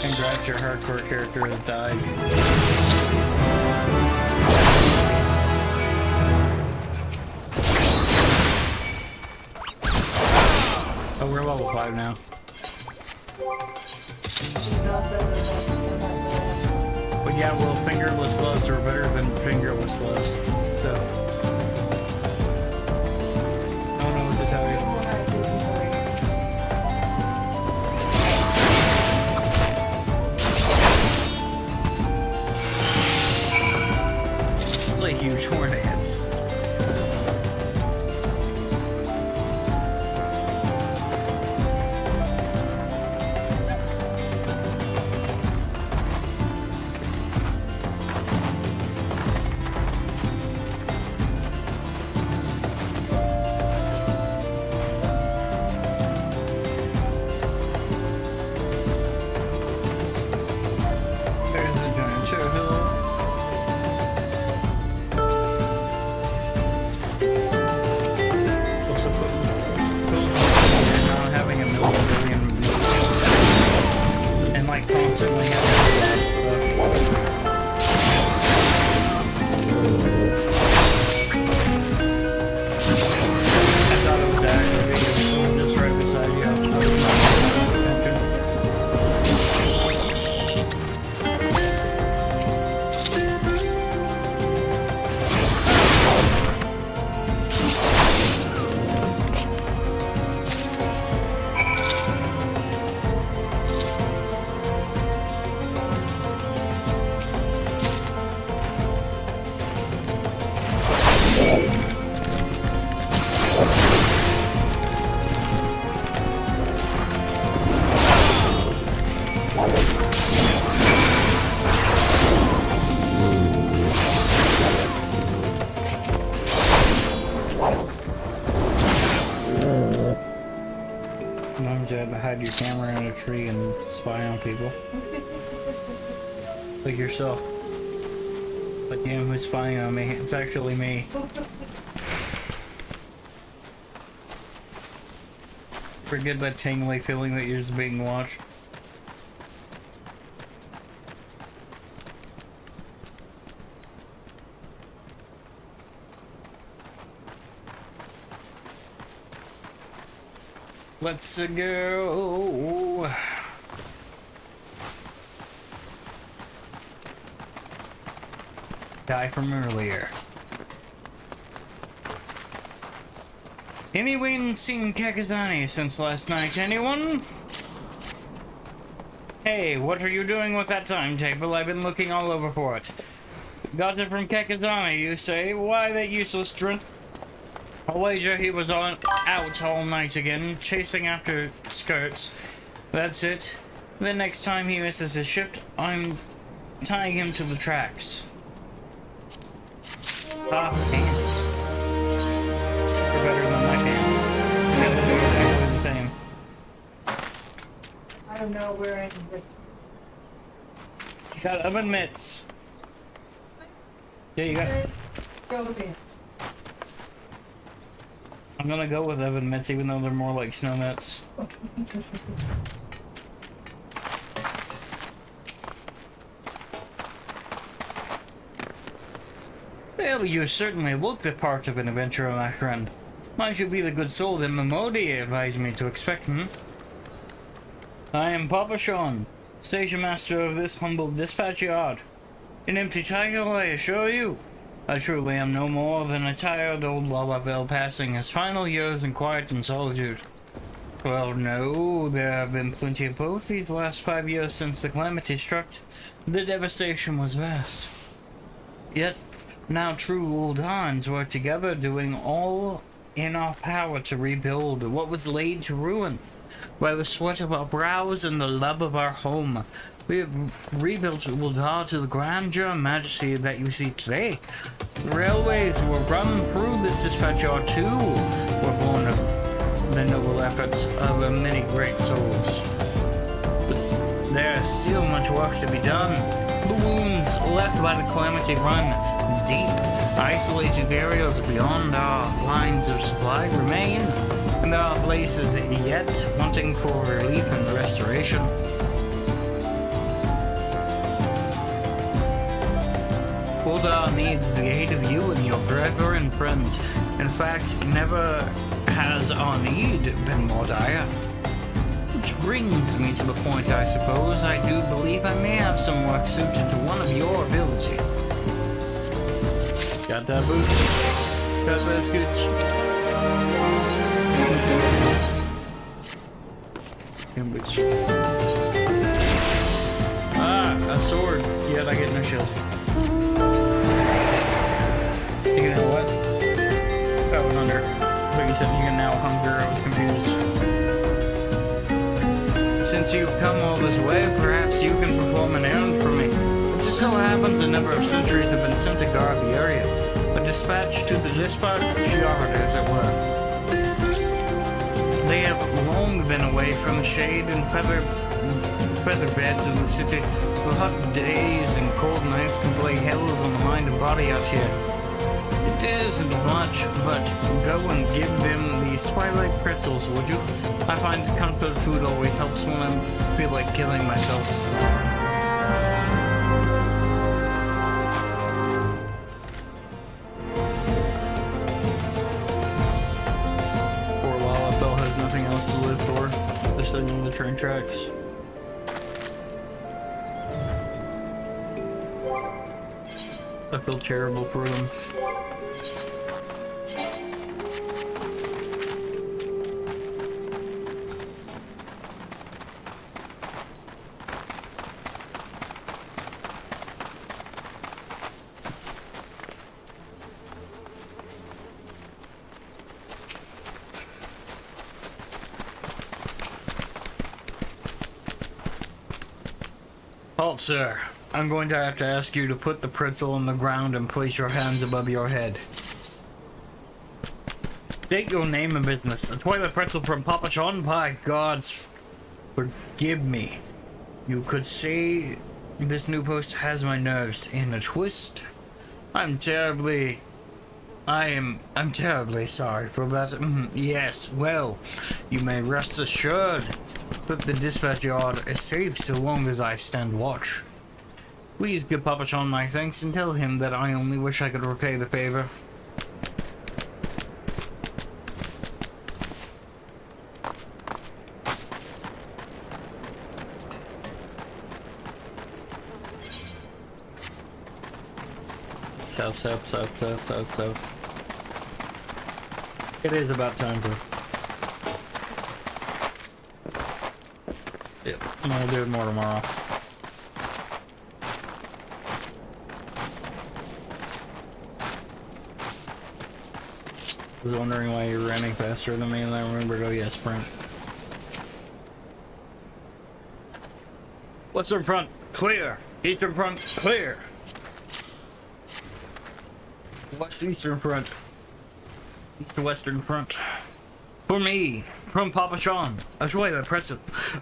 Congrats, your hardcore character has died. Oh, we're level 5 now. But yeah, well, fingerless gloves are better than fingerless gloves, so I don't know what to tell you. means you had to hide your camera in a tree and spy on people. Like yourself. Like, damn, who's spying on me? It's actually me. Forget that tingly feeling that you're just being watched. Let's go. Guy from earlier. Anyone seen Kakazani since last night? Anyone? Hey, what are you doing with that timetable? I've been looking all over for it. Got it from Kakazani, you say? Why that useless drink? I'll wager he was out all night again, chasing after skirts. That's it. The next time he misses his shift, I'm tying him to the tracks. Ah, pants. They're better than my pants. They're exactly the same. I'm not wearing this. You got oven mitts. Yeah, you got. Go pants. I'm gonna go with oven mitts, even though they're more like snow mitts. Well, you certainly look the part of an adventurer, my friend. Might you be the good soul that Momodi advised me to expect, I am Papa Sean, station master of this humble dispatch yard. An empty title, I assure you. I truly am no more than a tired old Lobabell passing his final years in quiet and solitude. Well, no, there have been plenty of both these last 5 years since the calamity struck. The devastation was vast. Yet, now true old hands work together, doing all in our power to rebuild what was laid to ruin. By the sweat of our brows and the love of our home, we have rebuilt Uldar to the grandeur and majesty that you see today. The railways were run through this dispatch yard too, were born of the noble efforts of many great souls. But there is still much work to be done. The wounds left by the calamity run deep. Isolated areas beyond our lines of supply remain, and there are places yet wanting for relief and restoration. Uldar needs the aid of you and your brother and friends. In fact, never has our need been more dire. Which brings me to the point, I suppose. I do believe I may have some work suited to one of your ability. Got that boots. Got that scoots. Boots. Ah, a sword. Yet I get no shield. You know what? Oh, hunger. But you said you can now hunger. I was confused. Since you've come all this way, perhaps you can perform an errand for me. It just so happens a number of sentries have been sent to guard the area. A dispatch to the dispatch yard, as it were. They have long been away from the shade and feather beds of the city. The hot days and cold nights can play hells on the mind and body out here. It isn't much, but go and give them these twilight pretzels, would you? I find comfort food always helps when I feel like killing myself. Poor Lalafell has nothing else to live for. They're sitting on the train tracks. I feel terrible for them. Halt, sir. I'm going to have to ask you to put the pretzel on the ground and place your hands above your head. State your name and business. A toilet pretzel from Papa John? By gods, forgive me. You could say this new post has my nerves in a twist. I'm terribly sorry for that. Yes, well, you may rest assured that the dispatch yard is safe so long as I stand watch. Please give Papa Sean my thanks and tell him that I only wish I could repay the favor. South, south, south, south, south, south. It is about time for... Yep, I'll do it more tomorrow. I was wondering why you were running faster than me, and I remembered, oh yeah, sprint. Western front, clear! Eastern front, clear! West Eastern front. East to Western front. For me, from Papa Sean, a toilet pretzel,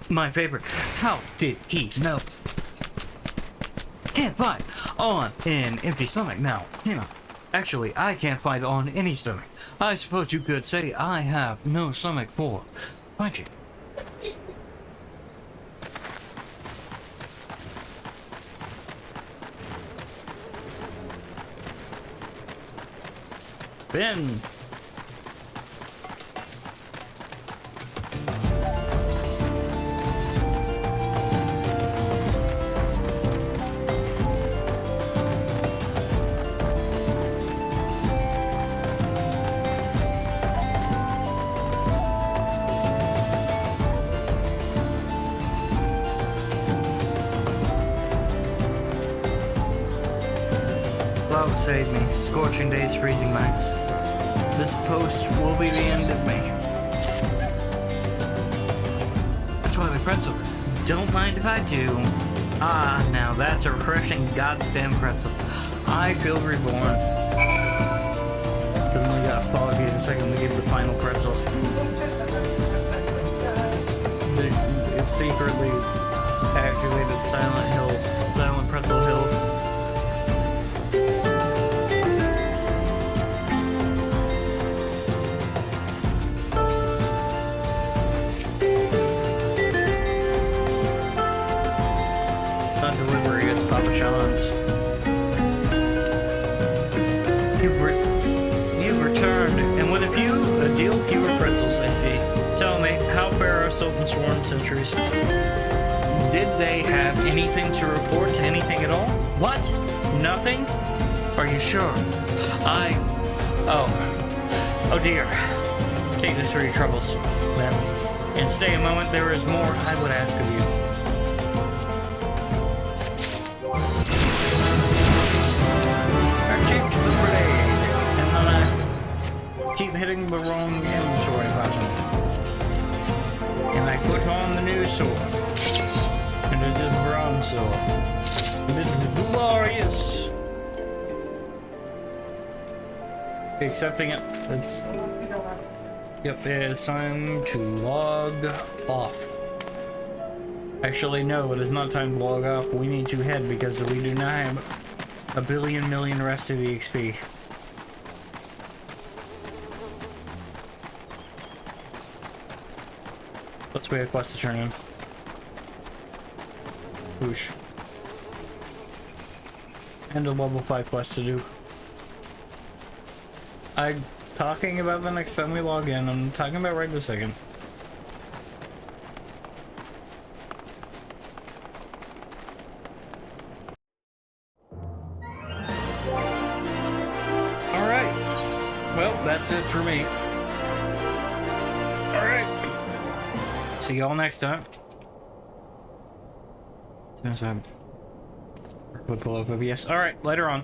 my favorite. How did he know? Can't fight on an empty stomach now. Actually, I can't fight on any stomach. I suppose you could say I have no stomach for fighting. Ben. Cloud save me, scorching days, freezing nights. This post will be the end of me. That's why we pretzel. Don't mind if I do. Ah, now that's a refreshing goddamn pretzel. I feel reborn. Suddenly got foggy the second we gave the final pretzel. It's secretly activated Silent Pretzel Hill. Delivery is Papa John's. You've returned, and with a deal fewer pretzels, I see. Tell me, how far are Sultan Sworn sentries? Did they have anything to report? Anything at all? What? Nothing? Are you sure? Oh dear. Take this for your troubles, then. And stay a moment, there is more I would ask of you. Keep hitting the wrong inventory button. And I put on the new sword. And it is a bronze sword. And it is glorious. Accepting it. Yep, it's time to log off. Actually, no, it is not time to log off. We need to head because we do not have a billion million rest of the XP. Let's wait a quest to turn in. Whoosh. And a level 5 quest to do. I'm talking about the next time we log in. I'm talking about right this second. Alright. Well, that's it for me. See y'all next time. As soon as I pull up OBS. Alright, later on.